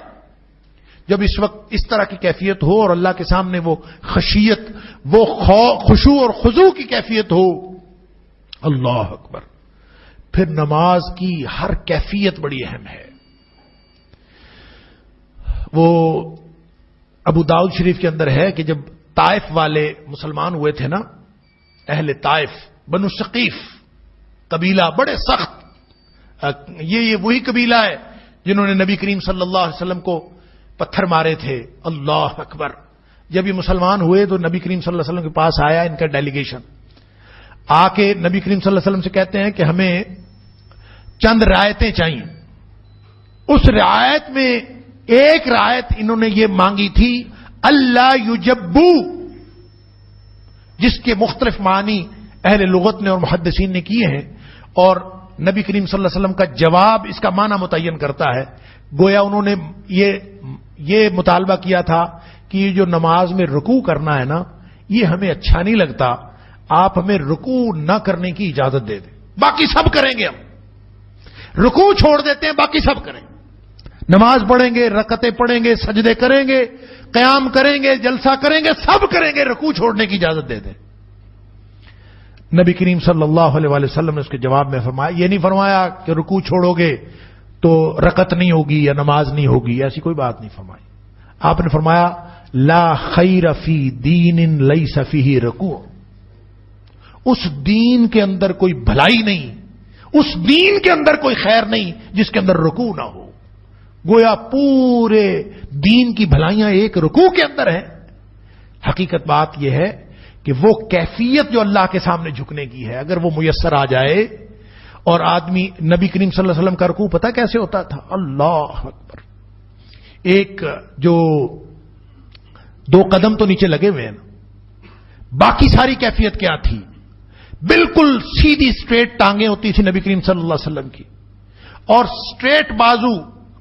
جب اس وقت اس طرح کی کیفیت ہو اور اللہ کے سامنے وہ خشیت، وہ خشوع اور خضوع کی کیفیت ہو، اللہ اکبر، پھر نماز کی ہر کیفیت بڑی اہم ہے. وہ ابو داؤد شریف کے اندر ہے کہ جب طائف والے مسلمان ہوئے تھے نا، اہل طائف، بنو ثقیف قبیلہ، بڑے سخت، یہ وہی قبیلہ ہے جنہوں نے نبی کریم صلی اللہ علیہ وسلم کو پتھر مارے تھے. اللہ اکبر. جب یہ مسلمان ہوئے تو نبی کریم صلی اللہ علیہ وسلم کے پاس آیا ان کا ڈیلیگیشن، آ کے نبی کریم صلی اللہ علیہ وسلم سے کہتے ہیں کہ ہمیں چند رعایتیں چاہیے. اس رعایت میں ایک رعایت انہوں نے یہ مانگی تھی، اللہ یجبو، جس کے مختلف معنی اہل لغت نے اور محدثین نے کیے ہیں، اور نبی کریم صلی اللہ علیہ وسلم کا جواب اس کا معنی متعین کرتا ہے. گویا انہوں نے یہ مطالبہ کیا تھا کہ یہ جو نماز میں رکوع کرنا ہے نا، یہ ہمیں اچھا نہیں لگتا، آپ ہمیں رکوع نہ کرنے کی اجازت دے دیں، باقی سب کریں گے. ہم رکوع چھوڑ دیتے ہیں، باقی سب کریں، نماز پڑھیں گے، رکعتیں پڑھیں گے، سجدے کریں گے، قیام کریں گے، جلسہ کریں گے، سب کریں گے، رکوع چھوڑنے کی اجازت دے دیں. نبی کریم صلی اللہ علیہ وسلم نے اس کے جواب میں فرمایا، یہ نہیں فرمایا کہ رکوع چھوڑو گے تو رکعت نہیں ہوگی یا نماز نہیں ہوگی، ایسی کوئی بات نہیں فرمائی. آپ نے فرمایا لا خیر فی دین لیس فیہ رکوع، اس دین کے اندر کوئی بھلائی نہیں، اس دین کے اندر کوئی خیر نہیں جس کے اندر رکوع نہ ہو. گویا پورے دین کی بھلائیاں ایک رکوع کے اندر ہیں. حقیقت بات یہ ہے کہ وہ کیفیت جو اللہ کے سامنے جھکنے کی ہے، اگر وہ میسر آ جائے، اور آدمی، نبی کریم صلی اللہ علیہ وسلم کا رکوع پتہ کیسے ہوتا تھا؟ اللہ اکبر. ایک جو 2 قدم تو نیچے لگے ہوئے ہیں نا، باقی ساری کیفیت کیا تھی؟ بالکل سیدھی اسٹریٹ ٹانگیں ہوتی تھی نبی کریم صلی اللہ علیہ وسلم کی، اور اسٹریٹ بازو،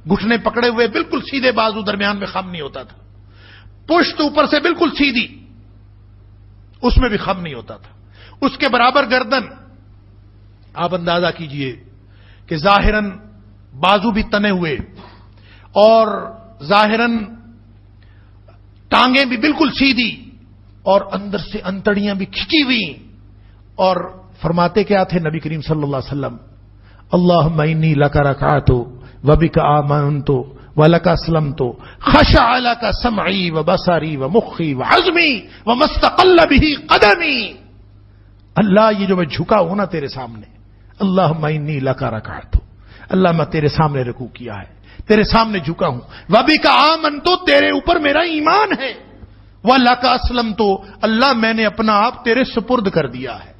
گھٹنے پکڑے ہوئے بالکل سیدھے بازو، درمیان میں خم نہیں ہوتا تھا. پشت اوپر سے بالکل سیدھی، اس میں بھی خم نہیں ہوتا تھا. اس کے برابر گردن. آپ اندازہ کیجئے کہ ظاہراً بازو بھی تنے ہوئے اور ظاہراً ٹانگیں بھی بالکل سیدھی اور اندر سے انتڑیاں بھی کھچی ہوئی. اور فرماتے کیا تھے نبی کریم صلی اللہ علیہ وسلم؟ اللہم انی لک رکعت وبک آمنت ولک اسلمت خشع لک سمعی وبصری ومخی وعظمی وما استقل به قدمی. اللہ یہ جو میں جھکا ہوں نا تیرے سامنے، اللہم انی لک رکعت، اللہ میں تیرے سامنے رکوع کیا ہے، تیرے سامنے جھکا ہوں. وبک آمنت، تیرے اوپر میرا ایمان ہے. ولک اسلمت، اللہ میں نے اپنا آپ تیرے سپرد کر دیا ہے.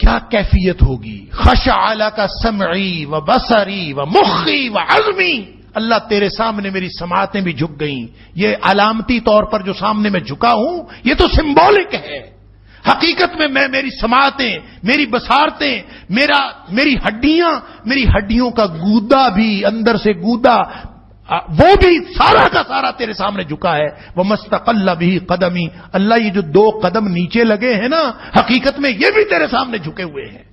کیا کیفیت ہوگی؟ خشع لک سمعی و بصری و مخی و عظمی، اللہ تیرے سامنے میری سماعتیں بھی جھک گئیں. یہ علامتی طور پر جو سامنے میں جھکا ہوں یہ تو سمبولک ہے، حقیقت میں میری سماعتیں، میری بصارتیں، میری ہڈیوں کا گودا بھی، اندر سے گودا وہ بھی سارا کا سارا تیرے سامنے جھکا ہے. وَمَسْتَقَلَّ بِهِ قَدَمِي، اللہ یہ جو 2 قدم نیچے لگے ہیں نا، حقیقت میں یہ بھی تیرے سامنے جھکے ہوئے ہیں.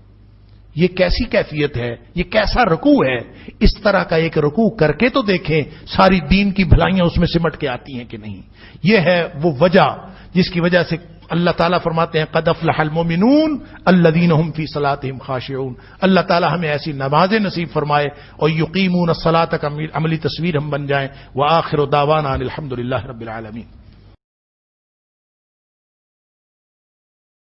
یہ کیسی کیفیت ہے، یہ کیسا رکوع ہے. اس طرح کا ایک رکوع کر کے تو دیکھیں ساری دین کی بھلائیاں اس میں سمٹ کے آتی ہیں کہ نہیں. یہ ہے وہ وجہ جس کی وجہ سے اللہ تعالیٰ فرماتے ہیں قد افلح المؤمنون الذین هم فی صلاتهم خاشعون. اللہ تعالیٰ ہمیں ایسی نمازیں نصیب فرمائے اور یقیمون الصلاۃ کا عملی تصویر ہم بن جائیں. وآخر دعوانا ان الحمد للہ رب العالمین.